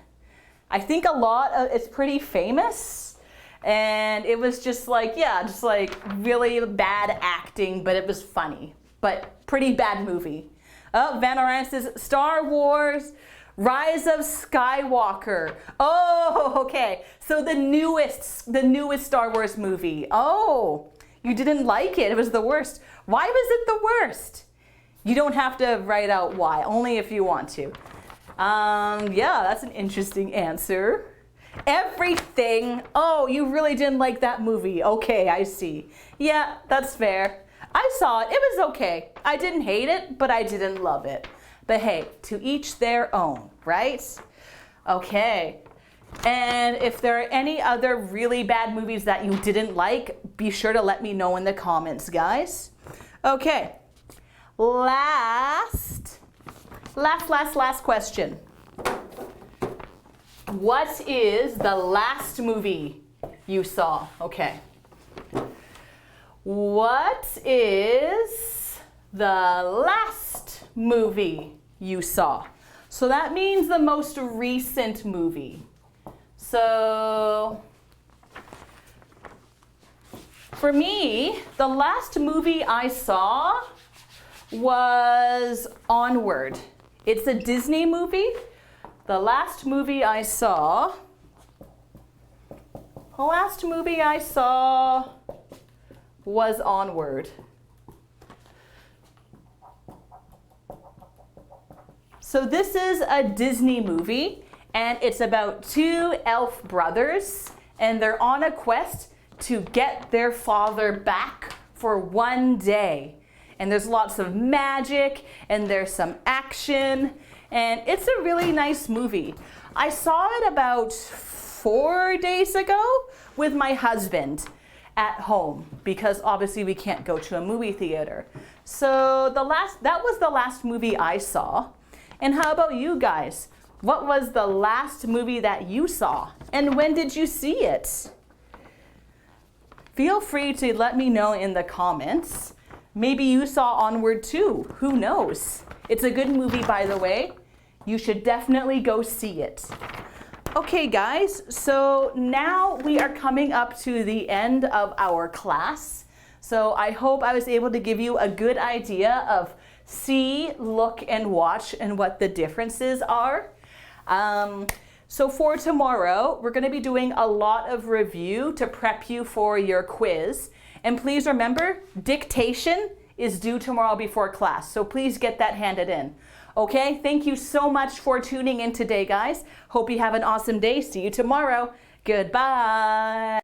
I think it's pretty famous. And it was just like, yeah, just like really bad acting, but it was funny. But pretty bad movie. Oh, Van Orion says, Star Wars, Rise of Skywalker. Oh, okay. So the newest Star Wars movie. Oh, you didn't like it. It was the worst. Why was it the worst? You don't have to write out why, only if you want to. Yeah, that's an interesting answer. Everything. Oh, you really didn't like that movie. Okay, I see. Yeah, that's fair. I saw it. It was okay. I didn't hate it, but I didn't love it. But hey, to each their own, right? Okay. And if there are any other really bad movies that you didn't like, be sure to let me know in the comments, guys. Okay. Last question. What is the last movie you saw? Okay. What is the last movie you saw? So that means the most recent movie. So for me, the last movie I saw was Onward. It's a Disney movie. The last movie I saw was Onward. So this is a Disney movie, and it's about two elf brothers, and they're on a quest to get their father back for one day. And there's lots of magic, and there's some action, and it's a really nice movie. I saw it about 4 days ago with my husband at home, because obviously we can't go to a movie theater. So that was the last movie I saw. And how about you guys? What was the last movie that you saw? And when did you see it? Feel free to let me know in the comments. Maybe you saw Onward too. Who knows? It's a good movie, by the way. You should definitely go see it. Okay, guys, so now we are coming up to the end of our class. So I hope I was able to give you a good idea of see, look, and watch and what the differences are. So for tomorrow, we're going to be doing a lot of review to prep you for your quiz. And please remember, dictation is due tomorrow before class. So please get that handed in. Okay, thank you so much for tuning in today, guys. Hope you have an awesome day. See you tomorrow. Goodbye.